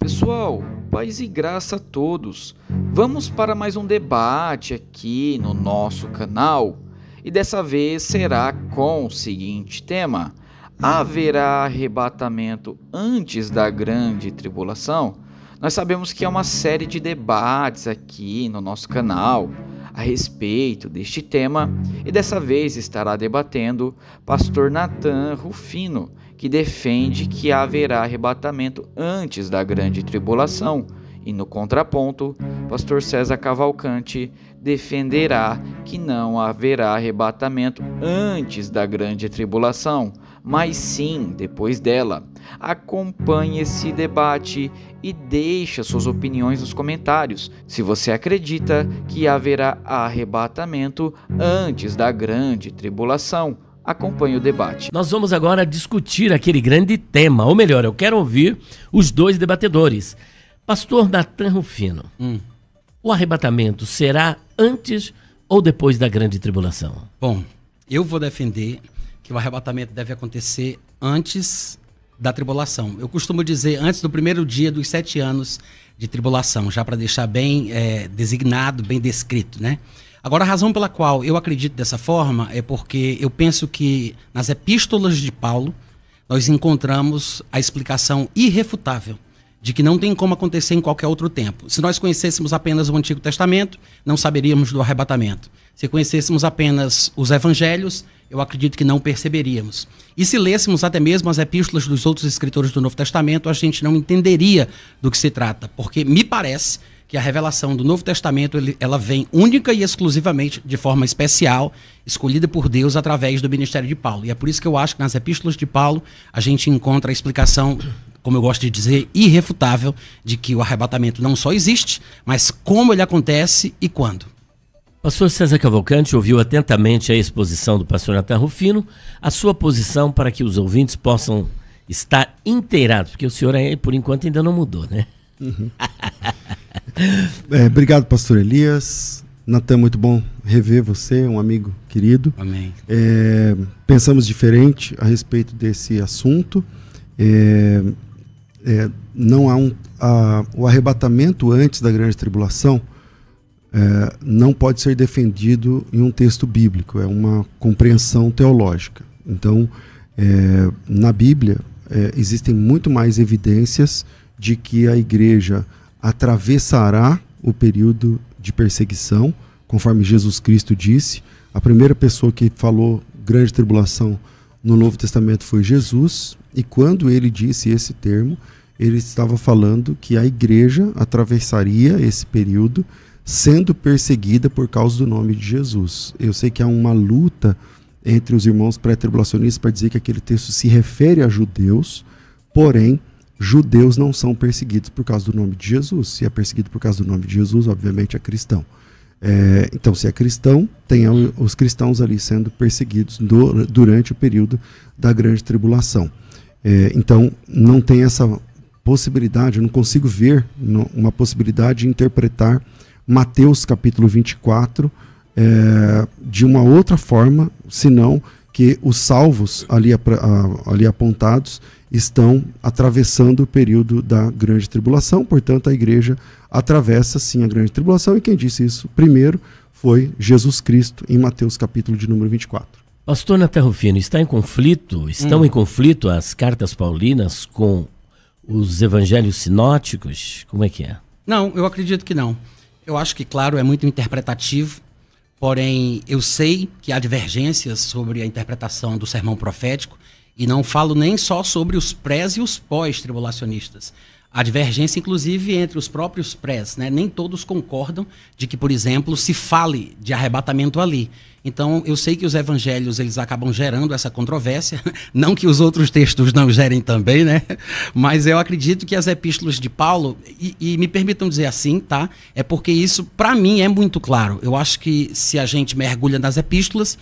Pessoal, paz e graça a todos. Vamos para mais um debate aqui no nosso canal e dessa vez será com o seguinte tema: haverá arrebatamento antes da grande tribulação? Nós sabemos que há uma série de debates aqui no nosso canal a respeito deste tema e dessa vez estará debatendo pastor Nathan Rufino, que defende que haverá arrebatamento antes da grande tribulação, e no contraponto, pastor César Cavalcante defenderá que não haverá arrebatamento antes da grande tribulação, mas sim depois dela. Acompanhe esse debate e deixe suas opiniões nos comentários. Se você acredita que haverá arrebatamento antes da grande tribulação, acompanhe o debate. Nós vamos agora discutir aquele grande tema, ou melhor, eu quero ouvir os dois debatedores. Pastor Nathan Rufino, o arrebatamento será antes ou depois da grande tribulação? Bom, eu vou defender que o arrebatamento deve acontecer antes da tribulação. Eu costumo dizer antes do primeiro dia dos 7 anos de tribulação, já para deixar bem designado, bem descrito, né? Agora, a razão pela qual eu acredito dessa forma é porque eu penso que nas epístolas de Paulo nós encontramos a explicação irrefutável de que não tem como acontecer em qualquer outro tempo. Se nós conhecêssemos apenas o Antigo Testamento, não saberíamos do arrebatamento. Se conhecêssemos apenas os Evangelhos, eu acredito que não perceberíamos. E se lêssemos até mesmo as epístolas dos outros escritores do Novo Testamento, a gente não entenderia do que se trata, porque me parece que a revelação do Novo Testamento ela vem única e exclusivamente, de forma especial, escolhida por Deus através do ministério de Paulo. E é por isso que eu acho que nas epístolas de Paulo a gente encontra a explicação, como eu gosto de dizer, irrefutável, de que o arrebatamento não só existe, mas como ele acontece e quando. Pastor César Cavalcante ouviu atentamente a exposição do pastor Nathan Rufino, a sua posição para que os ouvintes possam estar inteirados, porque o senhor aí, por enquanto, ainda não mudou, né? Obrigado, pastor Elias. Nathan, muito bom rever você, um amigo querido. Amém. Pensamos diferente a respeito desse assunto. Não há o arrebatamento antes da grande tribulação não pode ser defendido em um texto bíblico, é uma compreensão teológica. Então, na Bíblia, existem muito mais evidências de que a igreja atravessará o período de perseguição, conforme Jesus Cristo disse. A primeira pessoa que falou grande tribulação no Novo Testamento foi Jesus, e quando ele disse esse termo, ele estava falando que a igreja atravessaria esse período sendo perseguida por causa do nome de Jesus. Eu sei que há uma luta entre os irmãos pré-tribulacionistas para dizer que aquele texto se refere a judeus, porém, judeus não são perseguidos por causa do nome de Jesus. Se é perseguido por causa do nome de Jesus, obviamente é cristão. Então, se é cristão, tem os cristãos ali sendo perseguidos durante o período da grande tribulação. Então, não tem essa possibilidade, eu não consigo ver uma possibilidade de interpretar Mateus capítulo 24 de uma outra forma, senão que os salvos ali apontados estão atravessando o período da grande tribulação. Portanto, a igreja atravessa sim a grande tribulação, e quem disse isso primeiro foi Jesus Cristo em Mateus capítulo de número 24. Pastor Nathan Rufino, estão em conflito as cartas paulinas com os evangelhos sinóticos? Como é que é? Não, eu acredito que não. Eu acho que, claro, é muito interpretativo, porém eu sei que há divergências sobre a interpretação do sermão profético, e não falo nem só sobre os prés e os pós-tribulacionistas. Há divergência, inclusive, entre os próprios prés, né? Nem todos concordam de que, por exemplo, se fale de arrebatamento ali. Então, eu sei que os evangelhos eles acabam gerando essa controvérsia, não que os outros textos não gerem também, né? Mas eu acredito que as epístolas de Paulo, e me permitam dizer assim, tá? É porque isso, para mim, é muito claro. Eu acho que se a gente mergulha nas epístolas,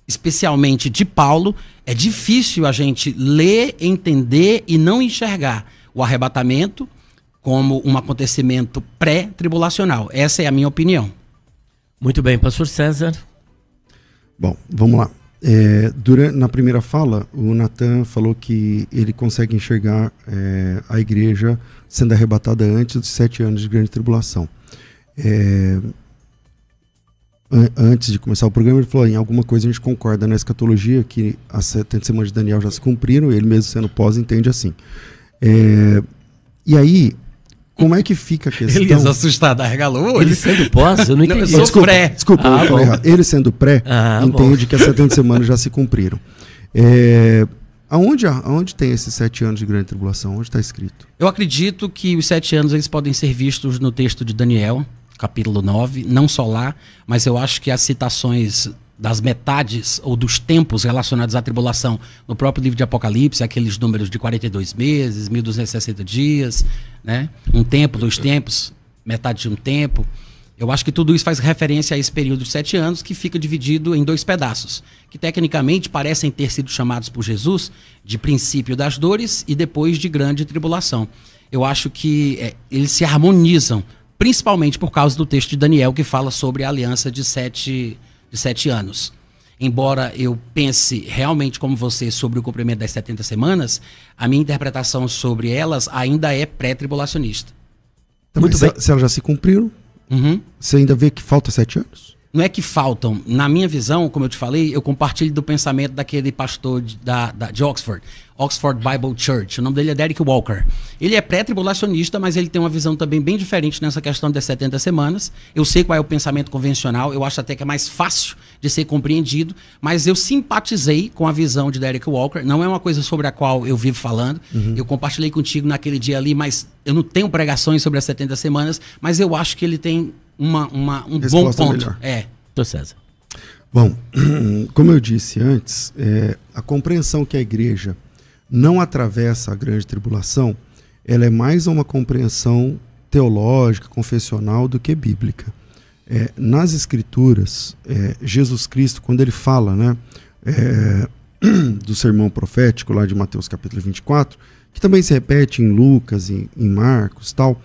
especialmente de Paulo, é difícil a gente ler, entender e não enxergar o arrebatamento como um acontecimento pré-tribulacional. Essa é a minha opinião. Muito bem, pastor César. Bom, vamos lá. Na primeira fala, o Natan falou que ele consegue enxergar a igreja sendo arrebatada antes dos 7 anos de grande tribulação. Antes de começar o programa, ele falou: em alguma coisa a gente concorda na escatologia, que as 70 semanas de Daniel já se cumpriram, ele mesmo sendo pós entende assim. E aí, como é que fica a questão? Elias assustado, arregalou o olho. Ele sendo pós, eu não entendi. Eu sou pré. Desculpa, eu falei errado. Ele sendo pré, entende que as 70 semanas já se cumpriram. Aonde tem esses 7 anos de grande tribulação? Onde está escrito? Eu acredito que os 7 anos eles podem ser vistos no texto de Daniel, capítulo 9, não só lá, mas eu acho que as citações das metades ou dos tempos relacionados à tribulação no próprio livro de Apocalipse, aqueles números de 42 meses, 1260 dias, né? Um tempo, 2 tempos, metade de um tempo. Eu acho que tudo isso faz referência a esse período de 7 anos que fica dividido em 2 pedaços, que tecnicamente parecem ter sido chamados por Jesus de princípio das dores e depois de grande tribulação. Eu acho que eles se harmonizam, principalmente por causa do texto de Daniel, que fala sobre a aliança de 7 anos. Embora eu pense realmente como você sobre o cumprimento das 70 semanas, a minha interpretação sobre elas ainda é pré-tribulacionista. Muito bem. Se elas já se cumpriram, você ainda vê que falta 7 anos? Não é que faltam. Na minha visão, como eu te falei, eu compartilho do pensamento daquele pastor de Oxford, Oxford Bible Church. O nome dele é Derek Walker. Ele é pré-tribulacionista, mas ele tem uma visão também bem diferente nessa questão das 70 semanas. Eu sei qual é o pensamento convencional, eu acho até que é mais fácil de ser compreendido, mas eu simpatizei com a visão de Derek Walker. Não é uma coisa sobre a qual eu vivo falando. Eu compartilhei contigo naquele dia ali, mas eu não tenho pregações sobre as 70 semanas, mas eu acho que ele tem um bom ponto. Melhor. Tô César. Bom, como eu disse antes, a compreensão que a igreja não atravessa a grande tribulação, ela é mais uma compreensão teológica, confessional do que bíblica. Nas escrituras, Jesus Cristo, quando ele fala, né, do sermão profético lá de Mateus capítulo 24, que também se repete em Lucas, em Marcos, tal,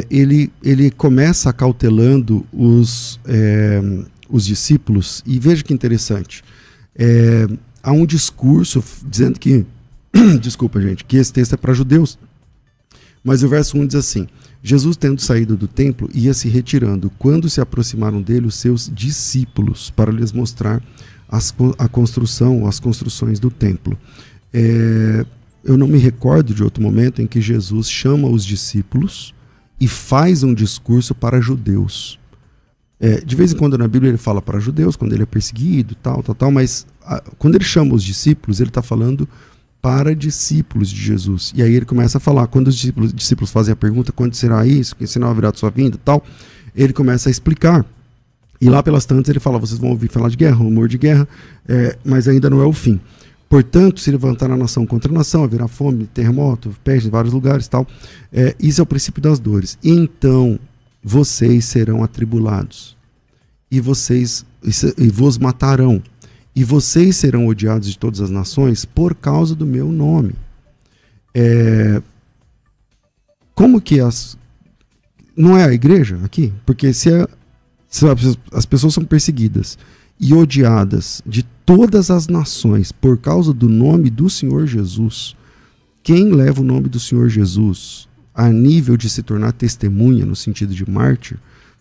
ele começa cautelando os discípulos, e veja que interessante, há um discurso dizendo que, desculpa gente, que esse texto é para judeus, mas o verso 1 diz assim: Jesus, tendo saído do templo, ia se retirando, quando se aproximaram dele os seus discípulos, para lhes mostrar as construções do templo. Eu não me recordo de outro momento em que Jesus chama os discípulos e faz um discurso para judeus. De vez em quando na Bíblia ele fala para judeus, quando ele é perseguido, tal, mas quando ele chama os discípulos, ele está falando para discípulos de Jesus. E aí ele começa a falar, quando os discípulos fazem a pergunta, quando será isso, que sinal haverá de sua vinda, tal, ele começa a explicar. E lá pelas tantas ele fala: vocês vão ouvir falar de guerra, rumor de guerra, mas ainda não é o fim. Portanto, se levantar a nação contra a nação, haverá fome, terremoto, peste em vários lugares, tal. Isso é o princípio das dores. Então, vocês serão atribulados, e vos matarão, e vocês serão odiados de todas as nações por causa do meu nome. Como que não é a igreja aqui? Porque se as pessoas são perseguidas e odiadas de todas as nações por causa do nome do Senhor Jesus, quem leva o nome do Senhor Jesus a nível de se tornar testemunha, no sentido de mártir,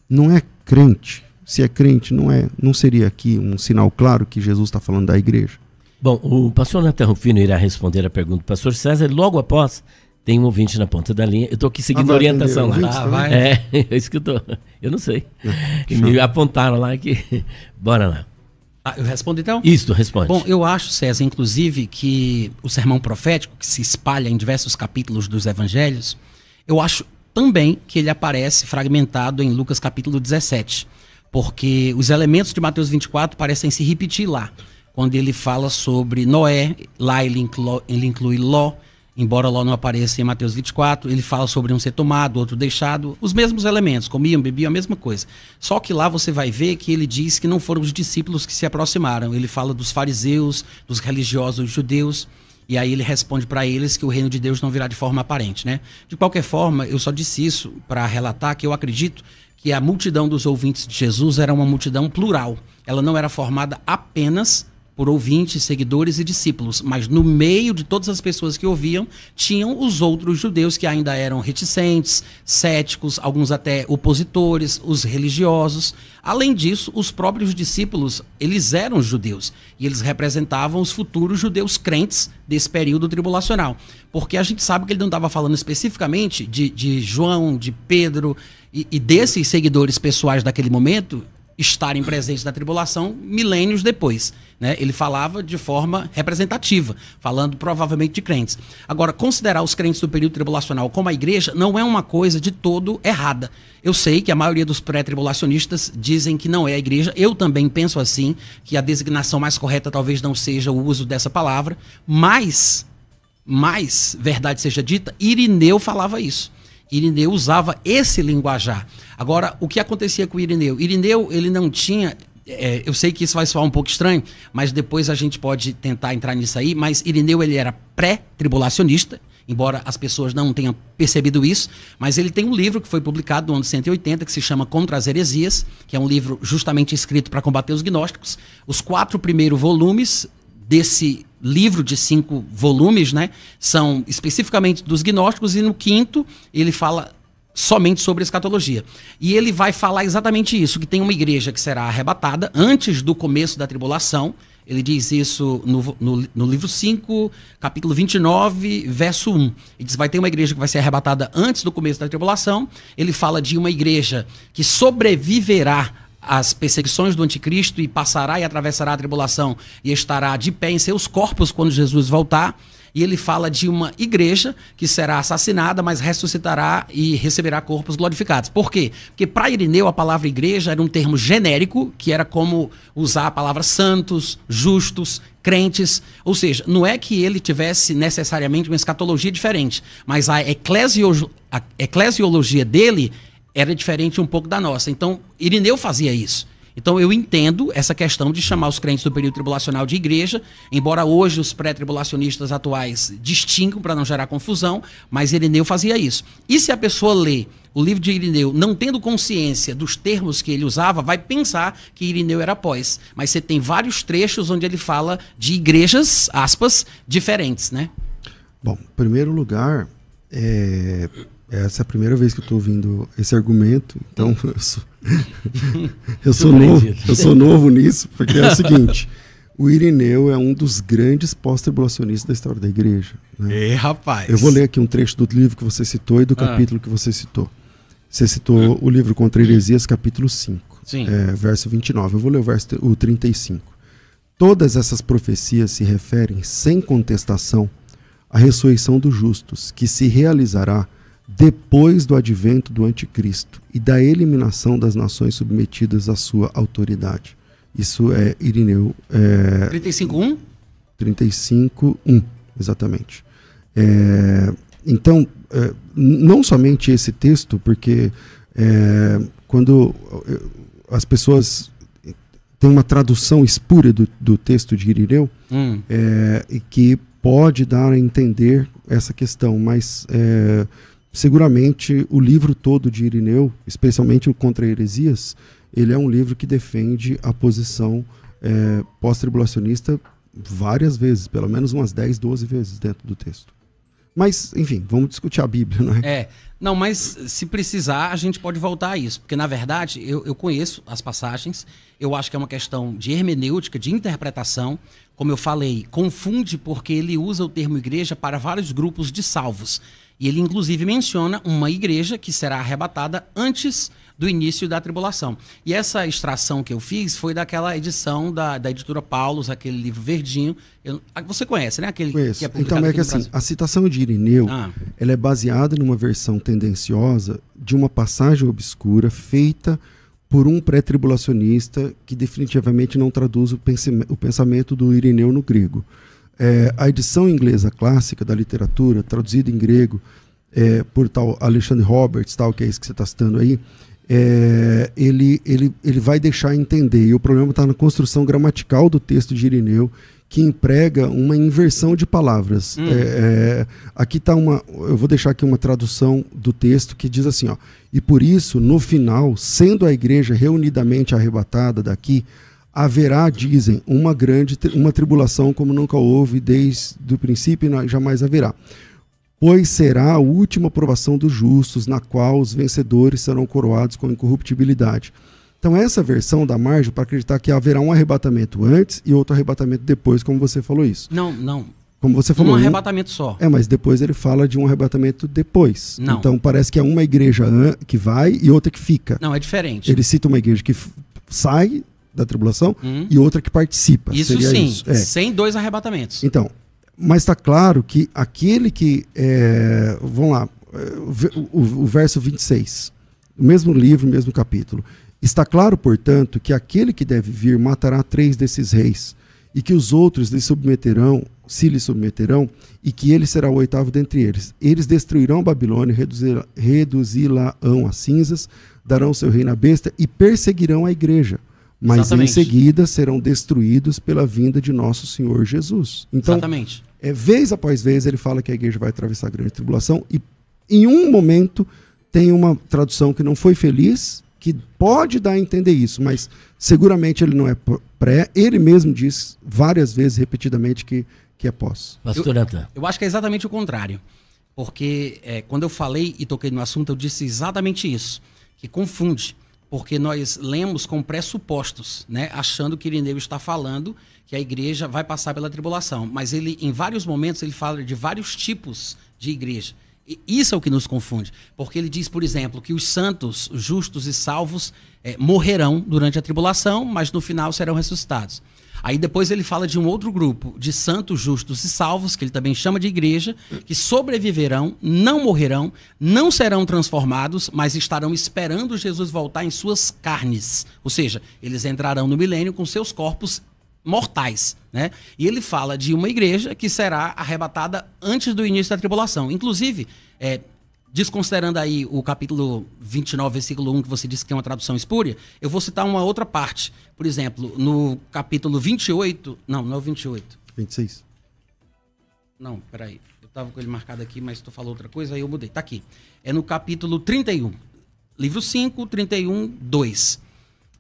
não é crente. Se é crente, não seria aqui um sinal claro que Jesus está falando da igreja? Bom, o pastor Natan Rufino irá responder a pergunta do pastor César. Logo após, tem um ouvinte na ponta da linha. Eu estou aqui seguindo a orientação lá. Vai. É isso que eu não sei. Me apontaram lá que... Bora lá. Eu respondo então? Isso, responde. Bom, eu acho, César, inclusive, que o sermão profético, que se espalha em diversos capítulos dos evangelhos, eu acho também que ele aparece fragmentado em Lucas capítulo 17, porque os elementos de Mateus 24 parecem se repetir lá. Quando ele fala sobre Noé, lá ele inclui Ló, embora Ló não apareça em Mateus 24, ele fala sobre um ser tomado, outro deixado, os mesmos elementos, comiam, bebiam, a mesma coisa. Só que lá você vai ver que ele diz que não foram os discípulos que se aproximaram, ele fala dos fariseus, dos religiosos judeus, e aí ele responde para eles que o reino de Deus não virá de forma aparente, né? De qualquer forma, eu só disse isso para relatar que eu acredito que a multidão dos ouvintes de Jesus era uma multidão plural. Ela não era formada apenas por ouvintes, seguidores e discípulos, mas no meio de todas as pessoas que ouviam, tinham os outros judeus que ainda eram reticentes, céticos, alguns até opositores, os religiosos. Além disso, os próprios discípulos, eles eram judeus e eles representavam os futuros judeus crentes desse período tribulacional, porque a gente sabe que ele não estava falando especificamente de João, de Pedro e desses seguidores pessoais daquele momento estarem presentes na tribulação milênios depois, né? Ele falava de forma representativa, falando provavelmente de crentes. Agora, considerar os crentes do período tribulacional como a igreja não é uma coisa de todo errada. Eu sei que a maioria dos pré-tribulacionistas dizem que não é a igreja, eu também penso assim, que a designação mais correta talvez não seja o uso dessa palavra, mas, verdade seja dita, Irineu falava isso. Irineu usava esse linguajar. Agora, o que acontecia com Irineu? Irineu, ele não tinha... eu sei que isso vai soar um pouco estranho, mas depois a gente pode tentar entrar nisso aí, mas Irineu, ele era pré-tribulacionista, embora as pessoas não tenham percebido isso, mas ele tem um livro que foi publicado no ano 180, que se chama Contra as Heresias, que é um livro justamente escrito para combater os gnósticos. Os 4 primeiros volumes desse livro de 5 volumes, né, são especificamente dos gnósticos, e no 5º ele fala somente sobre escatologia. E ele vai falar exatamente isso, que tem uma igreja que será arrebatada antes do começo da tribulação. Ele diz isso no livro 5, capítulo 29, verso 1. Ele diz, vai ter uma igreja que vai ser arrebatada antes do começo da tribulação. Ele fala de uma igreja que sobreviverá as perseguições do anticristo e passará e atravessará a tribulação e estará de pé em seus corpos quando Jesus voltar. E ele fala de uma igreja que será assassinada, mas ressuscitará e receberá corpos glorificados. Por quê? Porque para Irineu a palavra igreja era um termo genérico, que era como usar a palavra santos, justos, crentes. Ou seja, não é que ele tivesse necessariamente uma escatologia diferente, mas a eclesiologia dele era diferente um pouco da nossa. Então, Irineu fazia isso. Então, eu entendo essa questão de chamar os crentes do período tribulacional de igreja, embora hoje os pré-tribulacionistas atuais distingam para não gerar confusão, mas Irineu fazia isso. E se a pessoa lê o livro de Irineu não tendo consciência dos termos que ele usava, vai pensar que Irineu era pós. Mas você tem vários trechos onde ele fala de igrejas, aspas, diferentes, né? Bom, em primeiro lugar, essa é a primeira vez que eu estou ouvindo esse argumento, então eu sou novo nisso, porque é o seguinte, o Irineu é um dos grandes pós-tribulacionistas da história da igreja. Né? Rapaz! Eu vou ler aqui um trecho do livro que você citou e do capítulo que você citou. Você citou o livro Contra Heresias, capítulo 5, verso 29. Eu vou ler o 35. Todas essas profecias se referem, sem contestação, à ressurreição dos justos, que se realizará depois do advento do anticristo e da eliminação das nações submetidas à sua autoridade. Isso é Irineu. 35:1? 35:1, exatamente. Então, não somente esse texto, porque quando as pessoas têm uma tradução espúria do texto de Irineu, que pode dar a entender essa questão, mas seguramente o livro todo de Irineu, especialmente o Contra Heresias, ele é um livro que defende a posição pós-tribulacionista várias vezes, pelo menos umas 10, 12 vezes dentro do texto. Mas, enfim, vamos discutir a Bíblia, não é? Não, mas se precisar, a gente pode voltar a isso, porque na verdade eu conheço as passagens, eu acho que é uma questão de hermenêutica, de interpretação. Como eu falei, confunde porque ele usa o termo igreja para vários grupos de salvos. E ele, inclusive, menciona uma igreja que será arrebatada antes do início da tribulação. E essa extração que eu fiz foi daquela edição da editora Paulus, aquele livro verdinho. Você conhece, né? Aquele Conheço. Que é publicado então, é que assim, a citação de Irineu ela é baseada numa versão tendenciosa de uma passagem obscura feita por um pré-tribulacionista que definitivamente não traduz o pensamento do Irineu no grego. A edição inglesa clássica da literatura, traduzida em grego por tal Alexander Roberts, tal, que é isso que você está citando aí, ele vai deixar entender, e o problema está na construção gramatical do texto de Irineu, que emprega uma inversão de palavras. Aqui está eu vou deixar aqui uma tradução do texto que diz assim, e por isso, no final, sendo a igreja reunidamente arrebatada daqui, haverá, dizem, uma tribulação como nunca houve desde o princípio e jamais haverá. Pois será a última provação dos justos, na qual os vencedores serão coroados com incorruptibilidade. Então essa versão dá margem para acreditar que haverá um arrebatamento antes e outro arrebatamento depois, como você falou isso. Não. Como você falou, um arrebatamento só. Mas depois ele fala de um arrebatamento depois. Não. Então parece que é uma igreja que vai e outra que fica. Não, é diferente. Ele cita uma igreja que sai da tribulação e outra que participa. Isso seria sim, isso. sem 2 arrebatamentos. Então, mas está claro que aquele que... vamos lá, o verso 26, o mesmo livro, o mesmo capítulo. Está claro, portanto, que aquele que deve vir matará 3 desses reis, e que os outros se lhe submeterão, e que ele será o 8º dentre eles. Eles destruirão a Babilônia, reduzi-la-ão a cinzas, darão seu reino à besta e perseguirão a igreja. Mas Exatamente. Em seguida serão destruídos pela vinda de nosso Senhor Jesus. Então, Exatamente. Vez após vez ele fala que a igreja vai atravessar a grande tribulação, e em um momento tem uma tradução que não foi feliz, que pode dar a entender isso, mas seguramente ele não é pré. Ele mesmo diz várias vezes, repetidamente, que é pós. Pastor Natan. Eu acho que é exatamente o contrário. Porque quando eu falei e toquei no assunto, eu disse exatamente isso. Que confunde. Porque nós lemos com pressupostos, né? Achando que Irineu está falando que a igreja vai passar pela tribulação. Mas ele, em vários momentos, ele fala de vários tipos de igreja. E isso é o que nos confunde. Porque ele diz, por exemplo, que os santos, justos e salvos morrerão durante a tribulação, mas no final serão ressuscitados. Aí depois ele fala de um outro grupo de santos, justos e salvos, que ele também chama de igreja, que sobreviverão, não morrerão, não serão transformados, mas estarão esperando Jesus voltar em suas carnes. Ou seja, eles entrarão no milênio com seus corpos mortais, né? E ele fala de uma igreja que será arrebatada antes do início da tribulação. Inclusive, desconsiderando aí o capítulo 29, versículo 1, que você disse que tem uma tradução espúria, eu vou citar uma outra parte. Por exemplo, no capítulo 28... Não é o 28. 26. Não, peraí. Eu estava com ele marcado aqui, mas tu falou outra coisa, aí eu mudei. Tá aqui. É no capítulo 31. Livro 5, 31, 2.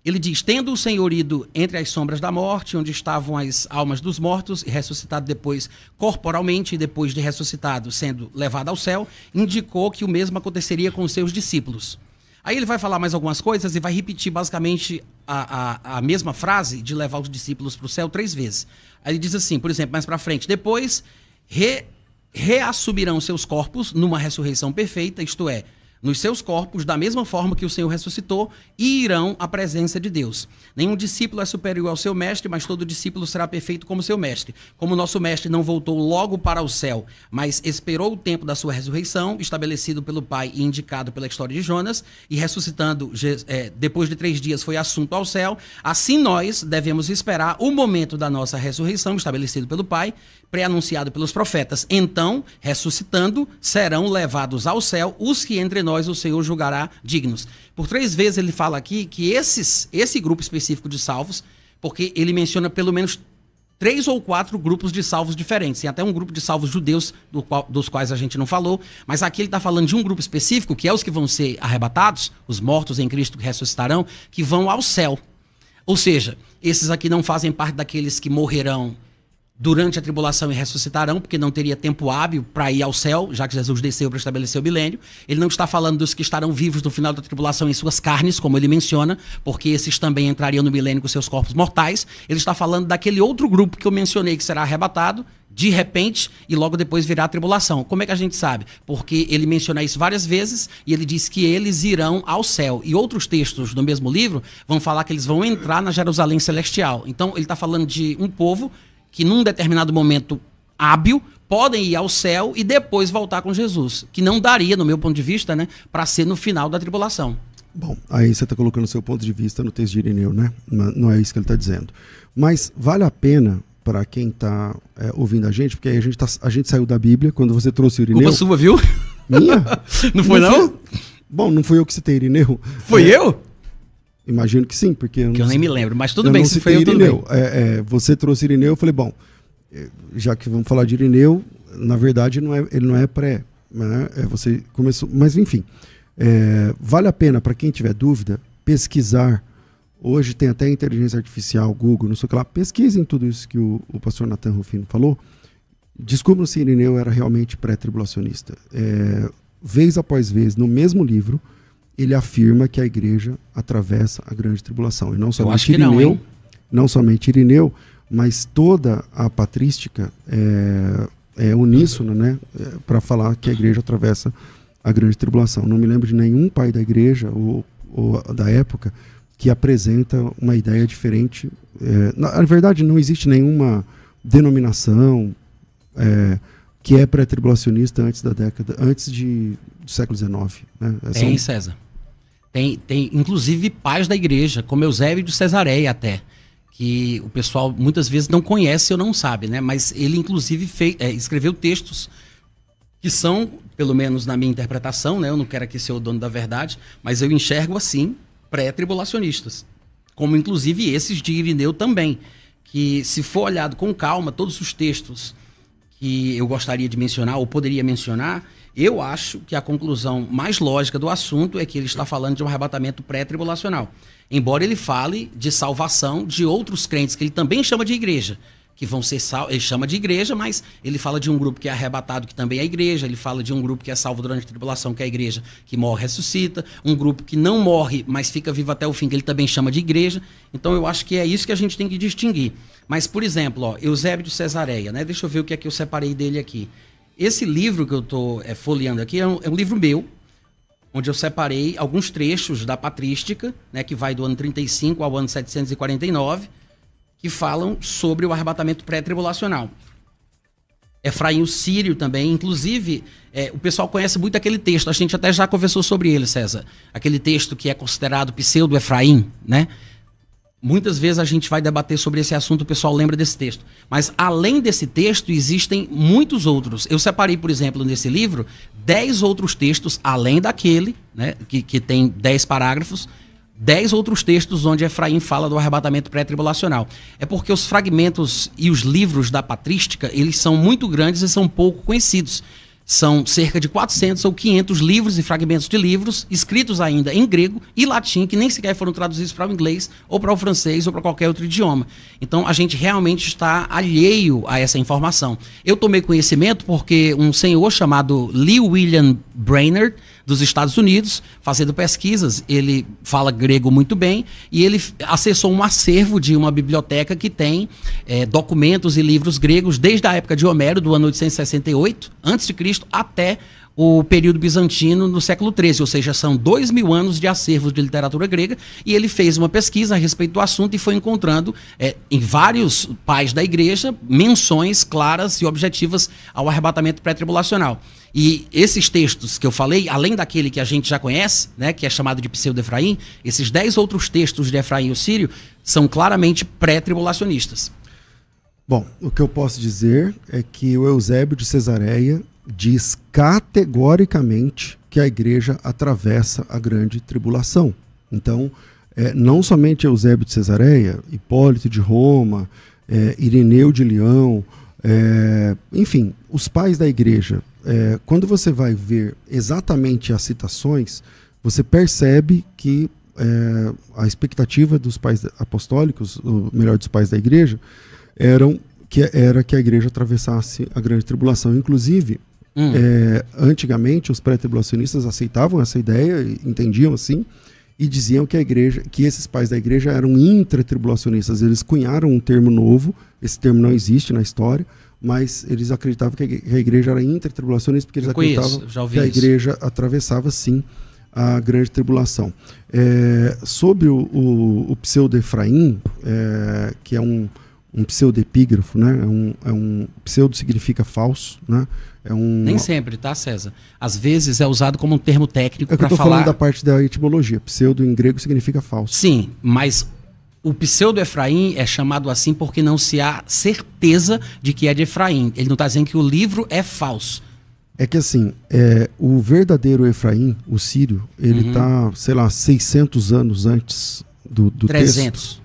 Ele diz: tendo o Senhor ido entre as sombras da morte, onde estavam as almas dos mortos, e ressuscitado depois corporalmente, e depois de ressuscitado, sendo levado ao céu, indicou que o mesmo aconteceria com os seus discípulos. Aí ele vai falar mais algumas coisas e vai repetir basicamente a mesma frase de levar os discípulos para o céu 3 vezes. Aí ele diz assim, por exemplo, mais para frente: depois reassumirão seus corpos numa ressurreição perfeita, isto é, nos seus corpos, da mesma forma que o Senhor ressuscitou, e irão à presença de Deus. Nenhum discípulo é superior ao seu mestre, mas todo discípulo será perfeito como seu mestre. Como nosso mestre não voltou logo para o céu, mas esperou o tempo da sua ressurreição, estabelecido pelo Pai e indicado pela história de Jonas, e ressuscitando depois de 3 dias foi assunto ao céu, assim nós devemos esperar o momento da nossa ressurreição, estabelecido pelo Pai, pré-anunciado pelos profetas. Então, ressuscitando, serão levados ao céu os que entre nós o Senhor julgará dignos. Por 3 vezes ele fala aqui que esse grupo específico de salvos, porque ele menciona pelo menos 3 ou 4 grupos de salvos diferentes. Tem até um grupo de salvos judeus, dos quais a gente não falou, mas aqui ele está falando de um grupo específico, que é os que vão ser arrebatados, os mortos em Cristo que ressuscitarão, que vão ao céu. Ou seja, esses aqui não fazem parte daqueles que morrerão durante a tribulação e ressuscitarão, porque não teria tempo hábil para ir ao céu, já que Jesus desceu para estabelecer o milênio. Ele não está falando dos que estarão vivos no final da tribulação em suas carnes, como ele menciona, porque esses também entrariam no milênio com seus corpos mortais. Ele está falando daquele outro grupo que eu mencionei, que será arrebatado de repente e logo depois virá a tribulação. Como é que a gente sabe? Porque ele menciona isso várias vezes e ele diz que eles irão ao céu. E outros textos do mesmo livro vão falar que eles vão entrar na Jerusalém celestial. Então ele está falando de um povo que num determinado momento hábil podem ir ao céu e depois voltar com Jesus, que não daria, no meu ponto de vista, né, para ser no final da tribulação. Bom, aí você está colocando o seu ponto de vista no texto de Irineu, né? Não é isso que ele está dizendo. Mas vale a pena para quem está ouvindo a gente, porque aí a gente saiu da Bíblia, quando você trouxe o Irineu... Culpa sua, viu? Minha? Não foi não? Bom, não fui eu que citei Irineu. Foi eu? Imagino que sim, porque... eu nem me lembro, mas tudo bem, se foi eu, tudo bem. Você trouxe Irineu, eu falei, bom, já que vamos falar de Irineu, na verdade ele não é pré, né? Você começou, mas enfim, vale a pena para quem tiver dúvida pesquisar Hoje tem até inteligência artificial, Google, não sei o que lá. Pesquisem tudo isso que o pastor Natan Rufino falou. Descubram se Irineu era realmente pré-tribulacionista. Vez após vez, no mesmo livro, ele afirma que a igreja atravessa a grande tribulação. E não somente Irineu, não somente Irineu, mas toda a patrística é uníssona, né, para falar que a igreja atravessa a grande tribulação. Não me lembro de nenhum pai da igreja ou da época que apresenta uma ideia diferente. Na verdade, não existe nenhuma denominação que é pré-tribulacionista antes do século XIX. Né? Tem, César. Tem, inclusive, pais da igreja, como Eusébio de Cesareia até, que o pessoal muitas vezes não conhece ou não sabe, né? Mas ele, inclusive, escreveu textos que são, pelo menos na minha interpretação, né? Eu não quero aqui ser o dono da verdade, mas eu enxergo assim, pré-tribulacionistas. Como, inclusive, esses de Irineu também. Que, se for olhado com calma, todos os textos que eu gostaria de mencionar, ou poderia mencionar, eu acho que a conclusão mais lógica do assunto é que ele está falando de um arrebatamento pré-tribulacional. Embora ele fale de salvação de outros crentes, que ele também chama de igreja, que vão ser salvos. Ele chama de igreja, mas ele fala de um grupo que é arrebatado, que também é igreja. Ele fala de um grupo que é salvo durante a tribulação, que é a igreja, que morre e ressuscita. Um grupo que não morre, mas fica vivo até o fim, que ele também chama de igreja. Então eu acho que é isso que a gente tem que distinguir. Mas, por exemplo, Eusébio de Cesareia, né? Deixa eu ver o que é que eu separei dele aqui. Esse livro que eu estou folheando aqui é um livro meu, onde eu separei alguns trechos da patrística, né, que vai do ano 35 ao ano 749, que falam sobre o arrebatamento pré-tribulacional. Efraim o Sírio também, inclusive, o pessoal conhece muito aquele texto, a gente até já conversou sobre ele, César, aquele texto que é considerado pseudo-Efraim, né? Muitas vezes a gente vai debater sobre esse assunto, o pessoal lembra desse texto. Mas, além desse texto, existem muitos outros. Eu separei, por exemplo, nesse livro, 10 outros textos, além daquele, né, que tem 10 parágrafos, 10 outros textos onde Efraim fala do arrebatamento pré-tribulacional. É porque os fragmentos e os livros da patrística, eles são muito grandes e são pouco conhecidos. São cerca de 400 ou 500 livros e fragmentos de livros, escritos ainda em grego e latim, que nem sequer foram traduzidos para o inglês, ou para o francês, ou para qualquer outro idioma. Então, a gente realmente está alheio a essa informação. Eu tomei conhecimento porque um senhor chamado Lee William Brainerd, dos Estados Unidos, fazendo pesquisas, ele fala grego muito bem, e ele acessou um acervo de uma biblioteca que tem documentos e livros gregos desde a época de Homero, do ano 868, a.C., até o período bizantino no século XIII, ou seja, são 2000 anos de acervos de literatura grega, e ele fez uma pesquisa a respeito do assunto e foi encontrando em vários pais da igreja menções claras e objetivas ao arrebatamento pré-tribulacional. E esses textos que eu falei, além daquele que a gente já conhece, né, que é chamado de pseudo-Efraim, esses 10 outros textos de Efraim o Sírio são claramente pré-tribulacionistas. Bom, o que eu posso dizer é que o Eusébio de Cesareia diz categoricamente que a igreja atravessa a grande tribulação. Então, não somente Eusébio de Cesareia, Hipólito de Roma, Irineu de Leão, enfim, os pais da igreja, quando você vai ver exatamente as citações, você percebe que a expectativa dos pais apostólicos, ou melhor, dos pais da igreja, era que a igreja atravessasse a grande tribulação. Inclusive, antigamente os pré-tribulacionistas aceitavam essa ideia, entendiam assim, e diziam que esses pais da igreja eram intratribulacionistas. Eles cunharam um termo novo, esse termo não existe na história, mas eles acreditavam que a igreja era intratribulacionista, porque eles acreditavam que a igreja atravessava sim a grande tribulação. Sobre o pseudo-Efraim, que é um pseudepígrafo, né? Pseudo significa falso, né? Nem sempre, tá, César? Às vezes é usado como um termo técnico para falar... Eu estou falando da parte da etimologia. Pseudo em grego significa falso. Sim, mas o pseudo-Efraim é chamado assim porque não se há certeza de que é de Efraim. Ele não está dizendo que o livro é falso. É que assim, o verdadeiro Efraim, o sírio, ele está, sei lá, 600 anos antes do 300. texto.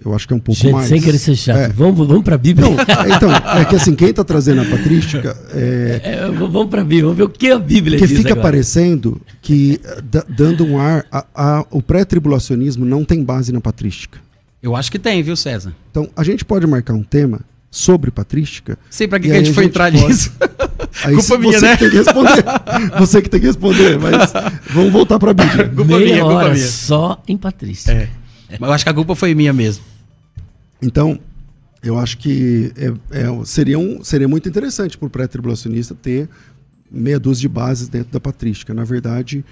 Eu acho que é um pouco Gente, mais. sem querer ser chato, vamos para a Bíblia. Não, então, é que assim, quem está trazendo a patrística... vamos para a Bíblia, vamos ver o que a Bíblia diz. Porque fica agora. parecendo que, dando um ar, o pré-tribulacionismo não tem base na patrística. Eu acho que tem, viu, César? Então, a gente pode marcar um tema sobre patrística. Sei para que a gente foi entrar nisso. Aí, Culpa minha, você né? que tem que responder. Você que tem que responder, mas vamos voltar para a Bíblia. Meia hora só em patrística. Mas eu acho que a culpa foi minha mesmo. Então, eu acho que seria muito interessante para o pré-tribulacionista ter meia dúzia de bases dentro da patrística. Na verdade,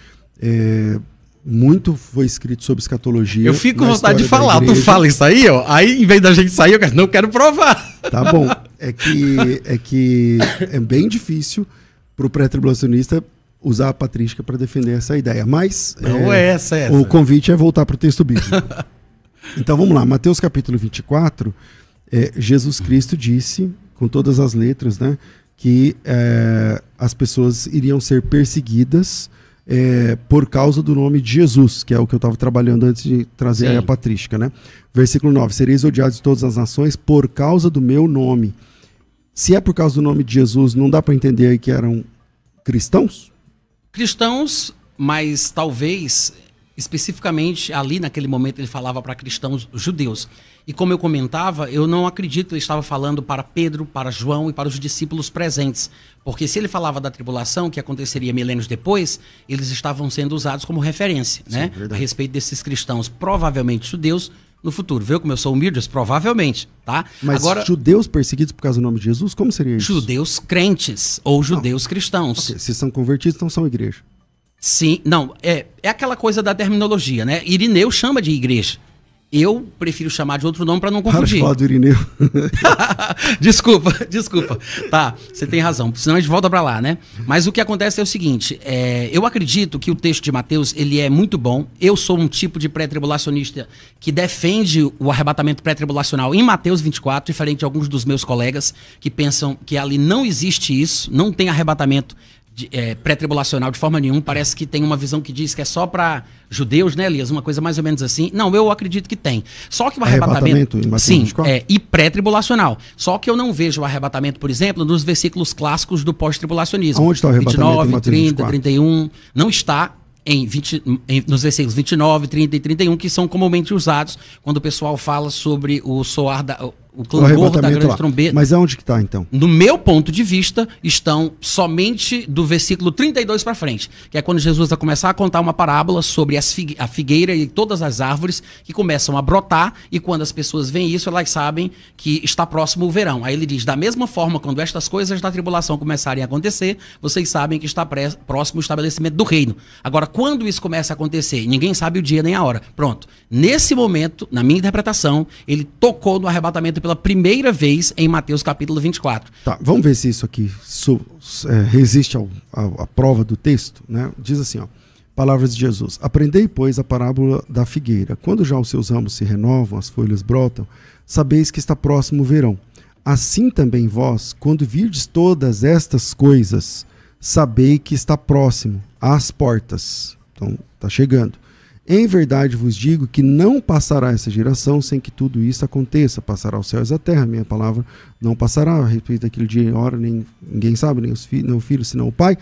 muito foi escrito sobre escatologia. Eu fico com vontade de falar. Tu fala isso aí, ó. Aí, em vez da gente sair, eu não quero provar. Tá bom. É que é bem difícil para o pré-tribulacionista usar a patrística para defender essa ideia. Mas não essa. O convite é voltar para o texto bíblico. Então vamos lá, Mateus capítulo 24, Jesus Cristo disse, com todas as letras, né, que as pessoas iriam ser perseguidas por causa do nome de Jesus, que é o que eu estava trabalhando antes de trazer a patrística, né? Versículo 9, sereis odiados de todas as nações por causa do meu nome. Se é por causa do nome de Jesus, não dá para entender aí que eram cristãos? Cristãos, mas talvez... especificamente ali naquele momento ele falava para cristãos judeus. E como eu comentava, eu não acredito que ele estava falando para Pedro, para João e para os discípulos presentes. Porque se ele falava da tribulação, que aconteceria milênios depois, eles estavam sendo usados como referência, sim, né? A respeito desses cristãos, provavelmente judeus, no futuro. Viu como eu sou humilde? Provavelmente, tá? Mas agora, judeus perseguidos por causa do nome de Jesus, como seria isso? Judeus crentes ou judeus cristãos. Okay. Se são convertidos, então são igreja. Sim, não, é aquela coisa da terminologia, né? Irineu chama de igreja. Eu prefiro chamar de outro nome para não confundir. Para de falar do Irineu. Desculpa. Tá, você tem razão, senão a gente volta para lá, né? Mas o que acontece é o seguinte, eu acredito que o texto de Mateus, ele é muito bom. Eu sou um tipo de pré-tribulacionista que defende o arrebatamento pré-tribulacional em Mateus 24, diferente de alguns dos meus colegas que pensam que ali não existe isso, não tem arrebatamento pré-tribulacional de forma nenhuma. Parece que tem uma visão que diz que é só para judeus, né, Elias? Uma coisa mais ou menos assim. Não, eu acredito que tem. Só que o arrebatamento sim, e pré-tribulacional. Só que eu não vejo o arrebatamento, por exemplo, nos versículos clássicos do pós-tribulacionismo. Onde está o arrebatamento? 29, 30, 31. Não está nos versículos 29, 30 e 31, que são comumente usados quando o pessoal fala sobre o soar o clangor da grande trombeta. Mas aonde que está, então? No meu ponto de vista, estão somente do versículo 32 para frente, que é quando Jesus vai começar a contar uma parábola sobre a figueira e todas as árvores que começam a brotar, e quando as pessoas veem isso, elas sabem que está próximo o verão. Aí ele diz, da mesma forma, quando estas coisas da tribulação começarem a acontecer, vocês sabem que está próximo o estabelecimento do reino. Agora, quando isso começa a acontecer, ninguém sabe o dia nem a hora. Pronto. Nesse momento, na minha interpretação, ele tocou no arrebatamento pela primeira vez em Mateus capítulo 24. Tá, vamos ver se isso aqui resiste à prova do texto, né? Diz assim, ó, palavras de Jesus. Aprendei, pois, a parábola da figueira. Quando já os seus ramos se renovam, as folhas brotam, sabeis que está próximo o verão. Assim também vós, quando virdes todas estas coisas, sabei que está próximo às portas. Então, está chegando. Em verdade vos digo que não passará essa geração sem que tudo isso aconteça. Passará os céus e a terra, minha palavra não passará. A respeito daquele dia e hora, ninguém sabe, nem o filho, senão o pai.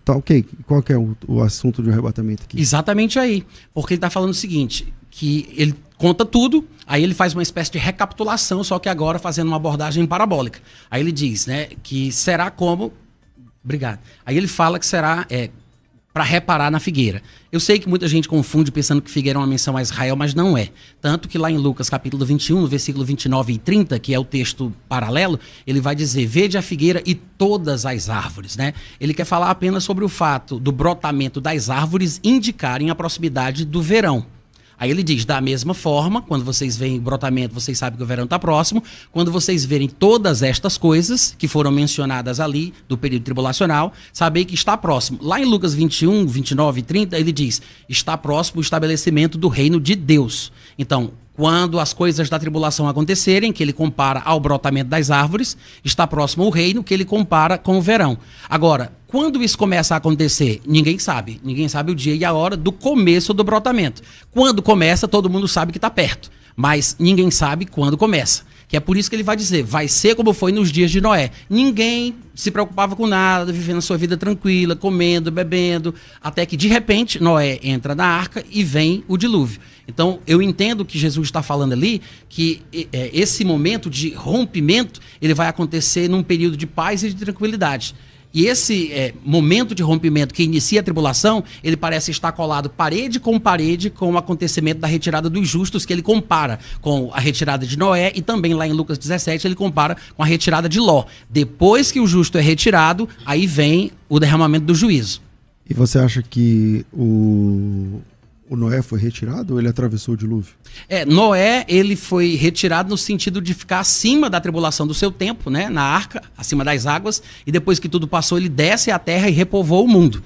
Tá ok. Qual que é o assunto de arrebatamento aqui? Exatamente aí. Porque ele está falando o seguinte, que ele conta tudo, aí ele faz uma espécie de recapitulação, só que agora fazendo uma abordagem parabólica. Aí ele diz, né, que será como... Obrigado. Aí ele fala que será... para reparar na figueira. Eu sei que muita gente confunde pensando que figueira é uma menção a Israel, mas não é. Tanto que lá em Lucas capítulo 21, no versículo 29 e 30, que é o texto paralelo, ele vai dizer, vede a figueira e todas as árvores, né? Ele quer falar apenas sobre o fato do brotamento das árvores indicarem a proximidade do verão. Aí ele diz, da mesma forma, quando vocês veem brotamento, vocês sabem que o verão está próximo. Quando vocês verem todas estas coisas que foram mencionadas ali, do período tribulacional, sabei que está próximo. Lá em Lucas 21, 29 e 30, ele diz, está próximo o estabelecimento do reino de Deus. Então, Quando as coisas da tribulação acontecerem, que ele compara ao brotamento das árvores, está próximo o reino, que ele compara com o verão. Agora, quando isso começa a acontecer? Ninguém sabe. Ninguém sabe o dia e a hora do começo do brotamento. Quando começa, todo mundo sabe que está perto. Mas ninguém sabe quando começa. Que é por isso que ele vai dizer, vai ser como foi nos dias de Noé. Ninguém se preocupava com nada, vivendo a sua vida tranquila, comendo, bebendo, até que de repente Noé entra na arca e vem o dilúvio. Então eu entendo que Jesus está falando ali que esse momento de rompimento, ele vai acontecer num período de paz e de tranquilidade. E esse momento de rompimento que inicia a tribulação, ele parece estar colado parede com o acontecimento da retirada dos justos, que ele compara com a retirada de Noé, e também lá em Lucas 17 ele compara com a retirada de Ló. Depois que o justo é retirado, aí vem o derramamento do juízo. E você acha que o Noé foi retirado ou ele atravessou o dilúvio? Noé, ele foi retirado no sentido de ficar acima da tribulação do seu tempo, né, na arca, acima das águas, e depois que tudo passou, ele desce à terra e repovoa o mundo.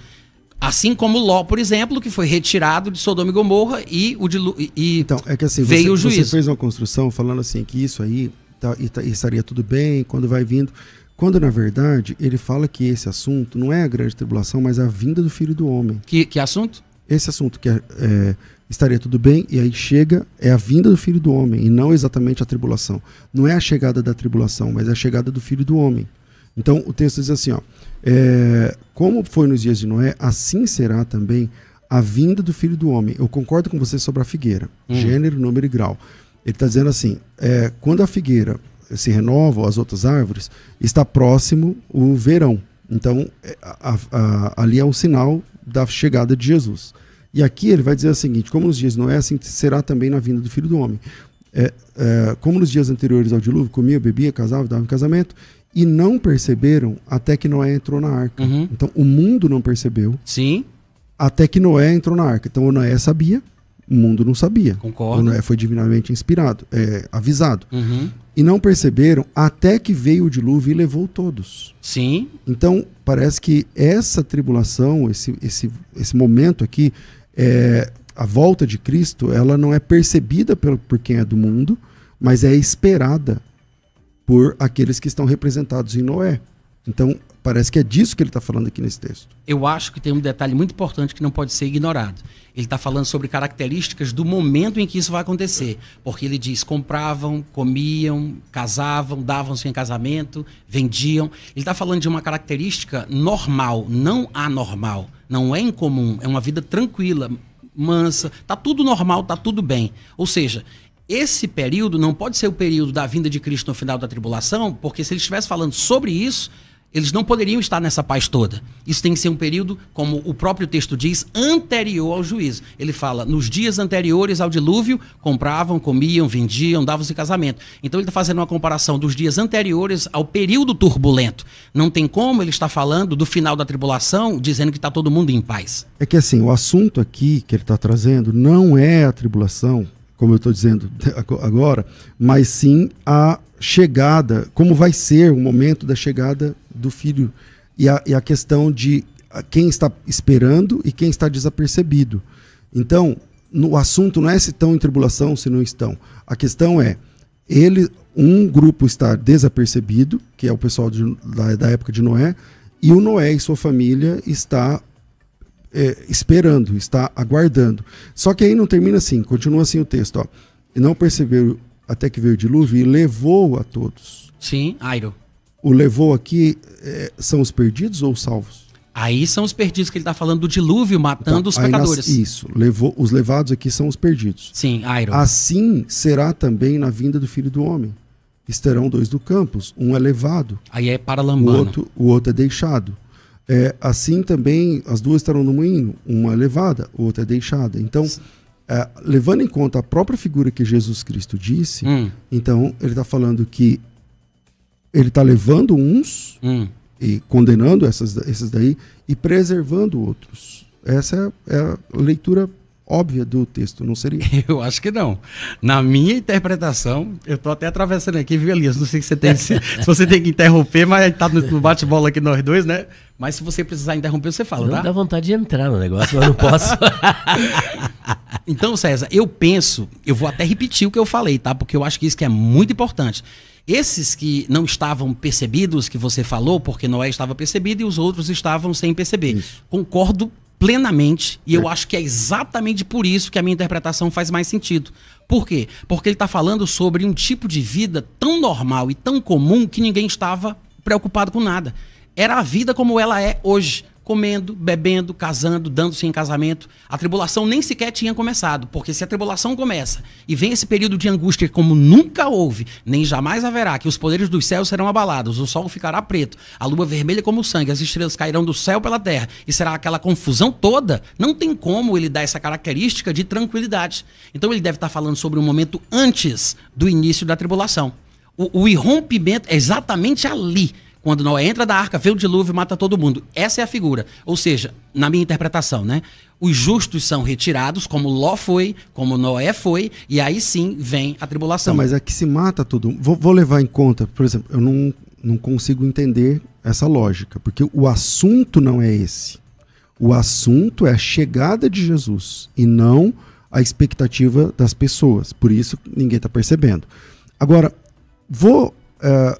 Assim como Ló, por exemplo, que foi retirado de Sodoma e Gomorra e então, é que assim, veio o juízo. Você fez uma construção falando assim que isso aí estaria tudo bem quando vai vindo. Quando, na verdade, ele fala que esse assunto não é a grande tribulação, mas a vinda do Filho do Homem. Que assunto? Esse assunto que estaria tudo bem, e aí é a vinda do Filho do Homem, e não exatamente a tribulação. Não é a chegada da tribulação, mas é a chegada do Filho do Homem. Então, o texto diz assim, ó, como foi nos dias de Noé, assim será também a vinda do Filho do Homem. Eu concordo com você sobre a figueira, gênero, número e grau. Ele está dizendo assim, quando a figueira se renova, ou as outras árvores, está próximo o verão. Então, ali é um sinal da chegada de Jesus. E aqui ele vai dizer o seguinte, como nos dias de Noé, assim será também na vinda do Filho do Homem. Como nos dias anteriores ao dilúvio, comia, bebia, casava, dava em casamento, e não perceberam até que Noé entrou na arca. Então, o mundo não percebeu. Sim. Até que Noé entrou na arca. Então, o Noé sabia, o mundo não sabia. Concordo. O Noé foi divinamente inspirado, avisado. E não perceberam até que veio o dilúvio e levou todos. Sim. Então, parece que essa tribulação, esse momento aqui, a volta de Cristo, ela não é percebida por quem é do mundo, mas é esperada por aqueles que estão representados em Noé. Então, parece que é disso que ele está falando aqui nesse texto. Eu acho que tem um detalhe muito importante que não pode ser ignorado. Ele está falando sobre características do momento em que isso vai acontecer. Porque ele diz, compravam, comiam, casavam, davam-se em casamento, vendiam. Ele está falando de uma característica normal, não anormal. Não é incomum, é uma vida tranquila, mansa, está tudo normal, está tudo bem. Ou seja, esse período não pode ser o período da vinda de Cristo no final da tribulação, porque se ele estivesse falando sobre isso, eles não poderiam estar nessa paz toda. Isso tem que ser um período, como o próprio texto diz, anterior ao juízo. Ele fala, nos dias anteriores ao dilúvio, compravam, comiam, vendiam, davam-se casamento. Então ele está fazendo uma comparação dos dias anteriores ao período turbulento. Não tem como ele estar falando do final da tribulação, dizendo que está todo mundo em paz. É que assim, o assunto aqui que ele está trazendo não é a tribulação, como eu estou dizendo agora, mas sim a chegada, como vai ser o momento da chegada do Filho, e a questão de quem está esperando e quem está desapercebido. Então, o assunto não é se estão em tribulação, se não estão. A questão é, um grupo está desapercebido, que é o pessoal da época de Noé, e o Noé e sua família está esperando, está aguardando. Só que aí não termina assim, continua assim o texto. Ó. E não percebeu até que veio o dilúvio e levou a todos. Sim, Airo. O levou aqui são os perdidos ou os salvos? Aí são os perdidos que ele está falando do dilúvio, matando os pecadores. Isso, os levados aqui são os perdidos. Sim, Airo. Assim será também na vinda do Filho do Homem. Estarão dois do campus, um é levado. Aí é paralambano. O outro é deixado. Assim também as duas estarão no moinho, uma é levada, o outro é deixada. Então, levando em conta a própria figura que Jesus Cristo disse, então ele está falando que ele está levando uns e condenando esses daí e preservando outros. Essa é a leitura óbvia do texto, não seria? Eu acho que não. Na minha interpretação, eu estou até atravessando aqui, viu, Elias? Não sei se você tem que interromper, mas está no bate-bola aqui nós dois, né? Mas se você precisar interromper, você fala, não tá? Dá vontade de entrar no negócio, mas não posso. Então, César, eu vou até repetir o que eu falei, tá? Porque eu acho que isso que é muito importante. Esses que não estavam percebidos, que você falou, porque Noé estava percebido e os outros estavam sem perceber. Isso. Concordo plenamente, e eu acho que é exatamente por isso que a minha interpretação faz mais sentido. Por quê? Porque ele está falando sobre um tipo de vida tão normal e tão comum que ninguém estava preocupado com nada. Era a vida como ela é hoje. Comendo, bebendo, casando, dando-se em casamento. A tribulação nem sequer tinha começado, porque se a tribulação começa e vem esse período de angústia como nunca houve, nem jamais haverá, que os poderes dos céus serão abalados, o sol ficará preto, a lua vermelha como sangue, as estrelas cairão do céu pela terra, e será aquela confusão toda, não tem como ele dar essa característica de tranquilidade. Então ele deve estar falando sobre um momento antes do início da tribulação. O irrompimento é exatamente ali. Quando Noé entra da arca, vê o dilúvio e mata todo mundo. Essa é a figura. Ou seja, na minha interpretação, né? Os justos são retirados, como Ló foi, como Noé foi, e aí sim vem a tribulação. Não, mas é que se mata todo mundo. Vou levar em conta, por exemplo, eu não consigo entender essa lógica, porque o assunto não é esse. O assunto é a chegada de Jesus e não a expectativa das pessoas. Por isso ninguém está percebendo. Agora, vou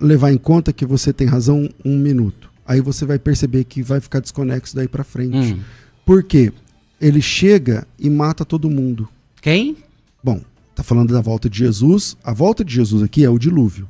levar em conta que você tem razão 1 minuto. Aí você vai perceber que vai ficar desconexo daí para frente. Por quê? Ele chega e mata todo mundo. Quem? Bom, tá falando da volta de Jesus. A volta de Jesus aqui é o dilúvio.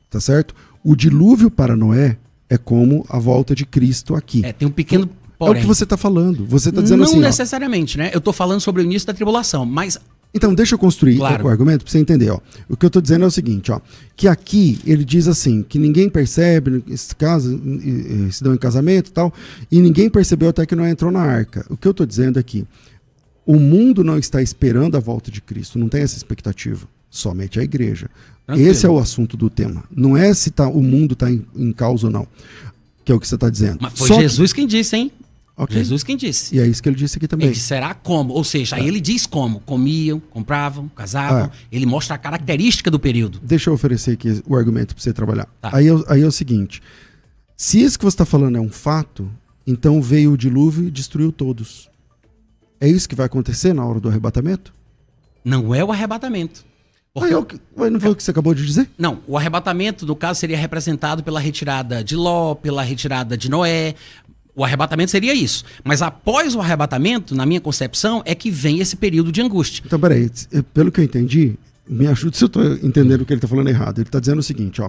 Tá certo? O dilúvio para Noé é como a volta de Cristo aqui. Tem um pequeno porém. É o que você está falando. Você está dizendo assim... Não necessariamente, né? Eu estou falando sobre o início da tribulação, mas... Então, deixa eu construir o argumento para você entender. Ó. O que eu estou dizendo é o seguinte, ó, que aqui ele diz assim, que ninguém percebe, se dão em casamento e tal, e ninguém percebeu até que não entrou na arca. O que eu estou dizendo é que o mundo não está esperando a volta de Cristo, não tem essa expectativa, somente a igreja. Tranquilo. Esse é o assunto do tema. Não é se o mundo está em causa ou não, que é o que você está dizendo. Mas foi Jesus quem disse, hein? Okay. Jesus quem disse. E é isso que ele disse aqui também. Ele disse, será como? Ou seja, aí ele diz como. Comiam, compravam, casavam. Ele mostra a característica do período. Deixa eu oferecer aqui o argumento para você trabalhar. Tá. Aí é o seguinte. Se isso que você está falando é um fato, então veio o dilúvio e destruiu todos. É isso que vai acontecer na hora do arrebatamento? Não é o arrebatamento. Não foi o que você acabou de dizer? Não, o arrebatamento, no caso, seria representado pela retirada de Ló, pela retirada de Noé. O arrebatamento seria isso. Mas após o arrebatamento, na minha concepção, é que vem esse período de angústia. Então, peraí. Pelo que eu entendi, me ajuda se eu estou entendendo o que ele está falando errado. Ele está dizendo o seguinte, ó.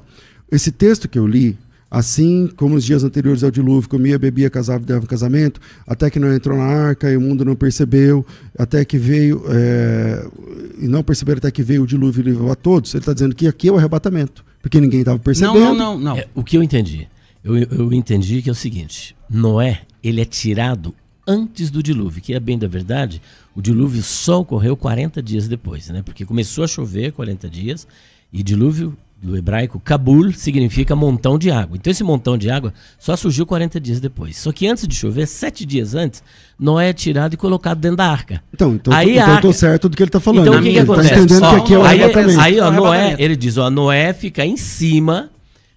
Esse texto que eu li, assim como os dias anteriores ao dilúvio, comia, bebia, casava e dava casamento, até que não entrou na arca e o mundo não percebeu, até que veio, e não perceberam até que veio o dilúvio e levou a todos. Ele está dizendo que aqui é o arrebatamento, porque ninguém estava percebendo. Não. O que eu entendi? Eu entendi que é o seguinte, Noé, ele é tirado antes do dilúvio, que é bem da verdade, o dilúvio só ocorreu 40 dias depois, né? Porque começou a chover 40 dias, e dilúvio, do hebraico, Kabul, significa montão de água. Então esse montão de água só surgiu 40 dias depois. Só que antes de chover, 7 dias antes, Noé é tirado e colocado dentro da arca. Então eu tô certo do que ele está falando. Então o que acontece? Tá entendendo que aqui é o arrebatamento. Aí, Noé, ele diz, Noé fica em cima,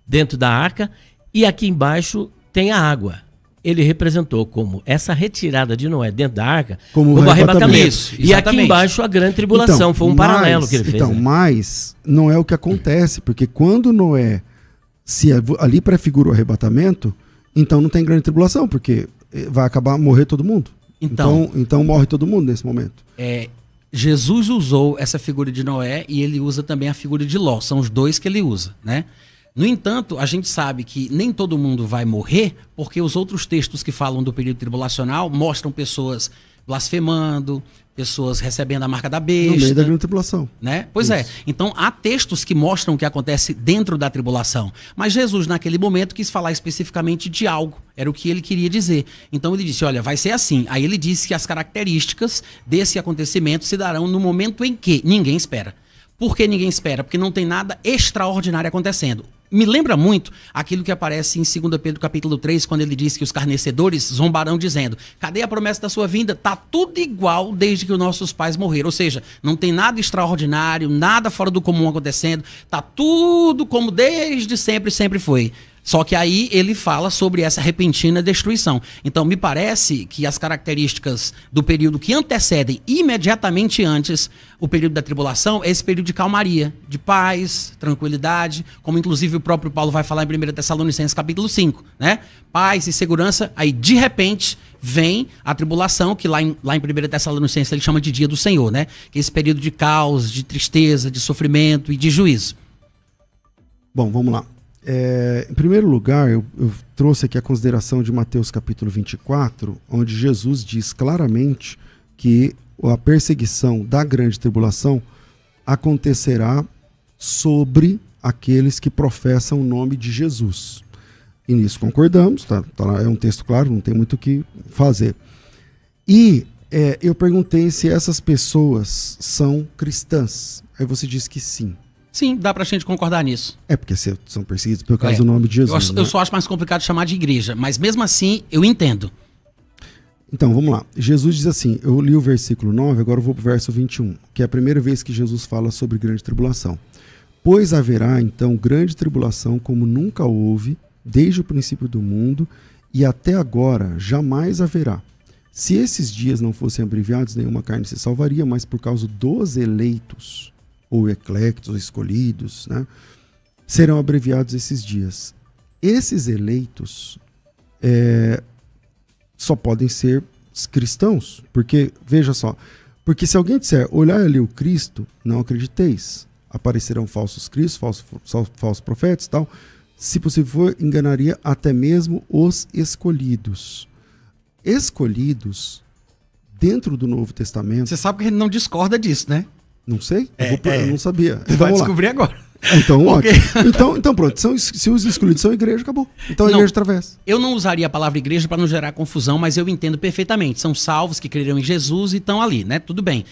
dentro da arca, e aqui embaixo tem a água. Ele representou como essa retirada de Noé dentro da arca como arrebatamento. Isso, e aqui embaixo a grande tribulação. Então, foi um paralelo que ele fez. Então, mas não é o que acontece, porque quando Noé ali prefigura o arrebatamento, então não tem grande tribulação, porque vai acabar morrer todo mundo. Então morre todo mundo nesse momento. Jesus usou essa figura de Noé e ele usa também a figura de Ló. São os dois que ele usa, né? No entanto, a gente sabe que nem todo mundo vai morrer, porque os outros textos que falam do período tribulacional mostram pessoas blasfemando, pessoas recebendo a marca da besta. No meio da grande tribulação. Né? Pois é. Então, há textos que mostram o que acontece dentro da tribulação. Mas Jesus, naquele momento, quis falar especificamente de algo. Era o que ele queria dizer. Então, ele disse, olha, vai ser assim. Aí ele disse que as características desse acontecimento se darão no momento em que ninguém espera. Por que ninguém espera? Porque não tem nada extraordinário acontecendo. Me lembra muito aquilo que aparece em 2 Pedro capítulo 3, quando ele diz que os escarnecedores zombarão dizendo, cadê a promessa da sua vinda? Tá tudo igual desde que os nossos pais morreram. Ou seja, não tem nada extraordinário, nada fora do comum acontecendo. Tá tudo como desde sempre foi. Só que aí ele fala sobre essa repentina destruição. Então, me parece que as características do período que antecedem imediatamente antes o período da tribulação é esse período de calmaria, de paz, tranquilidade, como inclusive o próprio Paulo vai falar em 1 Tessalonicenses capítulo 5, né? Paz e segurança, aí de repente vem a tribulação, que lá em 1 Tessalonicenses ele chama de dia do Senhor, né? Que é esse período de caos, de tristeza, de sofrimento e de juízo. Bom, vamos lá. Em primeiro lugar, eu trouxe aqui a consideração de Mateus capítulo 24, onde Jesus diz claramente que a perseguição da grande tribulação acontecerá sobre aqueles que professam o nome de Jesus. E nisso concordamos, tá lá, é um texto claro, não tem muito o que fazer. E eu perguntei se essas pessoas são cristãs. Aí você disse que sim. Sim, dá pra gente concordar nisso. Porque são perseguidos por causa do nome de Jesus. Eu só acho mais complicado chamar de igreja, mas mesmo assim eu entendo. Então, vamos lá. Jesus diz assim, eu li o versículo 9, agora eu vou pro verso 21, que é a primeira vez que Jesus fala sobre grande tribulação. Pois haverá, então, grande tribulação como nunca houve, desde o princípio do mundo, e até agora jamais haverá. Se esses dias não fossem abreviados, nenhuma carne se salvaria, mas por causa dos eleitos, ou eclectos, ou escolhidos, né, serão abreviados esses dias. Esses eleitos só podem ser cristãos, porque, veja só, porque se alguém disser, olhai ali o Cristo, não acrediteis, aparecerão falsos cristos, falsos profetas e tal, se possível for, enganaria até mesmo os escolhidos. Escolhidos, dentro do Novo Testamento... Você sabe que a gente não discorda disso, né? Não sei? Eu não sabia. Você vai descobrir agora. Então, ótimo. Então pronto. Se os escolhidos são igreja, acabou. Então a igreja atravessa. Eu não usaria a palavra igreja para não gerar confusão, mas eu entendo perfeitamente. São salvos que creram em Jesus e estão ali, né? Tudo bem.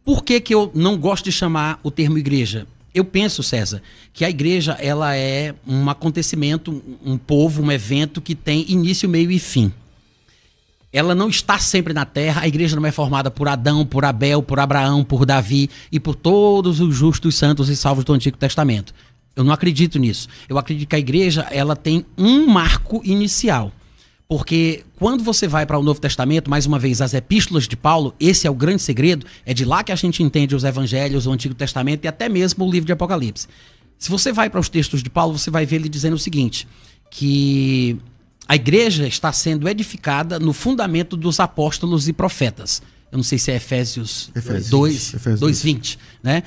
Por que eu não gosto de chamar o termo igreja? Eu penso, César, que a igreja ela é um acontecimento, um povo, um evento que tem início, meio e fim. Ela não está sempre na terra, a igreja não é formada por Adão, por Abel, por Abraão, por Davi e por todos os justos, santos e salvos do Antigo Testamento. Eu não acredito nisso. Eu acredito que a igreja ela tem um marco inicial. Porque quando você vai para o Novo Testamento, mais uma vez, as epístolas de Paulo, esse é o grande segredo, é de lá que a gente entende os evangelhos, o Antigo Testamento e até mesmo o livro de Apocalipse. Se você vai para os textos de Paulo, você vai ver ele dizendo o seguinte, que... a igreja está sendo edificada no fundamento dos apóstolos e profetas. Eu não sei se é Efésios 2:20, né?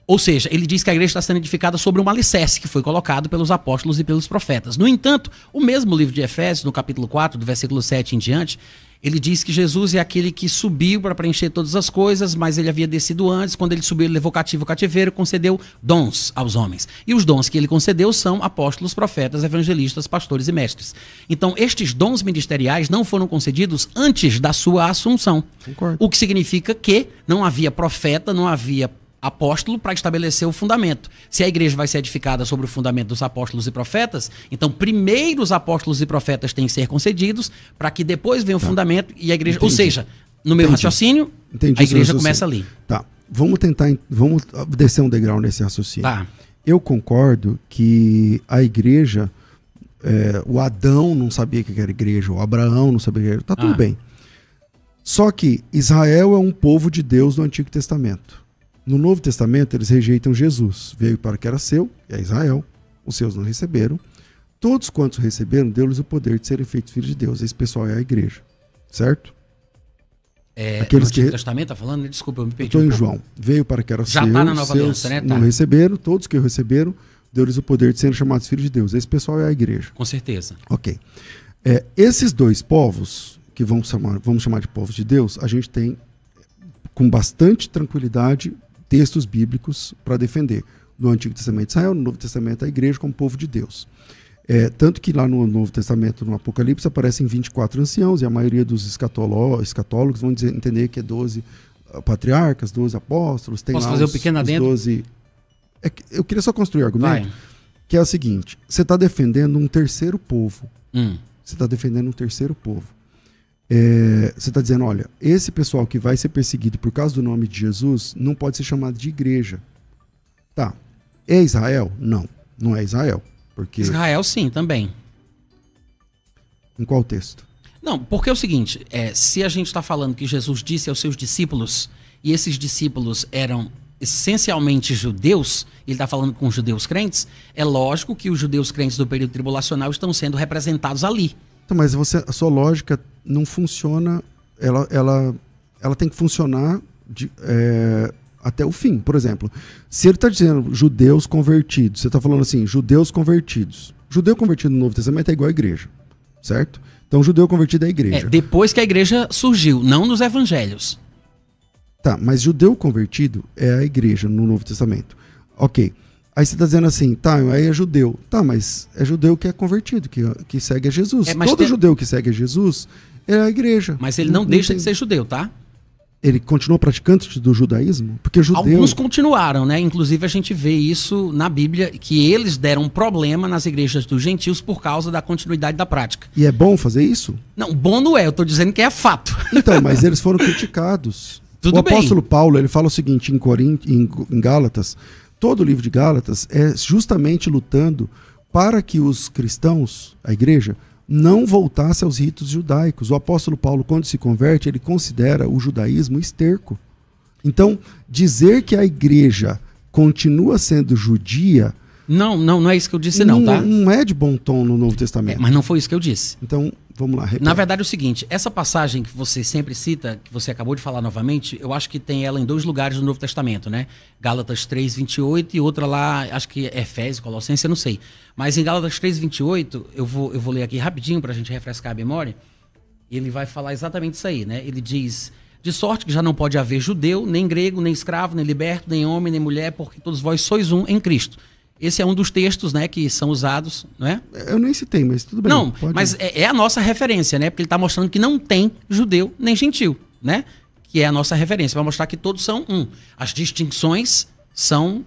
Ou seja, ele diz que a igreja está sendo edificada sobre um alicerce que foi colocado pelos apóstolos e pelos profetas. No entanto, o mesmo livro de Efésios, no capítulo 4, do versículo 7 em diante, ele diz que Jesus é aquele que subiu para preencher todas as coisas, mas ele havia descido antes. Quando ele subiu, ele levou cativo o cativeiro, concedeu dons aos homens. E os dons que ele concedeu são apóstolos, profetas, evangelistas, pastores e mestres. Então, estes dons ministeriais não foram concedidos antes da sua assunção. Concordo. O que significa que não havia profeta, não havia apóstolo para estabelecer o fundamento. Se a igreja vai ser edificada sobre o fundamento dos apóstolos e profetas, então primeiro os apóstolos e profetas têm que ser concedidos para que depois venha o fundamento e a igreja... Ou seja, no meu raciocínio, a igreja começa ali. Tá, vamos descer um degrau nesse raciocínio. Tá. Eu concordo que a igreja, o Adão não sabia que era igreja, o Abraão não sabia que era igreja, tá tudo bem. Só que Israel é um povo de Deus no Antigo Testamento. No Novo Testamento, eles rejeitam Jesus. Veio para o que era seu, é Israel. Os seus não receberam. Todos quantos receberam, deu-lhes o poder de serem feitos filhos de Deus. Esse pessoal é a igreja. Certo? Aqueles no Antigo Testamento, tá falando? Desculpa, eu me perdi. Estou em João. Veio para que era seu, já está na Nova seus Aliança, né? não receberam. Todos que receberam, deu-lhes o poder de serem chamados filhos de Deus. Esse pessoal é a igreja. Com certeza. Ok. Esses dois povos, que vamos chamar de povos de Deus, a gente tem, com bastante tranquilidade, textos bíblicos para defender. No Antigo Testamento Israel, no Novo Testamento a igreja como povo de Deus. Tanto que lá no Novo Testamento, no Apocalipse, aparecem 24 anciãos e a maioria dos escatólogos vão entender que é 12 patriarcas, 12 apóstolos. Tem Posso fazer um pequeno adendo? 12... eu queria só construir o argumento, que é o seguinte, você está defendendo um terceiro povo. Você está defendendo um terceiro povo. Você está dizendo, olha, esse pessoal que vai ser perseguido por causa do nome de Jesus não pode ser chamado de igreja. Tá. É Israel? Não, não é Israel. Porque... Israel, sim, também. Em qual texto? Não, porque é o seguinte, se a gente está falando que Jesus disse aos seus discípulos, e esses discípulos eram essencialmente judeus, ele está falando com os judeus crentes, é lógico que os judeus crentes do período tribulacional estão sendo representados ali. Então, mas a sua lógica não funciona, ela tem que funcionar até o fim. Por exemplo, se ele está dizendo judeus convertidos, você está falando assim, judeus convertidos. Judeu convertido no Novo Testamento é igual à igreja, certo? Então, judeu convertido é a igreja. Depois que a igreja surgiu, não nos evangelhos. Tá, mas judeu convertido é a igreja no Novo Testamento. Ok. Aí você está dizendo assim, tá, aí é judeu. Tá, mas é judeu que é convertido, que segue a Jesus. Todo judeu que segue a Jesus é a igreja. Mas ele não deixa de ser judeu, tá? Ele continuou praticante do judaísmo? Porque judeu... Alguns continuaram, né? Inclusive a gente vê isso na Bíblia, que eles deram um problema nas igrejas dos gentios por causa da continuidade da prática. E é bom fazer isso? Não, bom não é, eu tô dizendo que é fato. Então, mas eles foram criticados. Tudo o apóstolo bem. Paulo, ele fala o seguinte em Gálatas, todo o livro de Gálatas é justamente lutando para que os cristãos, a igreja, não voltasse aos ritos judaicos. O apóstolo Paulo, quando se converte, ele considera o judaísmo esterco. Então, dizer que a igreja continua sendo judia... Não é isso que eu disse não, tá? Não é de bom tom no Novo Testamento. Mas não foi isso que eu disse. Então, vamos lá. Repete. Na verdade é o seguinte, essa passagem que você sempre cita, que você acabou de falar novamente, eu acho que tem ela em 2 lugares no Novo Testamento, né? Gálatas 3:28 e outra lá, acho que é Efésios, Colossenses, eu não sei. Mas em Gálatas 3:28, eu vou ler aqui rapidinho pra gente refrescar a memória, ele vai falar exatamente isso aí, né? Ele diz, de sorte que já não pode haver judeu, nem grego, nem escravo, nem liberto, nem homem, nem mulher, porque todos vós sois um em Cristo. Esse é um dos textos, né, que são usados, não é? Eu nem citei, mas tudo bem. Não, mas é a nossa referência, né? Porque ele está mostrando que não tem judeu nem gentil, né? Que é a nossa referência, para mostrar que todos são um. As distinções são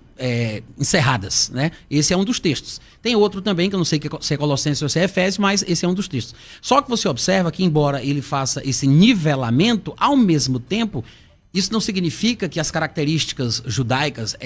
encerradas, né? Esse é um dos textos. Tem outro também, que eu não sei se é Colossenses ou se é Efésios, mas esse é um dos textos. Só que você observa que, embora ele faça esse nivelamento, ao mesmo tempo... Isso não significa que as características judaicas,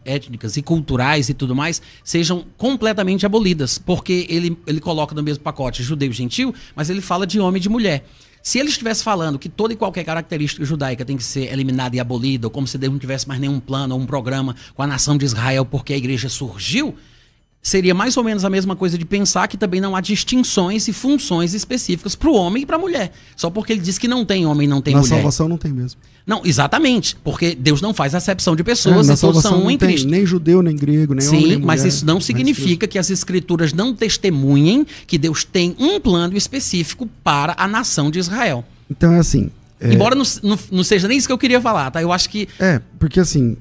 étnicas e culturais e tudo mais sejam completamente abolidas, porque ele coloca no mesmo pacote judeu e gentil, mas ele fala de homem e de mulher. Se ele estivesse falando que toda e qualquer característica judaica tem que ser eliminada e abolida, ou como se Deus não tivesse mais nenhum plano ou um programa com a nação de Israel porque a igreja surgiu, seria mais ou menos a mesma coisa de pensar que também não há distinções e funções específicas para o homem e para a mulher. Só porque ele diz que não tem homem e não tem mulher. Na salvação não tem mesmo. Não, exatamente, porque Deus não faz acepção de pessoas e todos são um em Cristo. Nem judeu, nem grego, nem homem, nem mulher. Sim, mas isso não significa que as escrituras não testemunhem que Deus tem um plano específico para a nação de Israel. Então é assim... Embora não seja nem isso que eu queria falar, tá? Eu acho que... porque assim,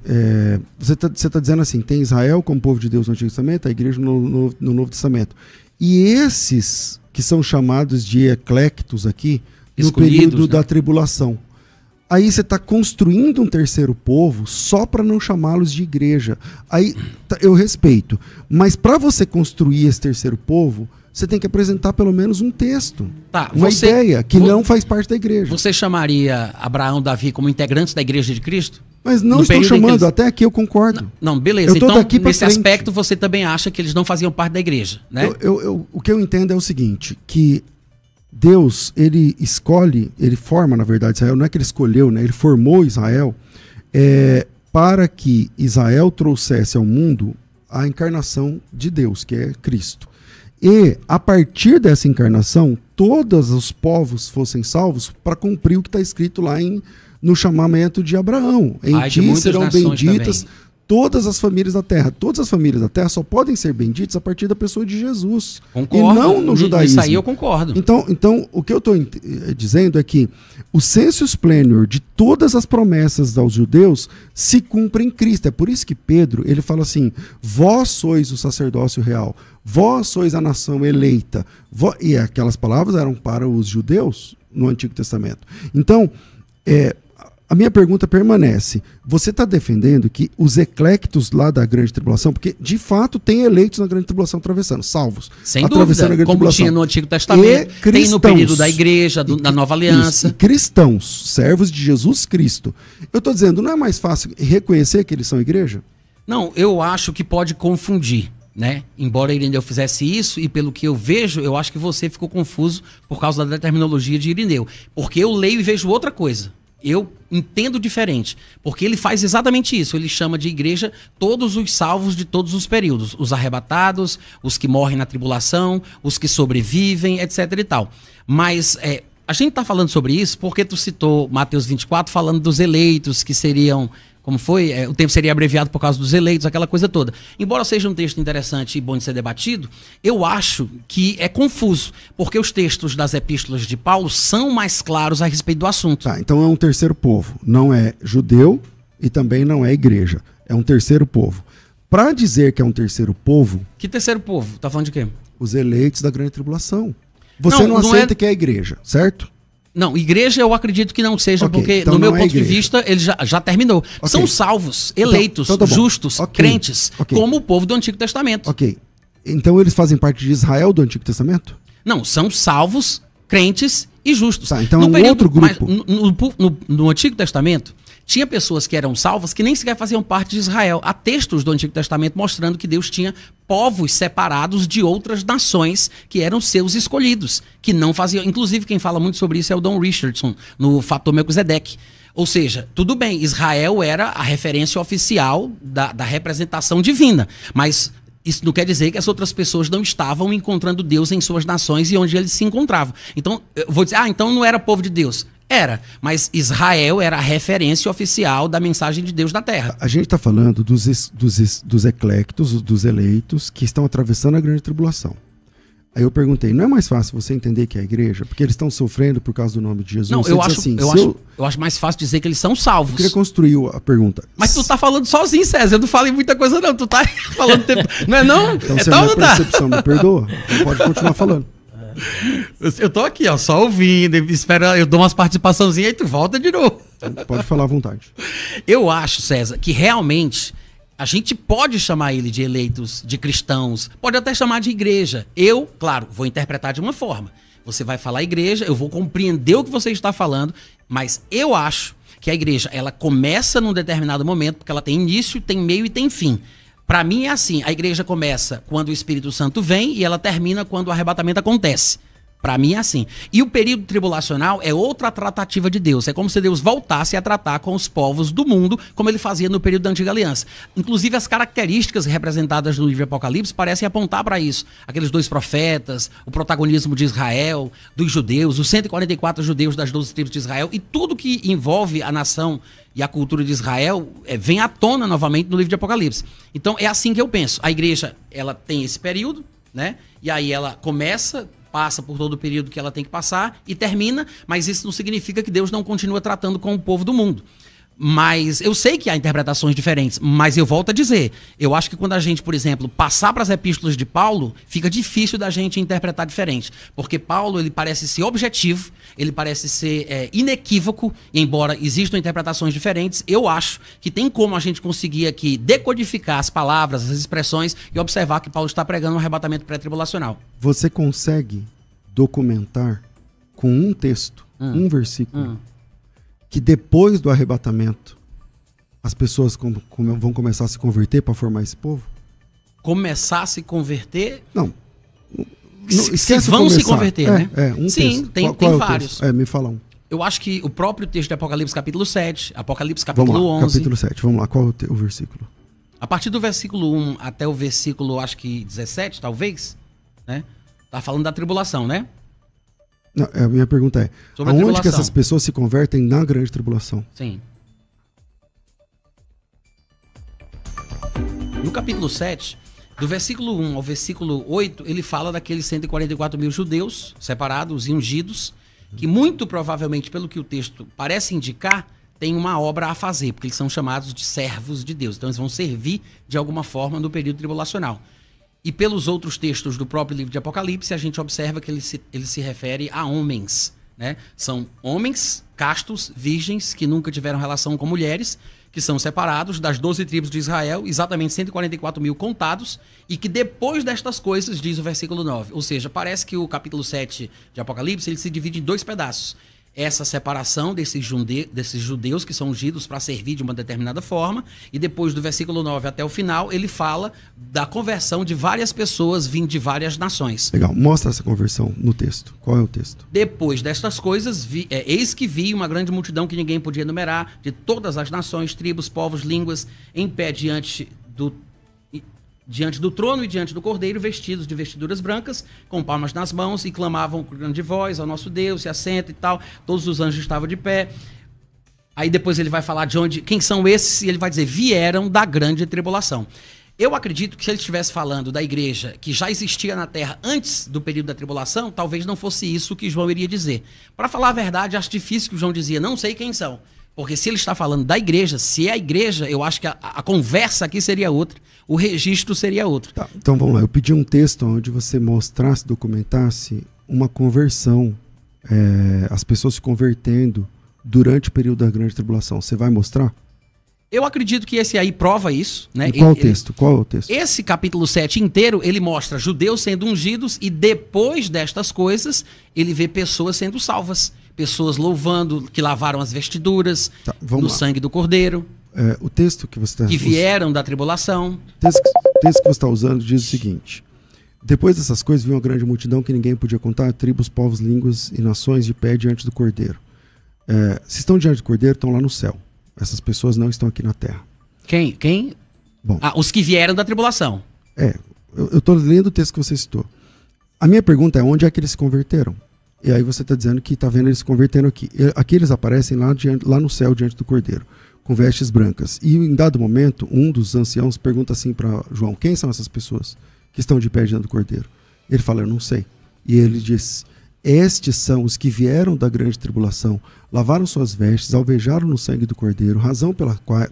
você tá dizendo assim, tem Israel como povo de Deus no Antigo Testamento, a igreja no Novo Testamento. E esses que são chamados de eclectos aqui, no período da tribulação. Aí você está construindo um terceiro povo só para não chamá-los de igreja. Aí eu respeito, mas para você construir esse terceiro povo, você tem que apresentar pelo menos um texto, uma ideia que não faz parte da igreja. Você chamaria Abraão e Davi como integrantes da igreja de Cristo? Mas não estou chamando, até aqui eu concordo. Não, beleza. Então, nesse aspecto, você também acha que eles não faziam parte da igreja, né? O que eu entendo é o seguinte, que Deus, ele escolhe, ele forma, na verdade, Israel, não é que ele escolheu, né? Ele formou Israel para que Israel trouxesse ao mundo a encarnação de Deus, que é Cristo. E, a partir dessa encarnação, todos os povos fossem salvos para cumprir o que está escrito lá no chamamento de Abraão. Em ti serão benditas todas as famílias da terra. Todas as famílias da terra só podem ser benditas a partir da pessoa de Jesus. Concordo. E não no judaísmo. Isso aí eu concordo. Então o que eu estou dizendo é que o sensus plenior de todas as promessas aos judeus se cumpre em Cristo. É por isso que Pedro, ele fala assim, vós sois o sacerdócio real, vós sois a nação eleita. E aquelas palavras eram para os judeus no Antigo Testamento. Então, a minha pergunta permanece. Você está defendendo que os eclectos lá da grande tribulação, porque de fato tem eleitos na grande tribulação atravessando, salvos. Sem dúvida, como tinha no Antigo Testamento, tem no período da igreja, da nova aliança. E cristãos, servos de Jesus Cristo. Eu estou dizendo, não é mais fácil reconhecer que eles são igreja? Não, eu acho que pode confundir. né? Embora Irineu fizesse isso, e pelo que eu vejo, eu acho que você ficou confuso por causa da terminologia de Irineu. Porque eu leio e vejo outra coisa. Eu entendo diferente. Porque ele faz exatamente isso. Ele chama de igreja todos os salvos de todos os períodos. Os arrebatados, os que morrem na tribulação, os que sobrevivem, etc e tal. Mas a gente está falando sobre isso porque tu citou Mateus 24 falando dos eleitos que seriam... Como foi? O tempo seria abreviado por causa dos eleitos, aquela coisa toda. Embora seja um texto interessante e bom de ser debatido, eu acho que é confuso, porque os textos das epístolas de Paulo são mais claros a respeito do assunto. Tá, então é um terceiro povo. Não é judeu e também não é igreja. É um terceiro povo. Para dizer que é um terceiro povo... Que terceiro povo? Tá falando de quê? Os eleitos da grande tribulação. Você não aceita que é a igreja, certo? Não, igreja eu acredito que não seja, okay, porque então no meu ponto de vista ele já terminou. Okay. São salvos, eleitos, então justos, crentes, como o povo do Antigo Testamento. Ok. Então eles fazem parte de Israel do Antigo Testamento? Não, são salvos, crentes e justos. Tá, então é um outro grupo. No Antigo Testamento, tinha pessoas que eram salvas que nem sequer faziam parte de Israel. Há textos do Antigo Testamento mostrando que Deus tinha povos separados de outras nações que eram seus escolhidos, que não faziam. Inclusive, quem fala muito sobre isso é o Don Richardson, no Fator Melquisedeque. Ou seja, tudo bem, Israel era a referência oficial da representação divina, mas isso não quer dizer que as outras pessoas não estavam encontrando Deus em suas nações e onde eles se encontravam. Então, eu vou dizer, então não era povo de Deus. Era, mas Israel era a referência oficial da mensagem de Deus na Terra. A gente está falando dos eclectos, dos eleitos, que estão atravessando a grande tribulação. Aí eu perguntei, não é mais fácil você entender que é a igreja? Porque eles estão sofrendo por causa do nome de Jesus? Não, eu acho mais fácil dizer que eles são salvos. Eu queria construir a pergunta. Mas tu tá falando sozinho, César, eu não falei muita coisa não, tu tá falando tempo. Não é não? Então se a minha percepção me perdoa, pode continuar falando. Eu tô aqui, ó, só ouvindo, espera, eu dou umas participaçãozinhas e tu volta de novo. Pode falar à vontade. Eu acho, César, que realmente a gente pode chamar ele de eleitos, de cristãos, pode até chamar de igreja. Eu, claro, vou interpretar de uma forma. Você vai falar igreja, eu vou compreender o que você está falando, mas eu acho que a igreja, ela começa num determinado momento, porque ela tem início, tem meio e tem fim. Para mim é assim, a igreja começa quando o Espírito Santo vem e ela termina quando o arrebatamento acontece. Para mim é assim. E o período tribulacional é outra tratativa de Deus. É como se Deus voltasse a tratar com os povos do mundo, como ele fazia no período da Antiga Aliança. Inclusive, as características representadas no livro de Apocalipse parecem apontar para isso. Aqueles 2 profetas, o protagonismo de Israel, dos judeus, os 144 judeus das 12 tribos de Israel, e tudo que envolve a nação e a cultura de Israel vem à tona novamente no livro de Apocalipse. Então, é assim que eu penso. A igreja, ela tem esse período, né? E aí ela passa por todo o período que ela tem que passar e termina, mas isso não significa que Deus não continua tratando com o povo do mundo. Mas eu sei que há interpretações diferentes, mas eu volto a dizer, eu acho que quando a gente, por exemplo, passar para as epístolas de Paulo, fica difícil da gente interpretar diferente, porque Paulo, ele parece ser objetivo, ele parece ser inequívoco, embora existam interpretações diferentes, eu acho que tem como a gente conseguir aqui decodificar as palavras, as expressões e observar que Paulo está pregando um arrebatamento pré-tribulacional. Você consegue documentar com um texto, um versículo, que depois do arrebatamento as pessoas vão começar a se converter para formar esse povo? Começar a se converter? Não. Se vão se converter, né? Sim, texto. Tem vários. Me fala um. Eu acho que o próprio texto de Apocalipse capítulo 7, Apocalipse capítulo 11. Capítulo 7, vamos lá, qual é o versículo? A partir do versículo 1 até o versículo, acho que 17, talvez, né? Tá falando da tribulação, né? Não, a minha pergunta é, aonde que essas pessoas se convertem na grande tribulação? Sim. No capítulo 7, do versículo 1 ao versículo 8, ele fala daqueles 144 mil judeus separados e ungidos, que muito provavelmente, pelo que o texto parece indicar, tem uma obra a fazer, porque eles são chamados de servos de Deus. Então eles vão servir de alguma forma no período tribulacional. E pelos outros textos do próprio livro de Apocalipse, a gente observa que ele se refere a homens, né? São homens castos, virgens, que nunca tiveram relação com mulheres, que são separados das 12 tribos de Israel, exatamente 144 mil contados, e que depois destas coisas, diz o versículo 9. Ou seja, parece que o capítulo 7 de Apocalipse ele se divide em 2 pedaços. essa separação desses judeus que são ungidos para servir de uma determinada forma, e depois do versículo 9 até o final, ele fala da conversão de várias pessoas vindo de várias nações. Legal, mostra essa conversão no texto. Qual é o texto? Depois destas coisas, eis que vi uma grande multidão que ninguém podia enumerar, de todas as nações, tribos, povos, línguas, em pé diante do trono e diante do Cordeiro, vestidos de vestiduras brancas, com palmas nas mãos, e clamavam com grande voz ao nosso Deus, se assenta e tal. Todos os anjos estavam de pé. Aí depois ele vai falar quem são esses, e ele vai dizer, vieram da grande tribulação. Eu acredito que se ele estivesse falando da igreja que já existia na Terra antes do período da tribulação, talvez não fosse isso que João iria dizer. Para falar a verdade, acho difícil que o João dizia, não sei quem são. Porque se ele está falando da igreja, se é a igreja, eu acho que a conversa aqui seria outra, o registro seria outro. Tá, então vamos lá, eu pedi um texto onde você mostrasse, documentasse uma conversão, as pessoas se convertendo durante o período da grande tribulação. Você vai mostrar? Eu acredito que esse aí prova isso, né? E qual o texto? Qual é o texto? Esse capítulo 7 inteiro, ele mostra judeus sendo ungidos, e depois destas coisas, ele vê pessoas sendo salvas. Pessoas louvando, que lavaram as vestiduras no sangue do Cordeiro. O texto que você está... Que vieram da tribulação. O texto que você está usando diz o seguinte: depois dessas coisas, viu uma grande multidão que ninguém podia contar, tribos, povos, línguas e nações de pé diante do Cordeiro. Se estão diante do Cordeiro, estão lá no céu. Essas pessoas não estão aqui na terra. Quem? Bom, os que vieram da tribulação. Eu estou lendo o texto que você citou. A minha pergunta é, onde é que eles se converteram? E aí você está dizendo que está vendo eles se convertendo aqui. Aqui eles aparecem lá no céu, diante do Cordeiro, com vestes brancas. E em dado momento, um dos anciãos pergunta assim para João, quem são essas pessoas que estão de pé diante do Cordeiro? Ele fala, eu não sei. E ele diz, estes são os que vieram da grande tribulação, lavaram suas vestes, alvejaram no sangue do Cordeiro, razão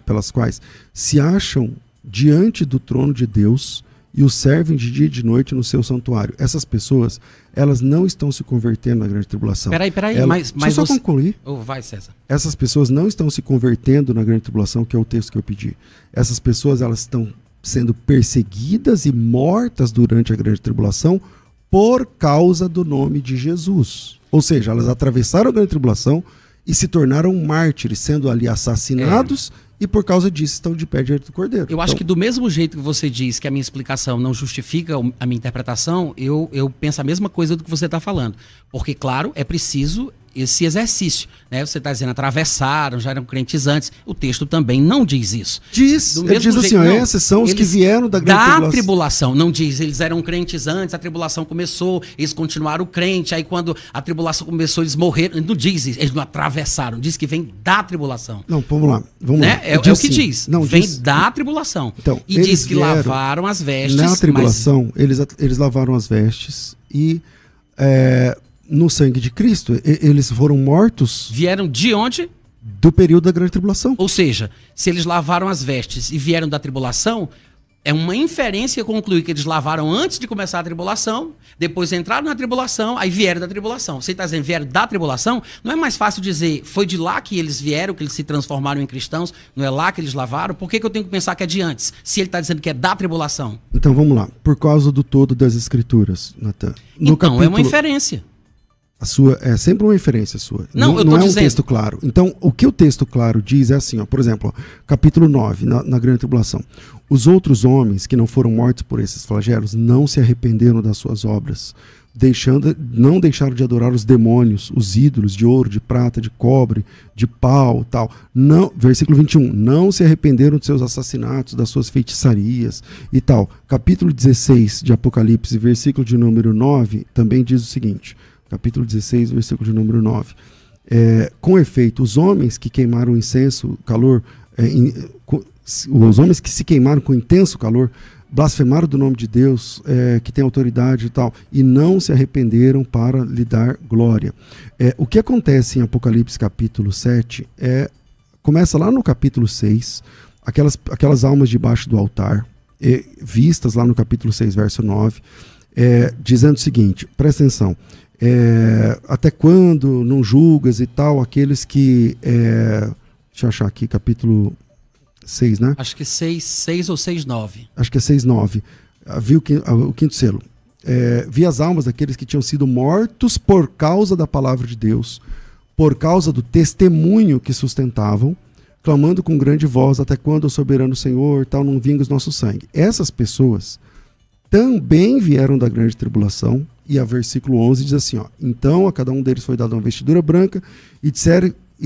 pelas quais se acham diante do trono de Deus e o servem de dia e de noite no seu santuário. Essas pessoas, elas não estão se convertendo na grande tribulação. Peraí, mas deixa eu só concluir. Vai, César. Essas pessoas não estão se convertendo na grande tribulação, que é o texto que eu pedi. Essas pessoas, elas estão sendo perseguidas e mortas durante a grande tribulação por causa do nome de Jesus. Ou seja, elas atravessaram a grande tribulação e se tornaram mártires, sendo ali assassinados, e por causa disso estão de pé diante do Cordeiro. Eu acho que do mesmo jeito que você diz que a minha explicação não justifica a minha interpretação, eu penso a mesma coisa do que você está falando. Porque, claro, é preciso esse exercício, né? Você está dizendo, atravessaram, já eram crentes antes. O texto também não diz isso. Ele diz assim, esses são os que vieram da grande tribulação. Não diz, eles eram crentes antes, a tribulação começou, eles continuaram crente, aí quando a tribulação começou, eles morreram. Não diz isso, eles não atravessaram, diz que vem da tribulação. Não, vamos lá. É o que diz, vem da tribulação. Então, e diz que lavaram as vestes. Na tribulação, eles lavaram as vestes e... no sangue de Cristo, eles foram mortos. Vieram de onde? Do período da grande tribulação. Ou seja, se eles lavaram as vestes e vieram da tribulação, é uma inferência concluir que eles lavaram antes de começar a tribulação, depois entraram na tribulação, aí vieram da tribulação. Você está dizendo vieram da tribulação? Não é mais fácil dizer foi de lá que eles vieram, que eles se transformaram em cristãos, não é lá que eles lavaram? Por que eu tenho que pensar que é de antes, se ele está dizendo que é da tribulação? Então vamos lá, por causa do todo das escrituras, Natan. Então, é uma inferência. A sua é sempre uma inferência sua. Não é um texto claro. Então, o que o texto claro diz é assim, por exemplo, capítulo 9, na grande tribulação. Os outros homens que não foram mortos por esses flagelos não se arrependeram das suas obras, não deixaram de adorar os demônios, os ídolos de ouro, de prata, de cobre, de pau, tal. Não, versículo 21, não se arrependeram de seus assassinatos, das suas feitiçarias e tal. Capítulo 16 de Apocalipse, versículo de número 9, também diz o seguinte... Capítulo 16, versículo de número 9. Com efeito, os homens que queimaram incenso, calor, os homens que se queimaram com intenso calor, blasfemaram do nome de Deus, que tem autoridade e tal, e não se arrependeram para lhe dar glória. O que acontece em Apocalipse capítulo 7 começa lá no capítulo 6, aquelas almas debaixo do altar, vistas lá no capítulo 6, verso 9, dizendo o seguinte, presta atenção, até quando não julgas e tal, aqueles que... deixa eu achar aqui, capítulo 6, né? Acho que 6 ou 6:9. Acho que é 6:9. Vi o quinto selo. Vi as almas daqueles que tinham sido mortos por causa da palavra de Deus, por causa do testemunho que sustentavam, clamando com grande voz, até quando, o soberano Senhor, tal, não vinga o nosso sangue. Essas pessoas também vieram da grande tribulação, e a versículo 11 diz assim, ó, então a cada um deles foi dada uma vestidura branca, e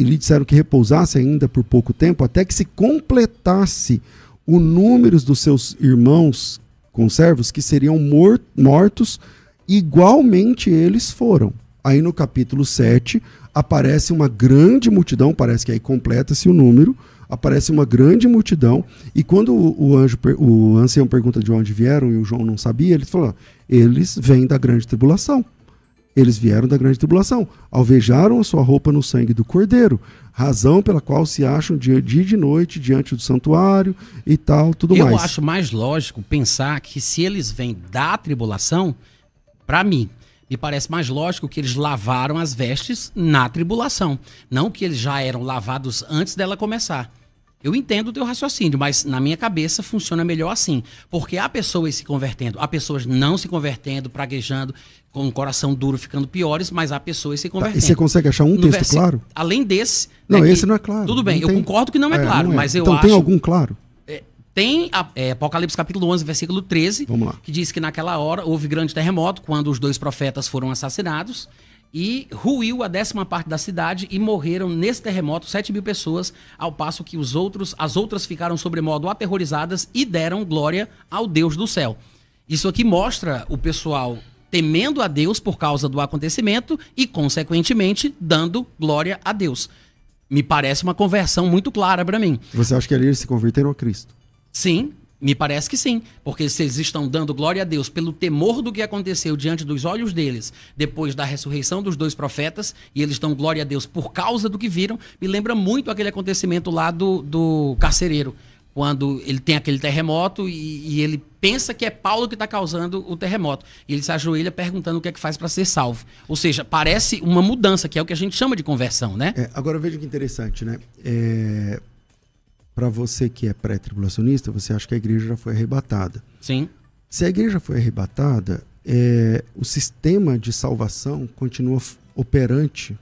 lhe disseram que repousasse ainda por pouco tempo, até que se completasse o número dos seus irmãos conservos, que seriam mortos, igualmente eles foram. Aí no capítulo 7, aparece uma grande multidão, parece que aí completa-se o número, aparece uma grande multidão, e quando o ancião pergunta de onde vieram, e o João não sabia, ele falou, eles vêm da grande tribulação. Eles vieram da grande tribulação, alvejaram a sua roupa no sangue do Cordeiro, razão pela qual se acham dia e de noite diante do santuário e tal, tudo mais. Eu acho mais lógico pensar que se eles vêm da tribulação, para mim, me parece mais lógico que eles lavaram as vestes na tribulação, não que eles já eram lavados antes dela começar. Eu entendo o teu raciocínio, mas na minha cabeça funciona melhor assim. Porque há pessoas se convertendo, há pessoas não se convertendo, praguejando, com o coração duro ficando piores, mas há pessoas se convertendo. Tá, e você consegue achar um texto claro? Além desse... Não, esse não é claro. Tudo bem, eu concordo que não é claro, não é. mas eu então, acho... tem algum claro? Tem Apocalipse capítulo 11, versículo 13, que diz que naquela hora houve grande terremoto, quando os 2 profetas foram assassinados, e ruiu a 10ª parte da cidade e morreram nesse terremoto 7.000 pessoas, ao passo que as outras ficaram sobremodo aterrorizadas e deram glória ao Deus do céu. Isso aqui mostra o pessoal temendo a Deus por causa do acontecimento e, consequentemente, dando glória a Deus. Me parece uma conversão muito clara para mim. Você acha que ali eles se converteram a Cristo? Sim, me parece que sim, porque se eles estão dando glória a Deus pelo temor do que aconteceu diante dos olhos deles, depois da ressurreição dos 2 profetas, e eles dão glória a Deus por causa do que viram, me lembra muito aquele acontecimento lá do carcereiro, quando ele tem aquele terremoto e ele pensa que é Paulo que está causando o terremoto, e ele se ajoelha perguntando o que é que faz para ser salvo. Ou seja, parece uma mudança, que é o que a gente chama de conversão, né? Agora veja que interessante, né? Para você que é pré-tribulacionista, você acha que a igreja já foi arrebatada. Sim. Se a igreja foi arrebatada, o sistema de salvação continua operante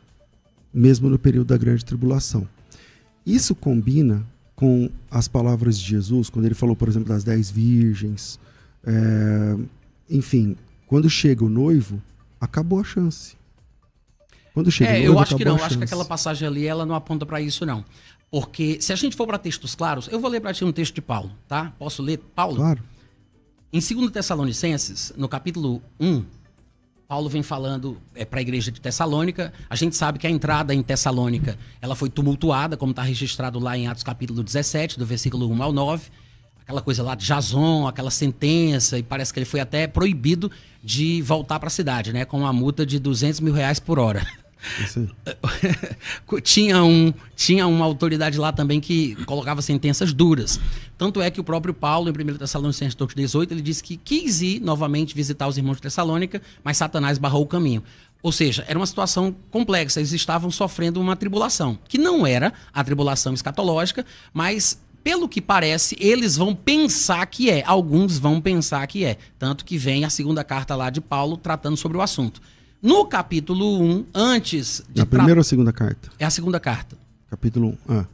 mesmo no período da grande tribulação. Isso combina com as palavras de Jesus, quando ele falou, por exemplo, das 10 virgens. Enfim, quando chega o noivo, acabou a chance. Quando chega o noivo, eu acho que não. Eu acho que aquela passagem ali, ela não aponta para isso, não. Porque se a gente for para textos claros, eu vou ler para ti um texto de Paulo, tá? Posso ler, Paulo? Claro. Em 2 Tessalonicenses, no capítulo 1, Paulo vem falando para a igreja de Tessalônica. A gente sabe que a entrada em Tessalônica, ela foi tumultuada, como está registrado lá em Atos capítulo 17, do versículo 1 ao 9. Aquela coisa lá de Jason, aquela sentença, e parece que ele foi até proibido de voltar para a cidade, né? Com uma multa de R$200 mil por hora. Tinha uma autoridade lá também que colocava sentenças duras. Tanto é que o próprio Paulo, em 1 Tessalonicenses 18, ele disse que quis ir novamente visitar os irmãos de Tessalônica, mas Satanás barrou o caminho. Ou seja, era uma situação complexa. Eles estavam sofrendo uma tribulação, que não era a tribulação escatológica, mas, pelo que parece, eles vão pensar que é. Alguns vão pensar que é. Tanto que vem a 2ª carta lá de Paulo tratando sobre o assunto. No capítulo 1, antes de... A primeira ou a 2ª carta? É a 2ª carta. Capítulo 1.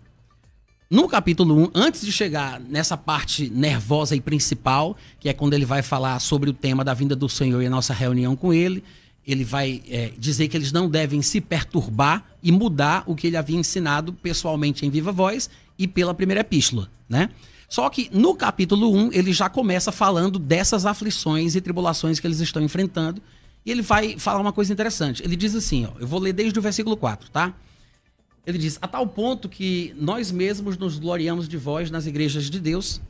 No capítulo 1, antes de chegar nessa parte nervosa e principal, que é quando ele vai falar sobre o tema da vinda do Senhor e a nossa reunião com ele, ele vai dizer que eles não devem se perturbar e mudar o que ele havia ensinado pessoalmente em viva voz e pela primeira epístola, né? Só que no capítulo 1, ele já começa falando dessas aflições e tribulações que eles estão enfrentando. E ele vai falar uma coisa interessante. Ele diz assim, eu vou ler desde o versículo 4, tá? Ele diz, a tal ponto que nós mesmos nos gloriamos de vós nas igrejas de Deus,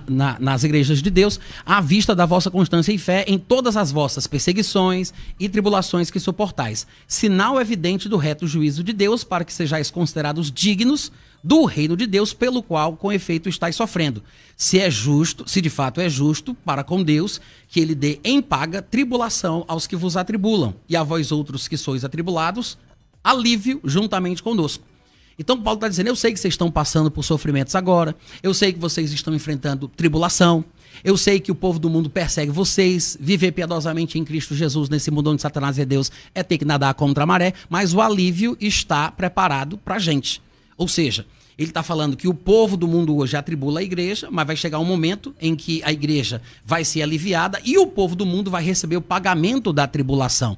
nas igrejas de Deus, à vista da vossa constância e fé em todas as vossas perseguições e tribulações que suportais, sinal evidente do reto juízo de Deus, para que sejais considerados dignos do reino de Deus, pelo qual, com efeito, estáis sofrendo. Se de fato é justo para com Deus, que ele dê em paga tribulação aos que vos atribulam, e a vós outros que sois atribulados, alívio juntamente conosco. Então Paulo está dizendo, eu sei que vocês estão passando por sofrimentos agora, eu sei que vocês estão enfrentando tribulação, eu sei que o povo do mundo persegue vocês, viver piedosamente em Cristo Jesus nesse mundo onde Satanás é Deus é ter que nadar contra a maré, mas o alívio está preparado para a gente. Ou seja, ele está falando que o povo do mundo hoje atribula a igreja, mas vai chegar um momento em que a igreja vai ser aliviada e o povo do mundo vai receber o pagamento da tribulação.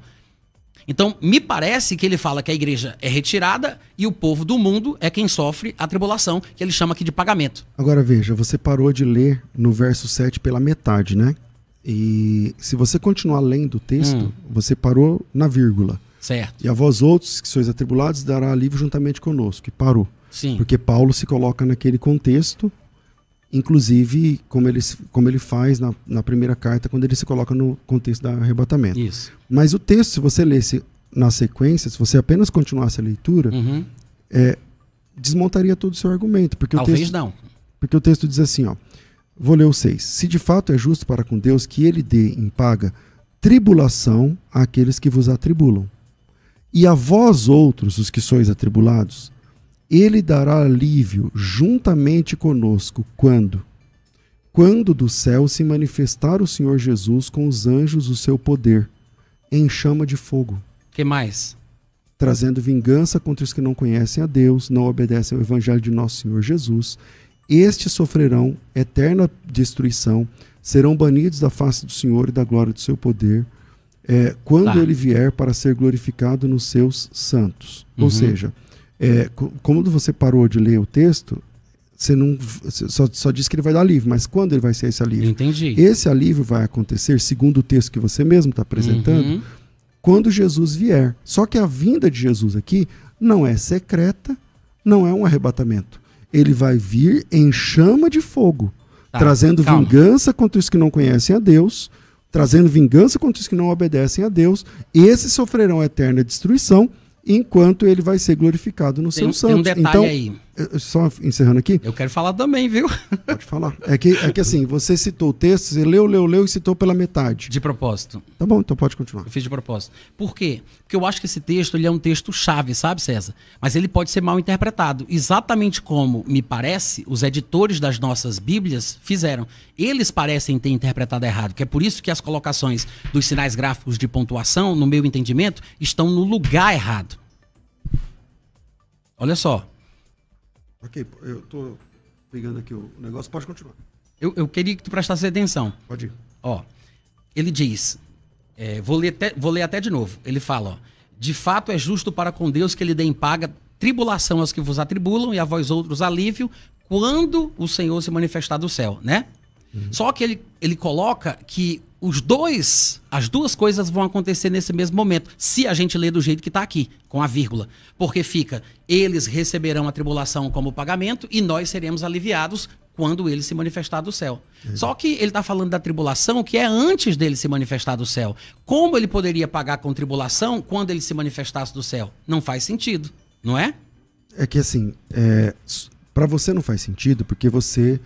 Então, me parece que ele fala que a igreja é retirada e o povo do mundo é quem sofre a tribulação, que ele chama aqui de pagamento. Agora veja, você parou de ler no verso 7 pela metade, né? E se você continuar lendo o texto, você parou na vírgula. Certo. E a vós outros, que sois atribulados, dará alívio juntamente conosco. E parou. Sim. Porque Paulo se coloca naquele contexto, inclusive como ele faz na primeira carta, quando ele se coloca no contexto do arrebatamento. Isso. Mas o texto, se você lesse na sequência, se você apenas continuasse a leitura, desmontaria todo o seu argumento. Porque Talvez não. Porque o texto diz assim, ó, vou ler o 6. Se de fato é justo para com Deus que ele dê em paga tribulação àqueles que vos atribulam. E a vós outros, os que sois atribulados, ele dará alívio juntamente conosco quando? Quando do céu se manifestar o Senhor Jesus com os anjos o seu poder, em chama de fogo. Que mais? Trazendo vingança contra os que não conhecem a Deus, não obedecem ao evangelho de nosso Senhor Jesus. Estes sofrerão eterna destruição, serão banidos da face do Senhor e da glória do seu poder, quando ele vier para ser glorificado nos seus santos. Ou seja, como você parou de ler o texto, você não só diz que ele vai dar alívio, mas quando ele vai ser esse alívio? Entendi. Esse alívio vai acontecer, segundo o texto que você mesmo está apresentando, quando Jesus vier. Só que a vinda de Jesus aqui não é secreta, não é um arrebatamento. Ele vai vir em chama de fogo, trazendo vingança contra os que não conhecem a Deus, trazendo vingança contra os que não obedecem a Deus. Esses sofrerão eterna destruição, enquanto ele vai ser glorificado nos seus santos. Tem um detalhe aí. Só encerrando aqui. Eu quero falar também, viu? Pode falar. É que assim, você citou o texto, você leu e citou pela metade. De propósito. Tá bom, então pode continuar. Eu fiz de propósito. Por quê? Porque eu acho que esse texto ele é um texto chave, sabe, César? Mas ele pode ser mal interpretado. Exatamente como, me parece, os editores das nossas Bíblias fizeram. Eles parecem ter interpretado errado, que é por isso que as colocações dos sinais gráficos de pontuação, no meu entendimento, estão no lugar errado. Olha só. Ok, eu tô pegando aqui o negócio, pode continuar. Eu queria que tu prestasse atenção. Pode ir. Ó, ele diz, vou ler até de novo. Ele fala, ó, de fato é justo para com Deus que ele dê em paga tribulação aos que vos atribulam e a vós outros alívio quando o Senhor se manifestar do céu, né? Só que ele coloca que as duas coisas vão acontecer nesse mesmo momento, se a gente ler do jeito que está aqui, com a vírgula. Porque fica, eles receberão a tribulação como pagamento e nós seremos aliviados quando ele se manifestar do céu. Só que ele está falando da tribulação que é antes dele se manifestar do céu. Como ele poderia pagar com tribulação quando ele se manifestasse do céu? Não faz sentido, não é? É que assim, para você não faz sentido, porque você,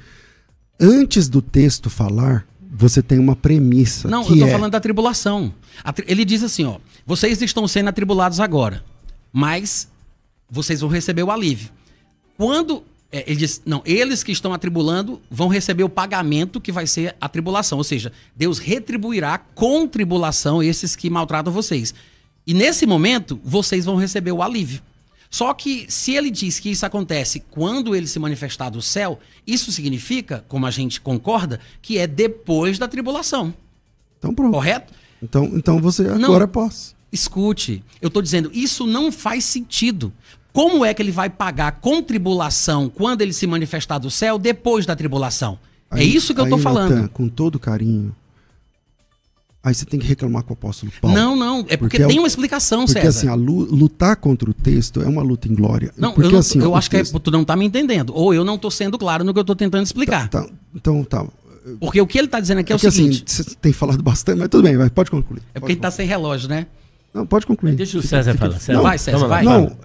antes do texto falar, você tem uma premissa. Não, eu estou falando da tribulação. Ele diz assim, ó, vocês estão sendo atribulados agora, mas vocês vão receber o alívio. Quando ele diz, não, eles que estão atribulando vão receber o pagamento que vai ser a tribulação. Ou seja, Deus retribuirá com tribulação esses que maltratam vocês. E nesse momento, vocês vão receber o alívio. Só que se ele diz que isso acontece quando ele se manifestar do céu, isso significa, como a gente concorda, que é depois da tribulação. Então pronto. Correto? Então você agora pós. Escute, eu estou dizendo, isso não faz sentido. Como é que ele vai pagar com tribulação quando ele se manifestar do céu depois da tribulação? É isso que eu estou falando. Natan, com todo carinho, aí você tem que reclamar com o apóstolo Paulo. Não, é porque tem uma explicação, César. Porque assim, lutar contra o texto é uma luta em glória. Não, porque, eu acho que tu não está me entendendo, ou eu não estou sendo claro no que eu estou tentando explicar. Então tá. Porque o que ele está dizendo aqui é o seguinte... Assim, você tem falado bastante, mas tudo bem, pode concluir. É porque ele está sem relógio, né? Não, pode concluir. Deixa o César falar. Não, vai, César, vai. Não,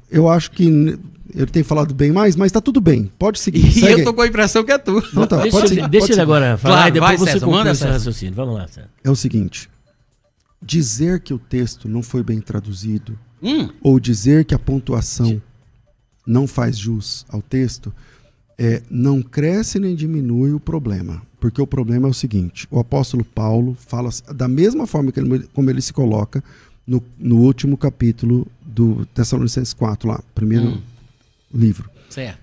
eu acho que ele tem falado bem mais, mas tá tudo bem. Pode seguir. E eu tô com a impressão que é tu. Não, tá, deixa ele agora falar, claro, e depois vai, você César, conclui manda, seu raciocínio. Vamos lá, César. É o seguinte, dizer que o texto não foi bem traduzido, ou dizer que a pontuação não faz jus ao texto, não cresce nem diminui o problema. Porque o problema é o seguinte, o apóstolo Paulo fala da mesma forma como ele se coloca no último capítulo do Tessalonicenses 4, lá, primeiro livro. Certo.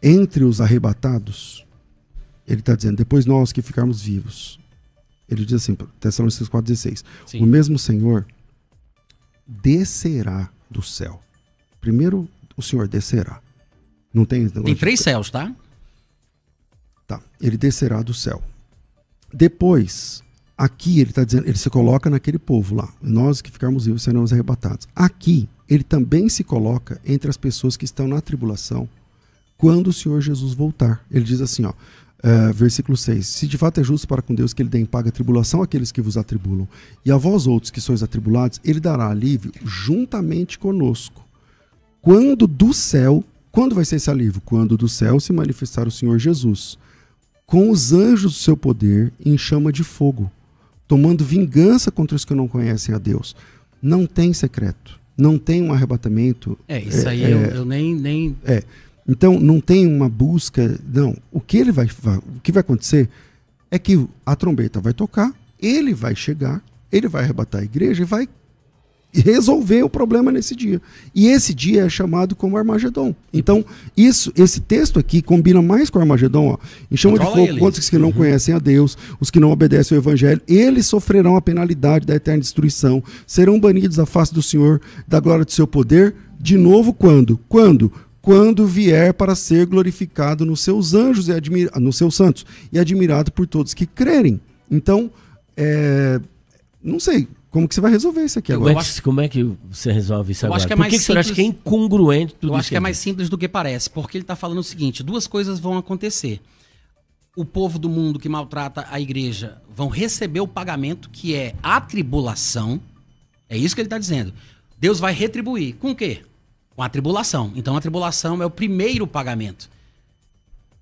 Entre os arrebatados, ele está dizendo, depois nós que ficarmos vivos. Ele diz assim, Tessalonicenses 4,16, o mesmo Senhor descerá do céu. Primeiro, o Senhor descerá. Não tem três céus, tá? Tá, ele descerá do céu. Depois, aqui ele está dizendo, ele se coloca naquele povo lá. Nós que ficarmos vivos seremos arrebatados. Aqui, ele também se coloca entre as pessoas que estão na tribulação quando o Senhor Jesus voltar. Ele diz assim, versículo 6, se de fato é justo para com Deus que ele dê em paga a tribulação àqueles que vos atribulam, e a vós outros que sois atribulados, ele dará alívio juntamente conosco. Quando vai ser esse alívio? Quando do céu se manifestar o Senhor Jesus, com os anjos do seu poder em chama de fogo, tomando vingança contra os que não conhecem a Deus. Não tem secreto, não tem um arrebatamento. Isso aí eu nem... Então, não tem uma busca, não. O que vai acontecer é que a trombeta vai tocar, ele vai chegar, ele vai arrebatar a igreja e vai resolver o problema nesse dia. E esse dia é chamado como Armagedon. Então, esse texto aqui combina mais com Armagedon, em chama de fogo contra os que não conhecem a Deus, os que não obedecem ao Evangelho, eles sofrerão a penalidade da eterna destruição, serão banidos da face do Senhor, da glória do seu poder, de novo quando? Quando vier para ser glorificado nos seus anjos, nos seus santos, e admirado por todos que crerem. Então, não sei como que você vai resolver isso aqui agora. Como é que você resolve isso agora? Por que você acha que é incongruente tudo isso? Eu acho que é mais simples do que parece, porque ele está falando o seguinte, duas coisas vão acontecer. O povo do mundo que maltrata a igreja vão receber o pagamento, que é a tribulação. É isso que ele está dizendo. Deus vai retribuir. Com o quê? Com a tribulação. Então a tribulação é o primeiro pagamento.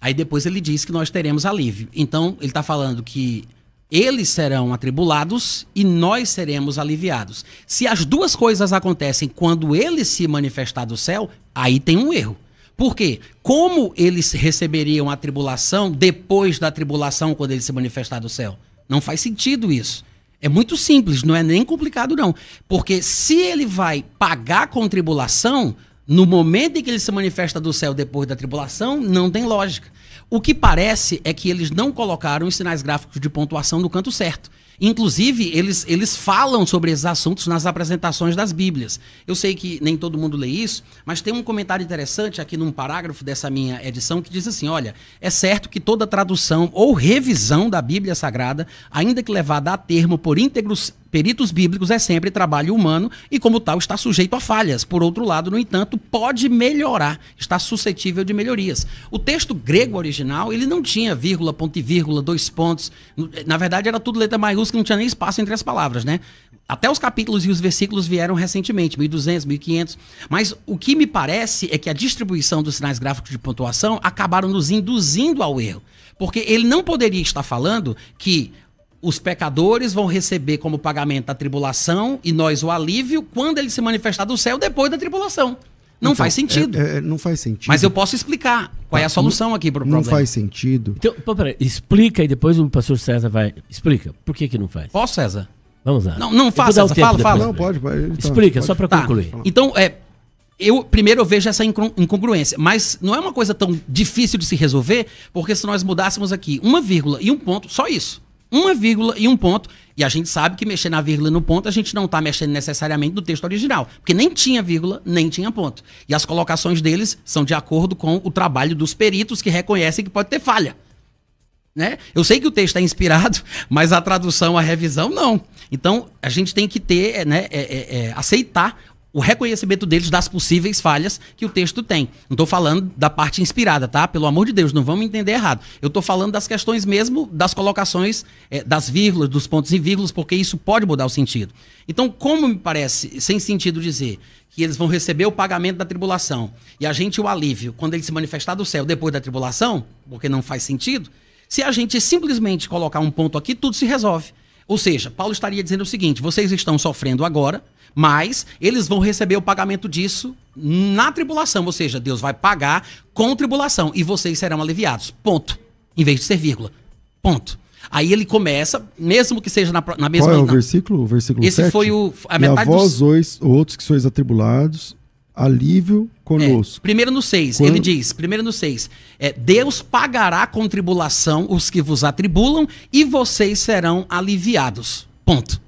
Aí depois ele diz que nós teremos alívio. Então ele está falando que eles serão atribulados e nós seremos aliviados. Se as duas coisas acontecem quando ele se manifestar do céu, aí tem um erro. Por quê? Como eles receberiam a tribulação depois da tribulação quando ele se manifestar do céu? Não faz sentido isso. É muito simples, não é nem complicado não. Porque se ele vai pagar com tribulação, no momento em que ele se manifesta do céu depois da tribulação, não tem lógica. O que parece é que eles não colocaram os sinais gráficos de pontuação no canto certo. Inclusive, eles falam sobre esses assuntos nas apresentações das Bíblias. Eu sei que nem todo mundo lê isso, mas tem um comentário interessante aqui num parágrafo dessa minha edição que diz assim, olha, é certo que toda tradução ou revisão da Bíblia Sagrada, ainda que levada a termo por íntegros peritos bíblicos, é sempre trabalho humano e, como tal, está sujeito a falhas. Por outro lado, no entanto, pode melhorar, está suscetível de melhorias. O texto grego original, ele não tinha vírgula, ponto e vírgula, dois pontos. Na verdade, era tudo letra maiúscula, não tinha nem espaço entre as palavras, né? Até os capítulos e os versículos vieram recentemente, 1200, 1500. Mas o que me parece é que a distribuição dos sinais gráficos de pontuação acabaram nos induzindo ao erro. Porque ele não poderia estar falando que os pecadores vão receber como pagamento a tribulação e nós o alívio quando ele se manifestar do céu depois da tribulação. Não faz sentido. Não faz sentido. Mas eu posso explicar qual é a solução aqui para o problema. Não faz sentido. Então, peraí, explica e depois o pastor César vai... Explica, por que não faz? Posso, César? Vamos lá. Não faça, César, fala. Não, pode. Explica, só para concluir. Então, primeiro eu vejo essa incongruência, mas não é uma coisa tão difícil de se resolver, porque se nós mudássemos aqui uma vírgula e um ponto, só isso. Uma vírgula e um ponto, e a gente sabe que mexer na vírgula e no ponto, a gente não está mexendo necessariamente no texto original, porque nem tinha vírgula, nem tinha ponto. E as colocações deles são de acordo com o trabalho dos peritos que reconhecem que pode ter falha. Né? Eu sei que o texto é inspirado, mas a tradução, a revisão, não. Então, a gente tem que ter, aceitar o reconhecimento deles das possíveis falhas que o texto tem. Não estou falando da parte inspirada, tá? Pelo amor de Deus, não vamos entender errado. Eu estou falando das questões mesmo, das colocações, das vírgulas, dos pontos e vírgulas, porque isso pode mudar o sentido. Então, como me parece sem sentido dizer que eles vão receber o pagamento da tribulação e a gente o alívio quando ele se manifestar do céu depois da tribulação, porque não faz sentido, se a gente simplesmente colocar um ponto aqui, tudo se resolve. Ou seja, Paulo estaria dizendo o seguinte: vocês estão sofrendo agora, mas eles vão receber o pagamento disso na tribulação. Ou seja, Deus vai pagar com tribulação e vocês serão aliviados. Ponto. Em vez de ser vírgula. Ponto. Aí ele começa, mesmo que seja na mesma... Qual é o versículo? O versículo Esse 7? foi a metade e a vós, outros que sois atribulados, alívio conosco. Primeiro no 6, ele diz, Deus pagará com tribulação os que vos atribulam e vocês serão aliviados. Ponto.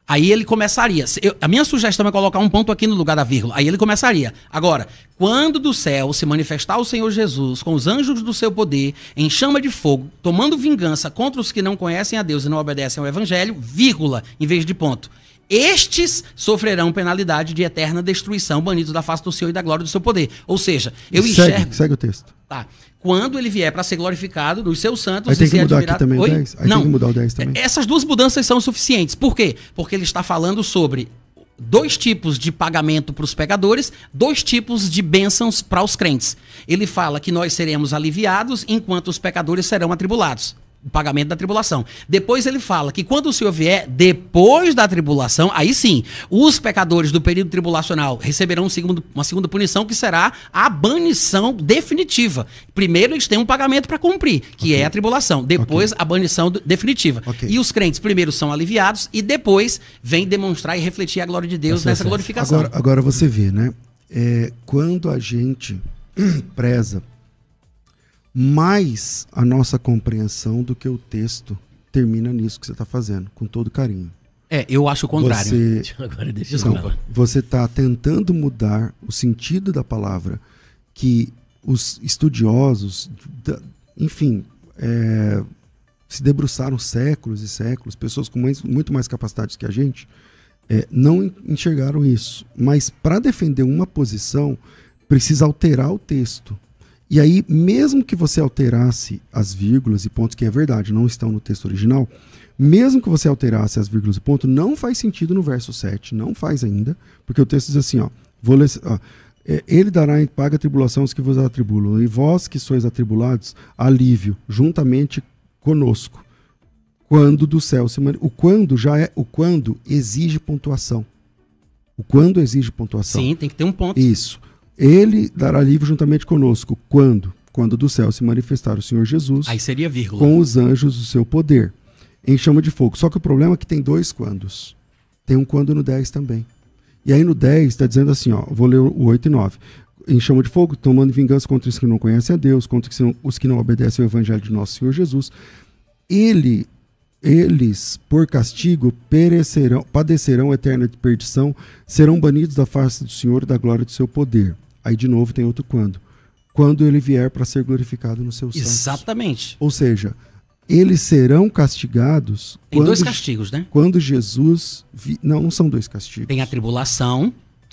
Aí ele começaria, a minha sugestão é colocar um ponto aqui no lugar da vírgula. Aí ele começaria. Agora, quando do céu se manifestar o Senhor Jesus com os anjos do seu poder, em chama de fogo, tomando vingança contra os que não conhecem a Deus e não obedecem ao evangelho, vírgula, em vez de ponto. Estes sofrerão penalidade de eterna destruição, banidos da face do Senhor e da glória do seu poder. Ou seja, eu enxergo... Segue o texto. Tá. Quando ele vier para ser glorificado dos seus santos... Aí tem que mudar aqui também o 10? Aí não, tem que mudar o 10 também? Essas duas mudanças são suficientes. Por quê? Porque ele está falando sobre 2 tipos de pagamento para os pecadores, 2 tipos de bênçãos para os crentes. Ele fala que nós seremos aliviados enquanto os pecadores serão atribulados. O pagamento da tribulação. Depois ele fala que quando o Senhor vier, depois da tribulação, aí sim, os pecadores do período tribulacional receberão uma segunda punição, que será a banição definitiva. Primeiro eles têm um pagamento para cumprir, que é a tribulação. Depois a banição definitiva. E os crentes primeiro são aliviados e depois vem demonstrar e refletir a glória de Deus nessa glorificação. Agora você vê, né? Quando a gente preza mais a nossa compreensão do que o texto termina nisso que você está fazendo, com todo carinho. Eu acho o contrário. Você está tentando mudar o sentido da palavra, que os estudiosos, enfim, se debruçaram séculos e séculos, pessoas com muito mais capacidade que a gente, não enxergaram isso. Mas para defender uma posição, precisa alterar o texto. E aí, mesmo que você alterasse as vírgulas e pontos, que é verdade, não estão no texto original, mesmo que você alterasse as vírgulas e pontos, não faz sentido no verso 7, não faz ainda, porque o texto diz assim, vou ler, ele dará em paga a tribulação os que vos atribulam, e vós que sois atribulados, alívio, juntamente conosco. Quando do céu se o quando exige pontuação. O quando exige pontuação. Sim, tem que ter um ponto. Isso. Ele dará alívio juntamente conosco. Quando? Quando do céu se manifestar o Senhor Jesus. Aí seria vírgula. Com os anjos do seu poder, em chama de fogo. Só que o problema é que tem 2 quandos. Tem um quando no 10 também. E aí no 10 está dizendo assim, vou ler o 8 e 9. Em chama de fogo, tomando vingança contra os que não conhecem a Deus, contra os que não obedecem ao evangelho de nosso Senhor Jesus. Eles, por castigo, padecerão eterna perdição, serão banidos da face do Senhor e da glória do seu poder. Aí, de novo, tem outro quando. Quando ele vier para ser glorificado nos seus santos. Exatamente. Ou seja, eles serão castigados... Tem 2 castigos, né? Quando Jesus... Não são 2 castigos. Tem a tribulação,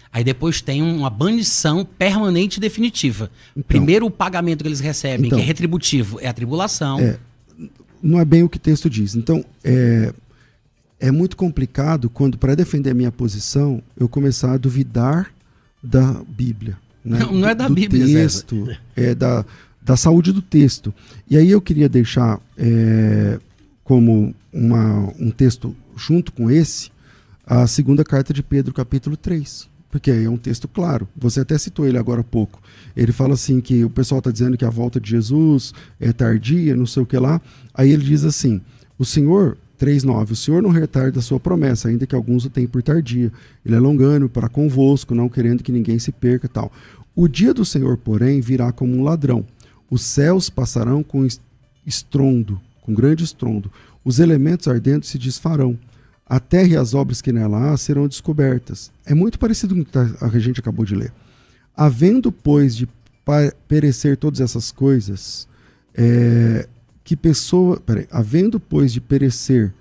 aí depois tem uma banição permanente e definitiva. Então, primeiro, o pagamento que eles recebem, que é retributivo, é a tribulação. Não é bem o que o texto diz. Então, é muito complicado quando, para defender a minha posição, eu começar a duvidar da Bíblia. Né? Não é da Bíblia, texto, da saúde do texto. E aí eu queria deixar como um texto junto com esse, a 2ª carta de Pedro, capítulo 3. Porque é um texto claro. Você até citou ele agora há pouco. Ele fala assim que o pessoal está dizendo que a volta de Jesus é tardia, não sei o que lá. Aí ele diz assim, o Senhor... 3:9. O Senhor não retarda a sua promessa, ainda que alguns o tenham por tardia. Ele é longânimo para convosco, não querendo que ninguém se perca, tal. O dia do Senhor, porém, virá como um ladrão. Os céus passarão com estrondo, com grande estrondo. Os elementos ardentes se desfarão. A terra e as obras que nela há serão descobertas. É muito parecido com o que a gente acabou de ler. Havendo, pois, de perecer todas essas coisas... havendo, pois, de perecer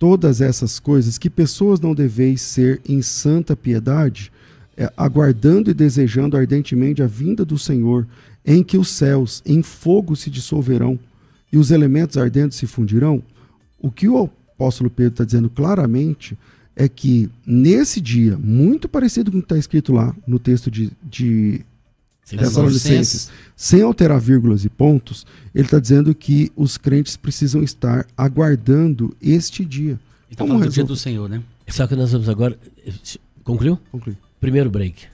todas essas coisas, que pessoas não deveis ser em santa piedade, aguardando e desejando ardentemente a vinda do Senhor, em que os céus em fogo se dissolverão e os elementos ardentes se fundirão? O que o apóstolo Pedro está dizendo claramente é que nesse dia, muito parecido com o que está escrito lá no texto de Tessalonicenses, sem alterar vírgulas e pontos, ele está dizendo que os crentes precisam estar aguardando este dia. Está falando do dia do Senhor, né? Só que nós vamos agora... Concluiu? Concluí. Primeiro break.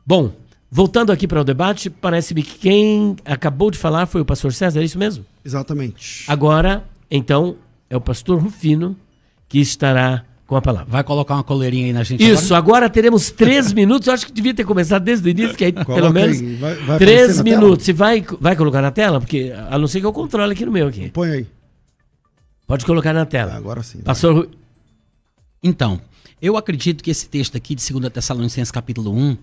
Bom, voltando aqui para o debate, parece-me que quem acabou de falar foi o pastor César, é isso mesmo? Exatamente. Agora, então, é o pastor Rufino que estará com a palavra. Vai colocar uma coleirinha aí na gente Isso, agora teremos 3 minutos. Eu acho que devia ter começado desde o início, que aí pelo menos aí. Vai 3 minutos. Você vai colocar na tela? Porque, a não ser que eu controle aqui no meu aqui. Põe aí. Pode colocar na tela. Agora sim. Pastor... Então, eu acredito que esse texto aqui de 2 Tessalonicenses capítulo 1,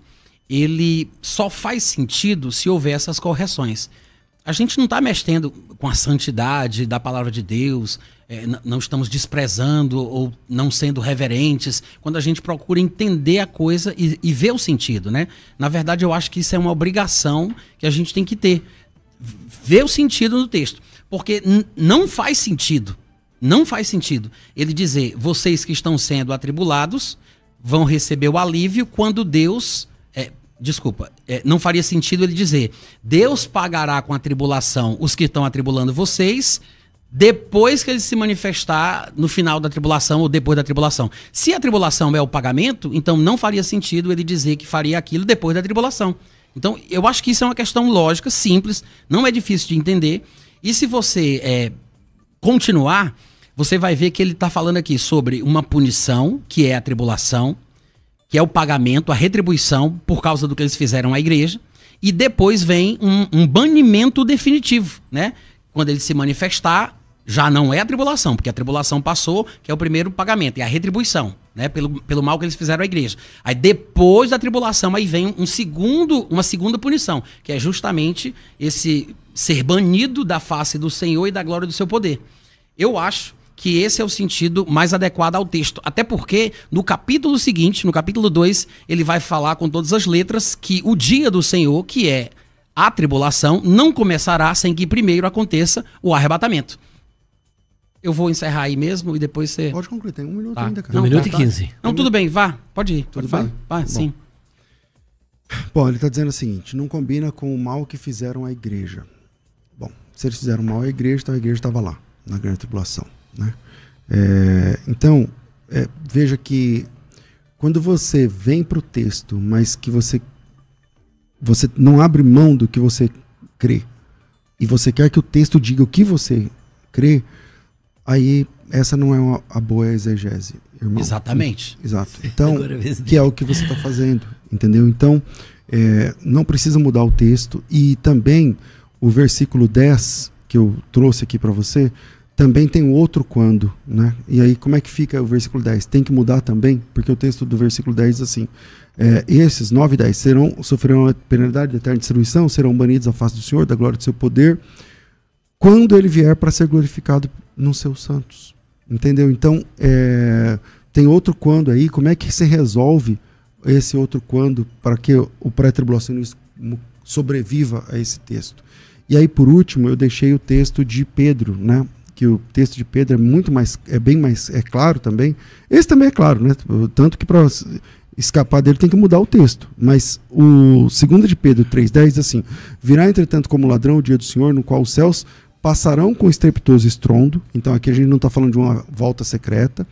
ele só faz sentido se houver essas correções. A gente não está mexendo com a santidade da palavra de Deus, não estamos desprezando ou não sendo reverentes, quando a gente procura entender a coisa e ver o sentido, né? Na verdade, eu acho que isso é uma obrigação que a gente tem que ter. Ver o sentido do texto. Porque não faz sentido ele dizer, vocês que estão sendo atribulados vão receber o alívio quando Deus... não faria sentido ele dizer, Deus pagará com a tribulação os que estão atribulando vocês, depois que ele se manifestar no final da tribulação ou depois da tribulação. Se a tribulação é o pagamento, então não faria sentido ele dizer que faria aquilo depois da tribulação. Então, eu acho que isso é uma questão lógica, simples, não é difícil de entender. E se você continuar, você vai ver que ele está falando aqui sobre uma punição, que é a tribulação, que é o pagamento, a retribuição por causa do que eles fizeram à igreja, e depois vem um banimento definitivo, né? Quando ele se manifestar, já não é a tribulação, porque a tribulação passou, que é o primeiro pagamento, é a retribuição, né? Pelo mal que eles fizeram à igreja. Aí depois da tribulação, aí vem uma segunda punição, que é justamente esse ser banido da face do Senhor e da glória do seu poder. Eu acho que esse é o sentido mais adequado ao texto. Até porque, no capítulo seguinte, no capítulo 2, ele vai falar com todas as letras que o dia do Senhor, que é a tribulação, não começará sem que primeiro aconteça o arrebatamento. Eu vou encerrar aí mesmo e depois você... Pode concluir, tem 1 minuto Tá. ainda, cara. 1 minuto e 15. Não, tudo bem, vá, pode ir. Tudo Pode bem? falar. Vá, sim. Bom, ele está dizendo o seguinte, não combina com o mal que fizeram à igreja. Bom, se eles fizeram mal à igreja, então a igreja estava lá, na grande tribulação, né? Então, veja que quando você vem para o texto, mas que você não abre mão do que você crê, e você quer que o texto diga o que você crê, aí essa não é a boa exegese, irmão. Exatamente. Exato. Então, que é o que você está fazendo, entendeu? Então, não precisa mudar o texto. E também o versículo 10, que eu trouxe aqui para você, também tem outro quando, né? E aí, como é que fica o versículo 10? Tem que mudar também? Porque o texto do versículo 10 diz assim, esses 9 e 10 sofrerão a penalidade de eterna destruição, serão banidos à face do Senhor, da glória do seu poder, quando ele vier para ser glorificado nos seus santos. Entendeu? Então, tem outro quando aí. Como é que se resolve esse outro quando para que o pré-tribulacionismo sobreviva a esse texto? E aí, por último, eu deixei o texto de Pedro, né? Que o texto de Pedro é bem mais claro também. Esse também é claro, né? Tanto que para escapar dele tem que mudar o texto. Mas o 2 de Pedro 3,10 diz assim, virá entretanto como ladrão o dia do Senhor, no qual os céus passarão com estrepitoso estrondo. Então aqui a gente não está falando de uma volta secreta.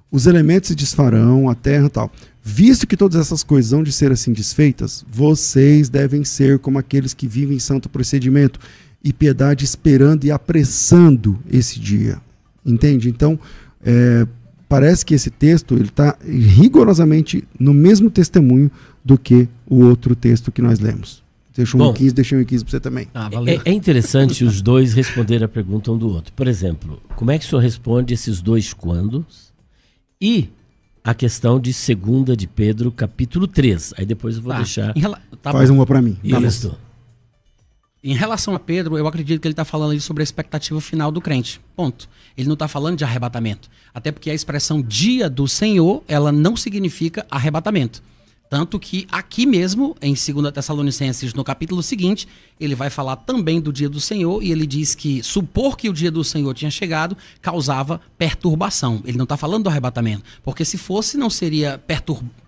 Os elementos se desfarão, a terra e tal. Visto que todas essas coisas hão de ser assim desfeitas, vocês devem ser como aqueles que vivem em santo procedimento e piedade, esperando e apressando esse dia. Entende? Então, parece que esse texto está rigorosamente no mesmo testemunho do que o outro texto que nós lemos. Deixa um 15, deixa um 15 para você também. É interessante os dois responderem a pergunta um do outro. Por exemplo, como é que o senhor responde esses dois quandos? E a questão de 2 de Pedro, capítulo 3. Aí depois eu vou deixar... Faz uma para mim. Isso. Em relação a Pedro, eu acredito que ele está falando ali sobre a expectativa final do crente. Ponto. Ele não está falando de arrebatamento. Até porque a expressão dia do Senhor, ela não significa arrebatamento. Tanto que aqui mesmo, em 2 Tessalonicenses, no capítulo seguinte, ele vai falar também do dia do Senhor e ele diz que supor que o dia do Senhor tinha chegado causava perturbação. Ele não está falando do arrebatamento, porque se fosse não seria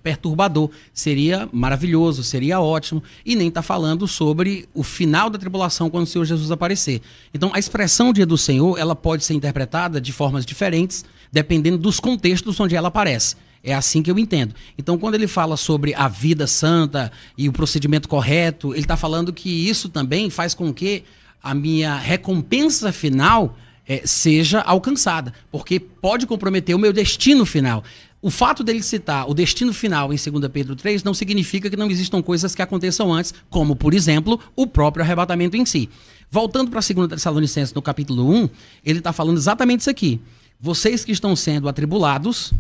perturbador, seria maravilhoso, seria ótimo, e nem está falando sobre o final da tribulação quando o Senhor Jesus aparecer. Então a expressão dia do Senhor, ela pode ser interpretada de formas diferentes, dependendo dos contextos onde ela aparece. É assim que eu entendo. Então, quando ele fala sobre a vida santa e o procedimento correto, ele está falando que isso também faz com que a minha recompensa final seja alcançada, porque pode comprometer o meu destino final. O fato dele citar o destino final em 2 Pedro 3 não significa que não existam coisas que aconteçam antes, como, por exemplo, o próprio arrebatamento em si. Voltando para 2 Tessalonicenses, no capítulo 1, ele está falando exatamente isso aqui. Vocês que estão sendo atribulados,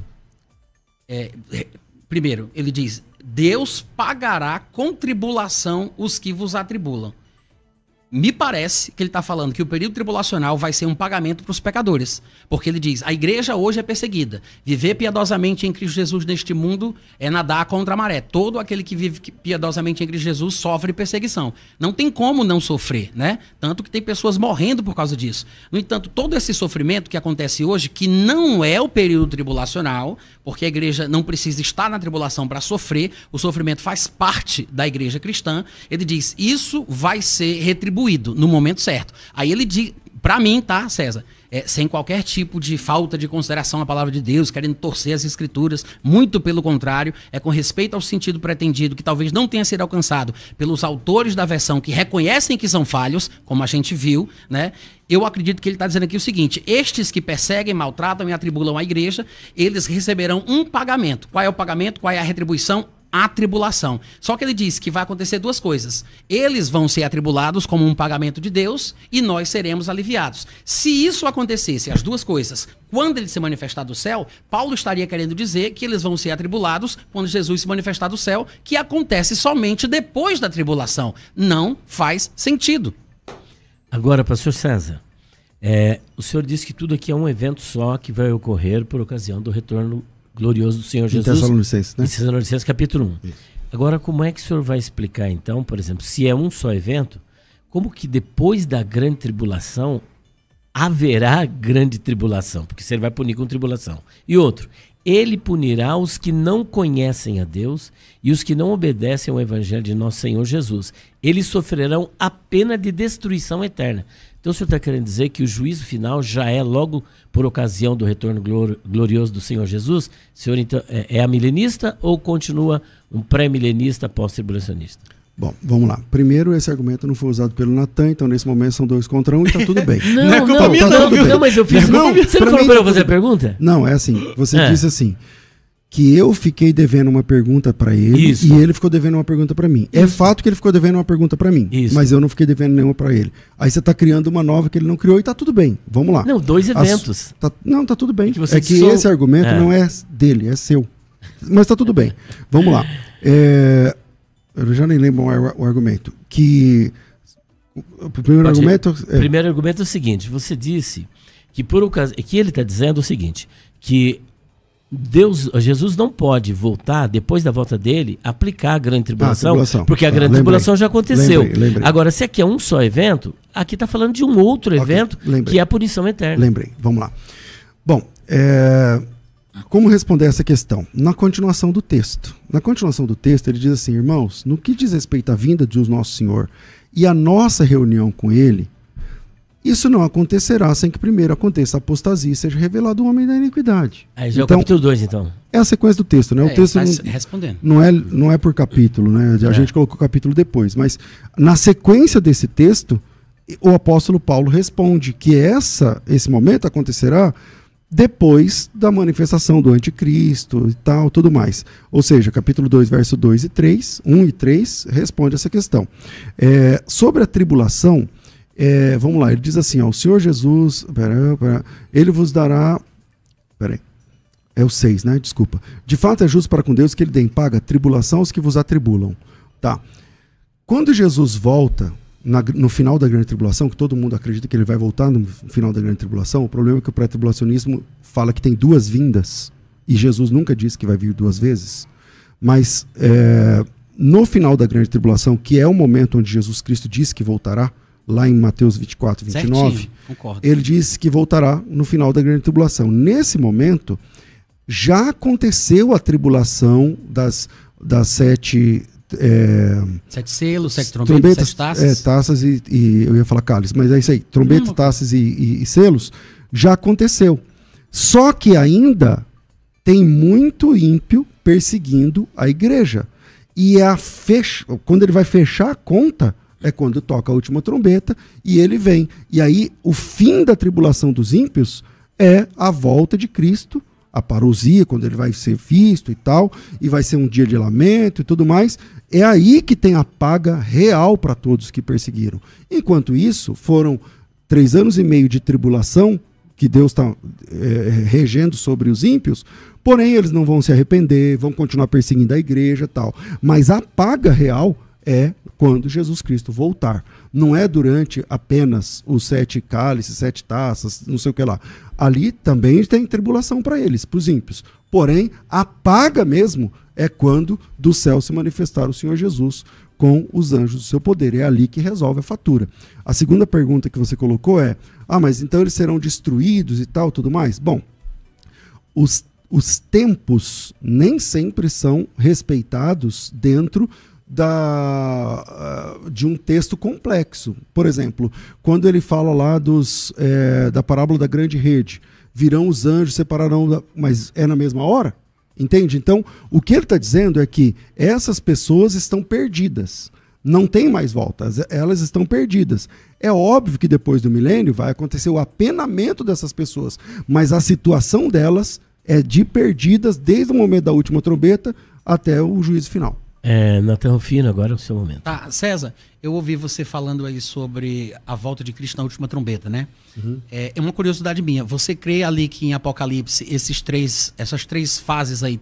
primeiro, ele diz, Deus pagará com tribulação os que vos atribulam. Me parece que ele está falando que o período tribulacional vai ser um pagamento para os pecadores. Porque ele diz, a igreja hoje é perseguida. Viver piedosamente em Cristo Jesus neste mundo é nadar contra a maré. Todo aquele que vive piedosamente em Cristo Jesus sofre perseguição. Não tem como não sofrer, né? Tanto que tem pessoas morrendo por causa disso. No entanto, todo esse sofrimento que acontece hoje, que não é o período tribulacional, porque a igreja não precisa estar na tribulação para sofrer, o sofrimento faz parte da igreja cristã, ele diz, isso vai ser retribuído no momento certo. Aí ele diz, para mim, tá, César, sem qualquer tipo de falta de consideração à palavra de Deus, querendo torcer as escrituras, muito pelo contrário, é com respeito ao sentido pretendido, que talvez não tenha sido alcançado pelos autores da versão que reconhecem que são falhos, como a gente viu, né? Eu acredito que ele está dizendo aqui o seguinte, estes que perseguem, maltratam e atribulam a igreja, eles receberão um pagamento. Qual é o pagamento? Qual é a retribuição? A tribulação. Só que ele diz que vai acontecer duas coisas. Eles vão ser atribulados como um pagamento de Deus e nós seremos aliviados. Se isso acontecesse, as duas coisas, quando ele se manifestar do céu, Paulo estaria querendo dizer que eles vão ser atribulados quando Jesus se manifestar do céu, que acontece somente depois da tribulação. Não faz sentido. Agora, pastor César, o senhor disse que tudo aqui é um evento só que vai ocorrer por ocasião do retorno glorioso do Senhor Jesus. Em Tessalonicenses, né? Em Tessalonicenses, capítulo 1. Isso. Agora, como é que o senhor vai explicar, então, por exemplo, se é um só evento, como que depois da grande tribulação haverá grande tribulação? Porque se ele vai punir com tribulação. E outro, ele punirá os que não conhecem a Deus e os que não obedecem ao evangelho de nosso Senhor Jesus. Eles sofrerão a pena de destruição eterna. Então o senhor está querendo dizer que o juízo final já é logo por ocasião do retorno glorioso do Senhor Jesus? O senhor então é milenista ou continua um pré-milenista pós-tribulacionista? Bom, vamos lá. Primeiro, esse argumento não foi usado pelo Natan, então nesse momento são 2 contra 1 e tá tudo bem. Não, mas eu fiz... Não, você não falou para eu fazer a pergunta? Não, é assim, você disse assim, que eu fiquei devendo uma pergunta para ele. Isso. E ele ficou devendo uma pergunta para mim. Isso. É fato que ele ficou devendo uma pergunta para mim, isso. Mas eu não fiquei devendo nenhuma para ele. Aí você tá criando uma nova que ele não criou e tá tudo bem. Vamos lá. Não, 2 eventos. Tá tudo bem. Que esse argumento não é dele, é seu. Mas tá tudo bem. Vamos lá. Eu já nem lembro o argumento. O primeiro argumento... O primeiro argumento é o seguinte, você disse que por ocasião... que ele está dizendo o seguinte, que Jesus não pode voltar, depois da volta dele, aplicar a grande tribulação, porque a grande tribulação já aconteceu. Lembrei. Agora, se aqui é um só evento, aqui está falando de um outro evento, que é a punição eterna. Lembrei, vamos lá. Bom, como responder essa questão? Na continuação do texto. Na continuação do texto, ele diz assim, irmãos, no que diz respeito à vinda de Nosso Senhor e à nossa reunião com Ele, isso não acontecerá sem que primeiro aconteça a apostasia e seja revelado o homem da iniquidade. Aí já então, é o capítulo 2, então. É a sequência do texto, né? O texto respondendo. Não é por capítulo, né? A gente colocou o capítulo depois, mas na sequência desse texto, o apóstolo Paulo responde que esse momento acontecerá depois da manifestação do anticristo e tal, tudo mais. Ou seja, capítulo 2, verso 2 e 3, 1 e 3, responde essa questão. Sobre a tribulação, vamos lá, ele diz assim, ó, o Senhor Jesus, ele vos dará, é o 6, né, desculpa. De fato é justo para com Deus que ele dê em paga tribulação aos que vos atribulam. Tá. Quando Jesus volta, no final da grande tribulação, que todo mundo acredita que ele vai voltar no final da grande tribulação, o problema é que o pré-tribulacionismo fala que tem 2 vindas, e Jesus nunca disse que vai vir 2 vezes, mas no final da grande tribulação, que é o momento onde Jesus Cristo disse que voltará, lá em Mateus 24, 29, certinho, concordo. Ele disse que voltará no final da grande tribulação. Nesse momento, já aconteceu a tribulação das 7... 7 selos, 7 trombetas, 7 taças. Taças e eu ia falar cálice, mas é isso aí. Trombetas, taças e selos já aconteceu. Só que ainda tem muito ímpio perseguindo a igreja. E quando ele vai fechar a conta, é quando toca a última trombeta e ele vem. E aí o fim da tribulação dos ímpios é a volta de Cristo, a parousia, quando ele vai ser visto e tal, e vai ser um dia de lamento e tudo mais. É aí que tem a paga real para todos que perseguiram. Enquanto isso, foram 3 anos e meio de tribulação que Deus está regendo sobre os ímpios, porém eles não vão se arrepender, vão continuar perseguindo a igreja e tal. Mas a paga real é quando Jesus Cristo voltar. Não é durante apenas os 7 cálices, 7 taças, não sei o que lá. Ali também tem tribulação para eles, para os ímpios. Porém, a paga mesmo é quando do céu se manifestar o Senhor Jesus com os anjos do seu poder. É ali que resolve a fatura. A segunda pergunta que você colocou é: mas então eles serão destruídos e tal, tudo mais? Bom, os tempos nem sempre são respeitados dentro de um texto complexo. Por exemplo, quando ele fala lá da parábola da grande rede, virão os anjos, separarão, mas é na mesma hora? Entende? Então, o que ele está dizendo é que essas pessoas estão perdidas. Não tem mais volta. Elas estão perdidas. É óbvio que depois do milênio vai acontecer o apenamento dessas pessoas, mas a situação delas é de perdidas desde o momento da última trombeta até o juízo final. Natan Rufino, agora é o seu momento. Tá, César, eu ouvi você falando aí sobre a volta de Cristo na última trombeta, né? Uhum. É uma curiosidade minha. Você crê ali que em Apocalipse essas 3 fases aí,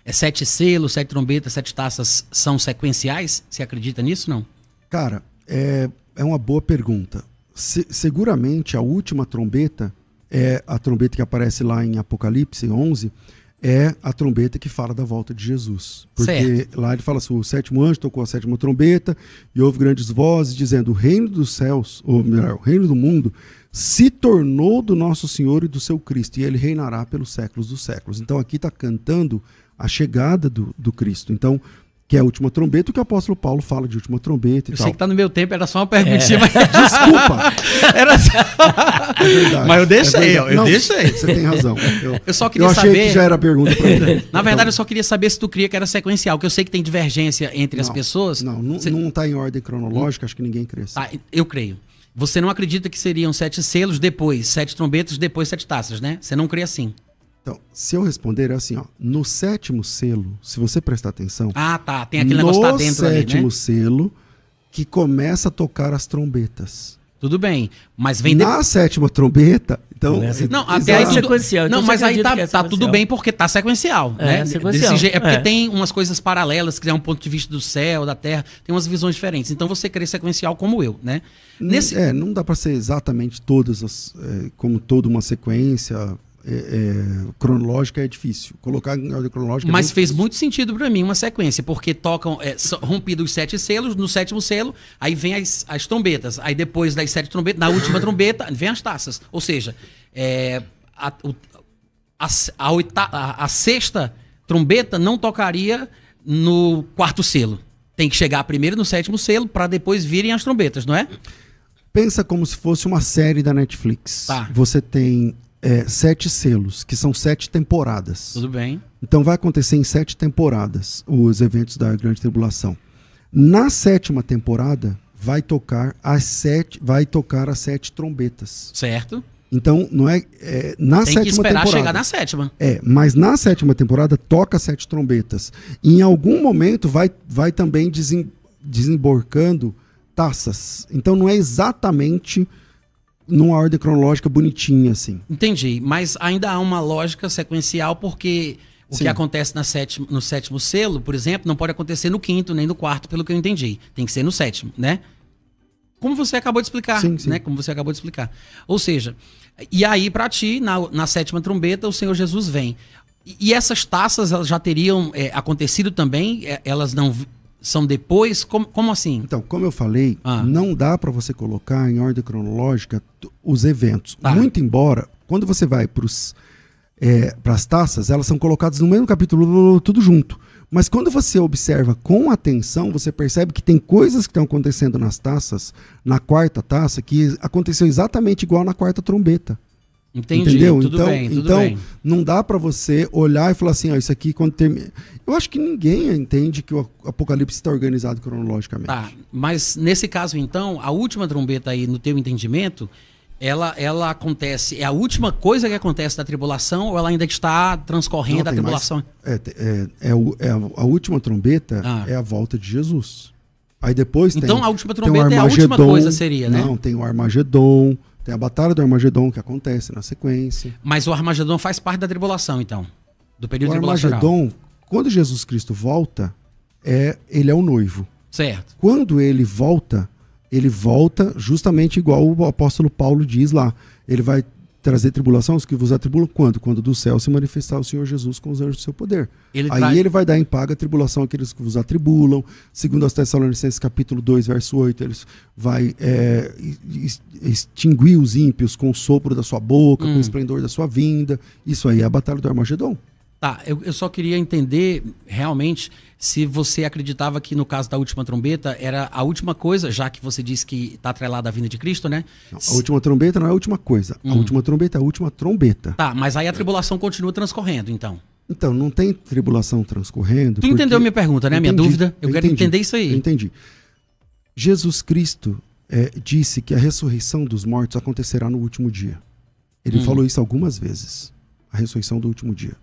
7 selos, 7 trombetas, 7 taças são sequenciais? Você acredita nisso, não? Cara, é uma boa pergunta. Seguramente a última trombeta é a trombeta que aparece lá em Apocalipse 11, é a trombeta que fala da volta de Jesus. Porque certo. Lá ele fala assim: o 7º anjo tocou a 7ª trombeta e houve grandes vozes dizendo: o reino dos céus, ou melhor, o reino do mundo, se tornou do nosso Senhor e do seu Cristo, e ele reinará pelos séculos dos séculos. Então aqui está cantando a chegada do Cristo. Então, que é a última trombeta, o que o apóstolo Paulo fala de última trombeta e tal. Eu sei que tá no meu tempo, era só uma perguntinha, mas desculpa. Era só... É verdade. Mas eu deixei, eu deixei. Você tem razão. Eu só queria saber... Eu achei que já era a pergunta para ele. Na verdade, eu só queria saber se tu cria que era sequencial, porque eu sei que tem divergência entre as pessoas. Não tá em ordem cronológica, acho que ninguém crê. Tá, eu creio. Você não acredita que seriam 7 selos, depois 7 trombetas, depois 7 taças, né? Você não crê assim. Então, se eu responder é assim, no 7º selo, se você prestar atenção... tá. Tem aquele negócio que tá dentro ali, né? No 7º selo, que começa a tocar as trombetas. Tudo bem, mas vem... Na 7ª trombeta... Então, não, até aí sequencial. Não, mas aí tá tudo bem porque tá sequencial, né? Sequencial. É porque tem umas coisas paralelas, que é um ponto de vista do céu, da terra, tem umas visões diferentes. Então você crê sequencial como eu, né? Não dá para ser exatamente todas como toda uma sequência... cronológica é difícil. Colocar em ordem cronológica mas fez muito sentido para mim uma sequência, porque tocam rompidos os 7 selos, no 7º selo, aí vem as trombetas, aí depois das 7 trombetas, na última trombeta, vem as taças. Ou seja, a 6ª trombeta não tocaria no 4º selo. Tem que chegar primeiro no 7º selo para depois virem as trombetas, não é? Pensa como se fosse uma série da Netflix. Tá. Você tem 7 selos, que são 7 temporadas. Tudo bem. Então vai acontecer em 7 temporadas os eventos da Grande Tribulação. Na 7ª temporada vai tocar as 7 trombetas. Certo. Então não é na 7ª temporada. Tem que esperar chegar na 7ª. Mas na 7ª temporada toca 7 trombetas. E em algum momento vai também desembarcando taças. Então não é exatamente numa ordem cronológica bonitinha, assim. Entendi, mas ainda há uma lógica sequencial, porque o que acontece no 7º selo, por exemplo, não pode acontecer no 5º nem no 4º, pelo que eu entendi. Tem que ser no 7º, né? Como você acabou de explicar, né? Como você acabou de explicar. Ou seja, e aí para ti, na 7ª trombeta, o Senhor Jesus vem. E essas taças, elas já teriam acontecido também? Elas não... São depois? Como assim? Então, como eu falei, não dá para você colocar em ordem cronológica os eventos. Muito embora, quando você vai para as taças, elas são colocadas no mesmo capítulo, tudo junto. Mas quando você observa com atenção, você percebe que tem coisas que estão acontecendo nas taças, na 4ª taça, que aconteceu exatamente igual na 4ª trombeta. Entendi, entendeu? Tudo bem. Então não dá para você olhar e falar assim, ó, isso aqui quando termina... Eu acho que ninguém entende que o Apocalipse está organizado cronologicamente. Tá, mas nesse caso então, a última trombeta aí, no teu entendimento, ela acontece, é a última coisa que acontece da tribulação ou ela ainda está transcorrendo a tribulação? A última trombeta é a volta de Jesus. Aí depois então a última trombeta é a última coisa, seria, né? Não, tem o Armagedon, tem a batalha do Armagedon que acontece na sequência. Mas o Armagedon faz parte da tribulação, então? Do período tribulacional? O Armagedon, quando Jesus Cristo volta, ele é o noivo. Certo. Quando ele volta justamente igual o apóstolo Paulo diz lá. Ele vai trazer tribulação, os que vos atribulam, quando? Quando do céu se manifestar o Senhor Jesus com os anjos do seu poder. Ele vai dar em paga a tribulação àqueles que vos atribulam. Segundo aos Tessalonicenses capítulo 2, verso 8, ele vai extinguir os ímpios com o sopro da sua boca, com o esplendor da sua vinda. Isso aí é a batalha do Armagedon. Tá, eu só queria entender realmente se você acreditava que no caso da última trombeta era a última coisa, já que você disse que está atrelada à vinda de Cristo, né? Não, a última trombeta não é a última coisa. A última trombeta é a última trombeta. Tá, mas aí a tribulação continua transcorrendo, então. Então, não tem tribulação transcorrendo. Tu entendeu minha pergunta, né? Minha dúvida? Eu quero entender isso aí. Eu entendi. Jesus Cristo disse que a ressurreição dos mortos acontecerá no último dia. Ele falou isso algumas vezes. A ressurreição do último dia.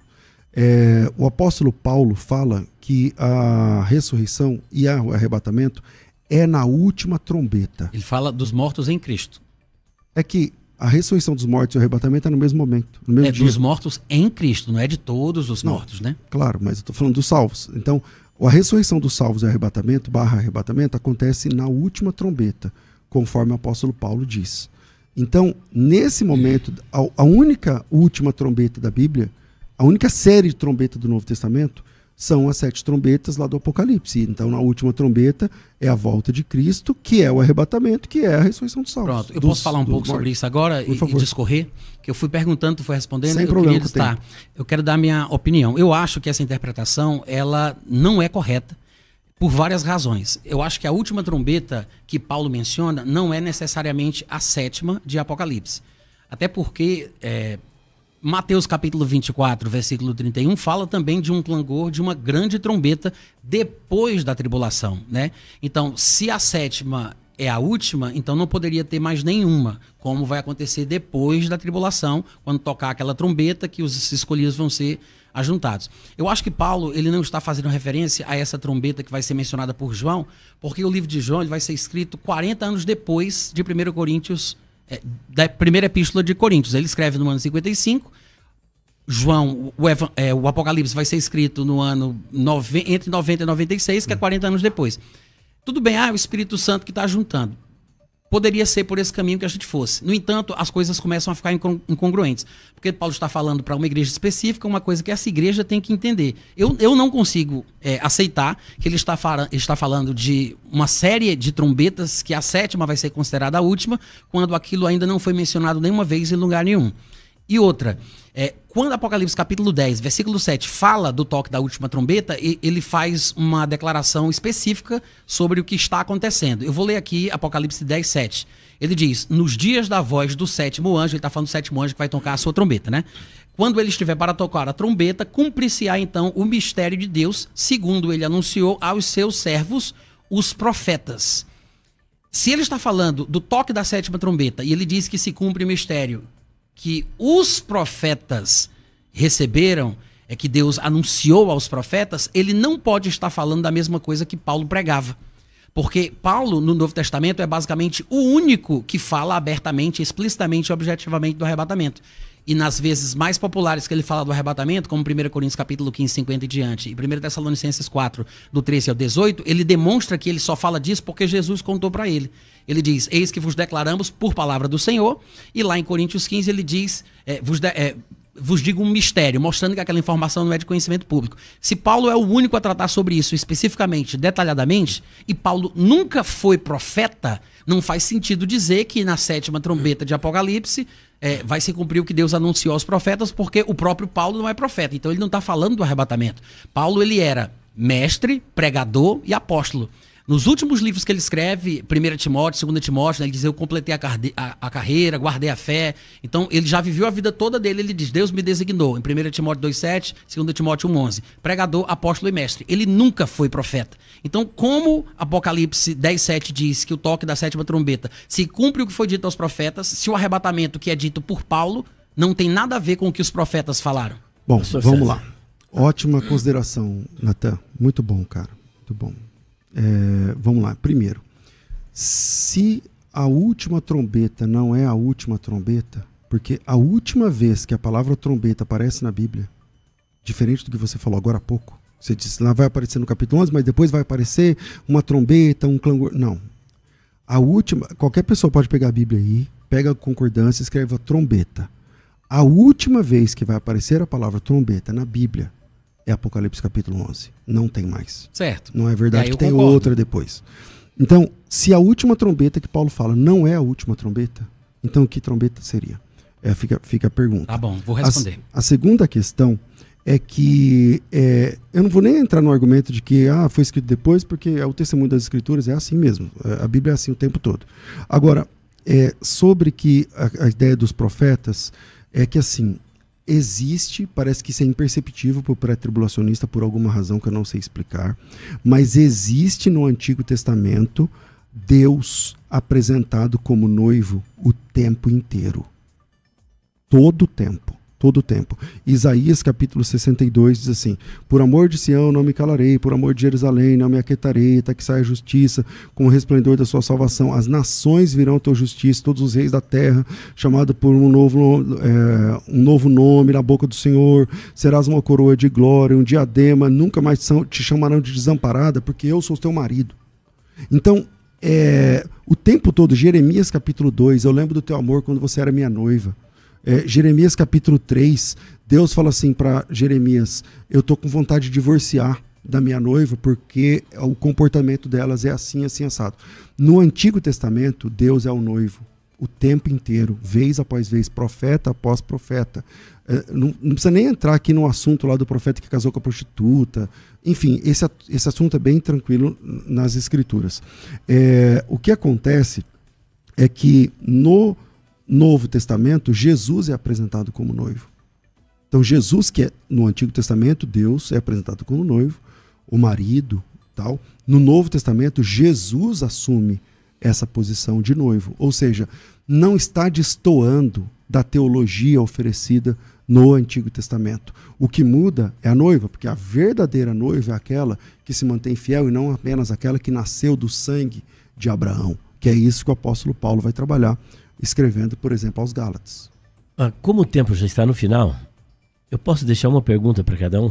O apóstolo Paulo fala que a ressurreição e o arrebatamento é na última trombeta. Ele fala dos mortos em Cristo. É que a ressurreição dos mortos e o arrebatamento é no mesmo momento, no mesmo dia. Dos mortos em Cristo, não é de todos os mortos, né? Claro, mas eu estou falando dos salvos. Então, a ressurreição dos salvos e arrebatamento acontece na última trombeta, conforme o apóstolo Paulo diz. Então, nesse momento, a única última trombeta da Bíblia, a única série de trombeta do Novo Testamento são as 7 trombetas lá do Apocalipse. Então, na última trombeta é a volta de Cristo, que é o arrebatamento, que é a ressurreição dos salvos. Pronto, eu posso falar um pouco sobre isso agora e discorrer? Que eu fui perguntando, tu foi respondendo, sem problema. Eu quero dar minha opinião. Eu acho que essa interpretação, ela não é correta por várias razões. Eu acho que a última trombeta que Paulo menciona não é necessariamente a 7ª de Apocalipse. Até porque... Mateus capítulo 24, versículo 31, fala também de um clangor, de uma grande trombeta depois da tribulação, né? Então, se a 7ª é a última, então não poderia ter mais nenhuma, como vai acontecer depois da tribulação, quando tocar aquela trombeta que os escolhidos vão ser ajuntados. Eu acho que Paulo, ele não está fazendo referência a essa trombeta que vai ser mencionada por João, porque o livro de João ele vai ser escrito 40 anos depois de 1 Coríntios, da primeira epístola de Coríntios. Ele escreve no ano 55. João, o Apocalipse vai ser escrito no ano entre 90 e 96, que é 40 anos depois. Tudo bem, o Espírito Santo que está juntando. Poderia ser por esse caminho que a gente fosse. No entanto, as coisas começam a ficar incongruentes. Porque Paulo está falando para uma igreja específica, uma coisa que essa igreja tem que entender. Eu não consigo aceitar que ele está falando de uma série de trombetas, que a 7ª vai ser considerada a última, quando aquilo ainda não foi mencionado nenhuma vez em lugar nenhum. E outra, quando Apocalipse capítulo 10, versículo 7, fala do toque da última trombeta, ele faz uma declaração específica sobre o que está acontecendo. Eu vou ler aqui Apocalipse 10, 7. Ele diz, nos dias da voz do 7º anjo, ele está falando do 7º anjo que vai tocar a sua trombeta, né? Quando ele estiver para tocar a trombeta, cumprir-se-á então o mistério de Deus, segundo ele anunciou aos seus servos, os profetas. Se ele está falando do toque da 7ª trombeta e ele diz que se cumpre o mistério que os profetas receberam, que Deus anunciou aos profetas, ele não pode estar falando da mesma coisa que Paulo pregava. Porque Paulo, no Novo Testamento, é basicamente o único que fala abertamente, explicitamente e objetivamente do arrebatamento. E nas vezes mais populares que ele fala do arrebatamento, como 1 Coríntios capítulo 15, 50 e diante, e 1 Tessalonicenses 4, do 13 ao 18, ele demonstra que ele só fala disso porque Jesus contou para ele. Ele diz, eis que vos declaramos por palavra do Senhor, e lá em Coríntios 15 ele diz, vos digo um mistério, mostrando que aquela informação não é de conhecimento público. Se Paulo é o único a tratar sobre isso especificamente, detalhadamente, e Paulo nunca foi profeta, não faz sentido dizer que na 7ª trombeta de Apocalipse vai se cumprir o que Deus anunciou aos profetas, porque o próprio Paulo não é profeta, então ele não está falando do arrebatamento. Paulo ele era mestre, pregador e apóstolo. Nos últimos livros que ele escreve, 1 Timóteo, 2 Timóteo, né, ele diz, eu completei a carreira, guardei a fé. Então, ele já viveu a vida toda dele, ele diz, Deus me designou, em 1 Timóteo 2,7, 2 Timóteo 1,11. Pregador, apóstolo e mestre. Ele nunca foi profeta. Então, como Apocalipse 10,7 diz que o toque da 7ª trombeta se cumpre o que foi dito aos profetas, se o arrebatamento que é dito por Paulo não tem nada a ver com o que os profetas falaram. Bom, vamos lá. Ótima consideração, Natan. Muito bom, cara. Muito bom. Vamos lá. Primeiro, se a última trombeta não é a última trombeta, porque a última vez que a palavra trombeta aparece na Bíblia, diferente do que você falou agora há pouco, você disse lá vai aparecer no capítulo 11, mas depois vai aparecer uma trombeta, um clangor. Não. A última, qualquer pessoa pode pegar a Bíblia aí, pega a concordância e escreve a trombeta. A última vez que vai aparecer a palavra trombeta na Bíblia é Apocalipse capítulo 11. Não tem mais. Certo. Não é verdade que tem concordo. outra depois. Então, se a última trombeta que Paulo fala não é a última trombeta, então que trombeta seria? Fica a pergunta. Tá bom, vou responder. A segunda questão é que eu não vou nem entrar no argumento de que foi escrito depois, porque o testemunho das Escrituras é assim mesmo. A Bíblia é assim o tempo todo. Agora, sobre que a ideia dos profetas é que assim, parece que isso é imperceptível para o pré-tribulacionista por alguma razão que eu não sei explicar, mas existe no Antigo Testamento Deus apresentado como noivo o tempo inteiro. Todo o tempo. Isaías capítulo 62 diz assim, por amor de Sião não me calarei, por amor de Jerusalém não me aquietarei, até que saia a justiça com o resplendor da sua salvação. As nações virão a tua justiça, todos os reis da terra, chamado por um novo nome na boca do Senhor, serás uma coroa de glória, um diadema, nunca mais te chamarão de desamparada, porque eu sou teu marido. Então, o tempo todo, Jeremias capítulo 2, eu lembro do teu amor quando você era minha noiva. Jeremias capítulo 3, Deus fala assim para Jeremias, eu estou com vontade de divorciar da minha noiva porque o comportamento delas é assim, assim, assado. No Antigo Testamento, Deus é o noivo o tempo inteiro, vez após vez, profeta após profeta. Não precisa nem entrar aqui no assunto lá do profeta que casou com a prostituta. Enfim, esse assunto é bem tranquilo nas Escrituras. O que acontece é que no Novo Testamento, Jesus é apresentado como noivo. Então, Jesus, que é no Antigo Testamento, Deus é apresentado como noivo, o marido, tal. No Novo Testamento, Jesus assume essa posição de noivo. Ou seja, não está destoando da teologia oferecida no Antigo Testamento. O que muda é a noiva, porque a verdadeira noiva é aquela que se mantém fiel e não apenas aquela que nasceu do sangue de Abraão, que é isso que o apóstolo Paulo vai trabalhar escrevendo, por exemplo, aos Gálatas. Como o tempo já está no final, eu posso deixar uma pergunta para cada um?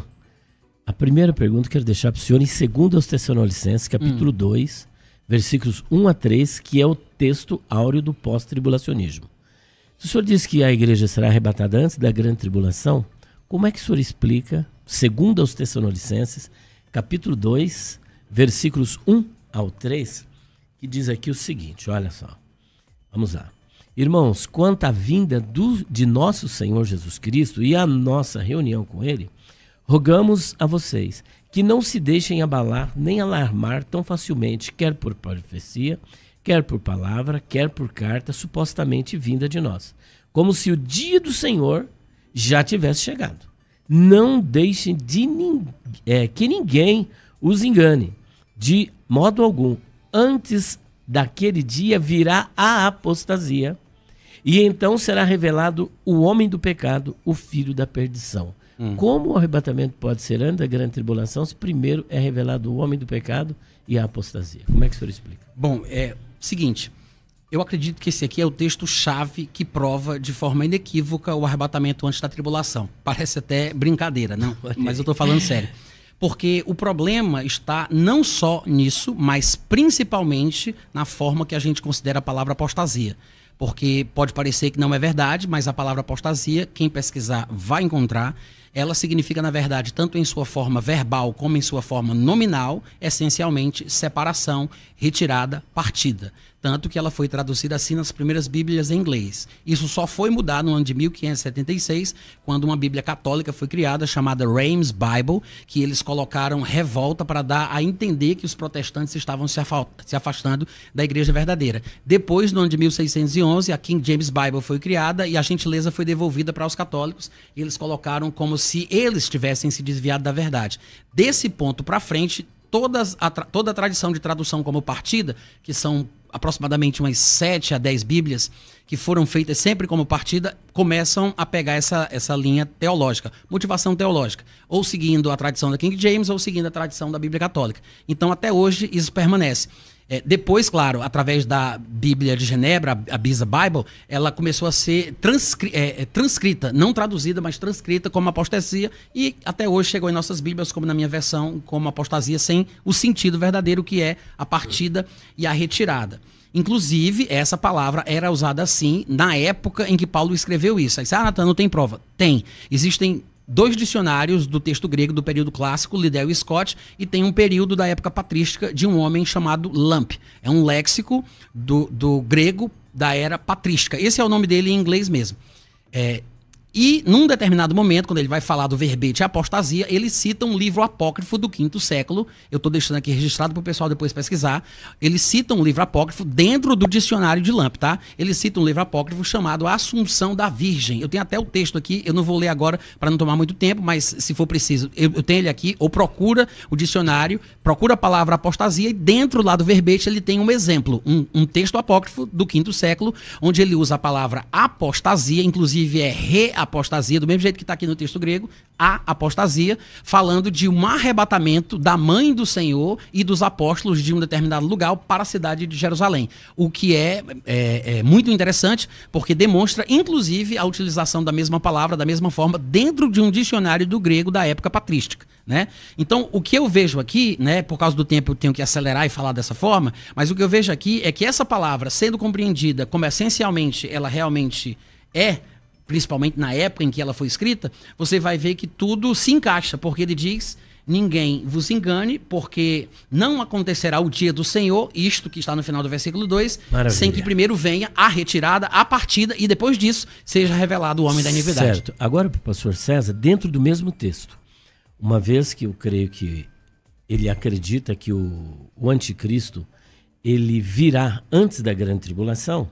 A primeira pergunta eu quero deixar para o senhor em 2 Tessalonicenses, capítulo 2, versículos 1 a 3, que é o texto áureo do pós-tribulacionismo. Se o senhor diz que a igreja será arrebatada antes da grande tribulação, como é que o senhor explica, 2 Tessalonicenses, capítulo 2, versículos 1 ao 3, que diz aqui o seguinte, olha só, vamos lá. Irmãos, quanto à vinda de nosso Senhor Jesus Cristo e a nossa reunião com Ele, rogamos a vocês que não se deixem abalar nem alarmar tão facilmente, quer por profecia, quer por palavra, quer por carta supostamente vinda de nós, como se o dia do Senhor já tivesse chegado. Não deixem que ninguém os engane, de modo algum. Antes daquele dia virá a apostasia, e então será revelado o homem do pecado, o filho da perdição. Como o arrebatamento pode ser antes da grande tribulação, se primeiro é revelado o homem do pecado e a apostasia? Como é que o senhor explica? Bom, seguinte, eu acredito que esse aqui é o texto-chave que prova de forma inequívoca o arrebatamento antes da tribulação. Parece até brincadeira, não? Mas eu estou falando sério. Porque o problema está não só nisso, mas principalmente na forma que a gente considera a palavra apostasia. Porque pode parecer que não é verdade, mas a palavra apostasia, quem pesquisar vai encontrar ela significa, na verdade, tanto em sua forma verbal como em sua forma nominal, essencialmente separação, retirada, partida. Tanto que ela foi traduzida assim nas primeiras Bíblias em inglês. Isso só foi mudar no ano de 1576, quando uma Bíblia católica foi criada, chamada Reims Bible, que eles colocaram revolta para dar a entender que os protestantes estavam se afastando da igreja verdadeira. Depois, no ano de 1611, a King James Bible foi criada e a gentileza foi devolvida para os católicos, e eles colocaram como se eles tivessem se desviado da verdade. Desse ponto para frente, toda a tradição de tradução como partida, que são aproximadamente umas 7 a 10 Bíblias, que foram feitas sempre como partida, começam a pegar essa linha teológica, motivação teológica, ou seguindo a tradição da King James, ou seguindo a tradição da Bíblia Católica. Então, até hoje, isso permanece. Depois, claro, através da Bíblia de Genebra, a Beza Bible, ela começou a ser transcrita, não traduzida, mas transcrita como apostasia, e até hoje chegou em nossas Bíblias, como na minha versão, como apostasia sem o sentido verdadeiro, que é a partida e a retirada. Inclusive, essa palavra era usada assim na época em que Paulo escreveu isso. Aí, Natan, não tem prova? Tem. Existem 2 dicionários do texto grego do período clássico, Liddell e Scott, e tem um período da época patrística de um homem chamado Lampe. É um léxico do grego da era patrística. Esse é o nome dele em inglês mesmo. E, num determinado momento, quando ele vai falar do verbete apostasia, ele cita um livro apócrifo do 5º século. Eu estou deixando aqui registrado para o pessoal depois pesquisar. Ele cita um livro apócrifo dentro do dicionário de Lampe, tá? Ele cita um livro apócrifo chamado A Assunção da Virgem. Eu tenho até o texto aqui, eu não vou ler agora para não tomar muito tempo, mas se for preciso, eu tenho ele aqui, ou procura o dicionário, procura a palavra apostasia e dentro lá do verbete ele tem um exemplo, um texto apócrifo do 5º século, onde ele usa a palavra apostasia, inclusive é reapostasia, do mesmo jeito que está aqui no texto grego, a apostasia, falando de um arrebatamento da mãe do Senhor e dos apóstolos de um determinado lugar para a cidade de Jerusalém. O que é muito interessante, porque demonstra, inclusive, a utilização da mesma palavra, da mesma forma, dentro de um dicionário do grego da época patrística, né? Então, o que eu vejo aqui, né, por causa do tempo eu tenho que acelerar e falar dessa forma, mas o que eu vejo aqui é que essa palavra, sendo compreendida como essencialmente ela realmente é, principalmente na época em que ela foi escrita, você vai ver que tudo se encaixa, porque ele diz: ninguém vos engane, porque não acontecerá o dia do Senhor, isto que está no final do versículo 2, Maravilha. Sem que primeiro venha a retirada, a partida, e depois disso seja revelado o homem da iniquidade. Certo. Agora, para o pastor César, dentro do mesmo texto, uma vez que eu creio que ele acredita que o anticristo ele virá antes da grande tribulação,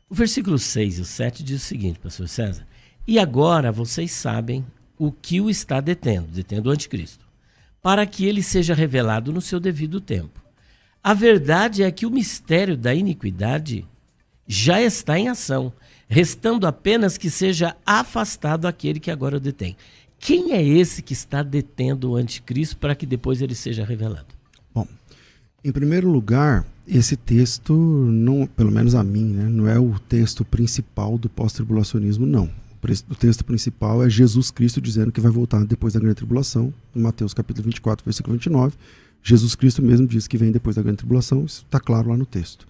o versículo 6 e o 7 diz o seguinte, pastor César: e agora vocês sabem o que o está detendo o anticristo, para que ele seja revelado no seu devido tempo. A verdade é que o mistério da iniquidade já está em ação, restando apenas que seja afastado aquele que agora o detém. Quem é esse que está detendo o anticristo para que depois ele seja revelado? Bom, em primeiro lugar, esse texto, não, pelo menos a mim, né, não é o texto principal do pós-tribulacionismo, não. O texto principal é Jesus Cristo dizendo que vai voltar depois da grande tribulação, em Mateus capítulo 24, versículo 29. Jesus Cristo mesmo diz que vem depois da grande tribulação, isso está claro lá no texto.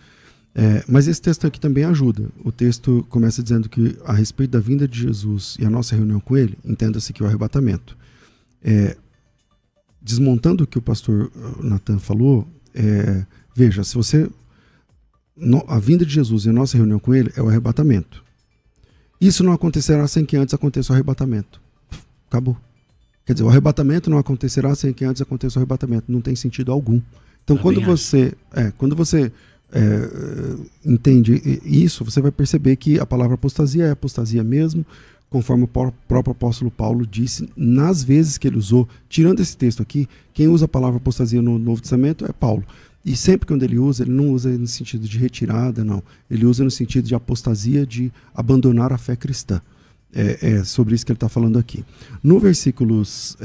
Mas esse texto aqui também ajuda. O texto começa dizendo que a respeito da vinda de Jesus e a nossa reunião com ele, entenda-se que o arrebatamento. Desmontando o que o pastor Natan falou, veja, se você... a vinda de Jesus e a nossa reunião com ele é o arrebatamento. Isso não acontecerá sem que antes aconteça o arrebatamento. Acabou. Quer dizer, o arrebatamento não acontecerá sem que antes aconteça o arrebatamento. Não tem sentido algum. Então, quando você entende isso, você vai perceber que a palavra apostasia é apostasia mesmo, conforme o próprio apóstolo Paulo disse, nas vezes que ele usou, tirando esse texto aqui, quem usa a palavra apostasia no Novo Testamento é Paulo. E sempre que ele não usa no sentido de retirada, não. Ele usa no sentido de apostasia, de abandonar a fé cristã. É sobre isso que ele está falando aqui. No versículos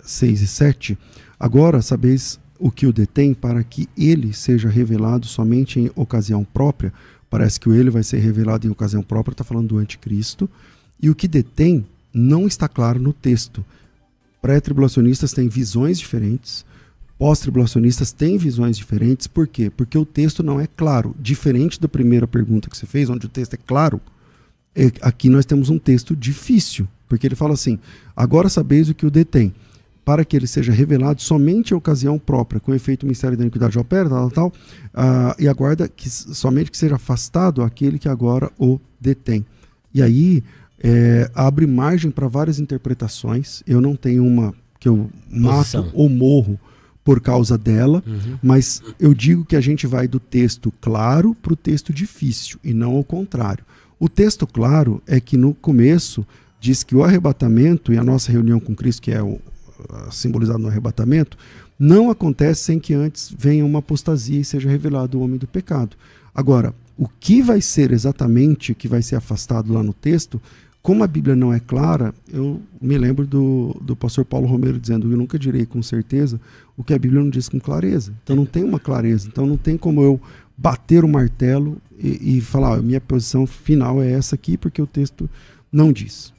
6 e 7, agora sabeis o que o detém, para que ele seja revelado somente em ocasião própria. Parece que o ele vai ser revelado em ocasião própria, está falando do anticristo. E o que detém não está claro no texto. Pré-tribulacionistas têm visões diferentes, pós-tribulacionistas têm visões diferentes. Por quê? Porque o texto não é claro. Diferente da primeira pergunta que você fez, onde o texto é claro, aqui nós temos um texto difícil. Porque ele fala assim, agora sabeis o que o detém, para que ele seja revelado somente em ocasião própria, com efeito o mistério da iniquidade opera, e aguarda que somente que seja afastado aquele que agora o detém. E aí abre margem para várias interpretações. Eu não tenho uma que eu mato ou morro por causa dela, mas eu digo que a gente vai do texto claro para o texto difícil, e não ao contrário. O texto claro é que no começo diz que o arrebatamento e a nossa reunião com Cristo, que é simbolizado no arrebatamento, não acontece sem que antes venha uma apostasia e seja revelado o homem do pecado. Agora, o que vai ser exatamente que vai ser afastado lá no texto, como a Bíblia não é clara, eu me lembro do pastor Paulo Romero dizendo, eu nunca direi com certeza o que a Bíblia não diz com clareza. Então não tem uma clareza, então não tem como eu bater o martelo e falar, minha posição final é essa aqui, porque o texto não diz.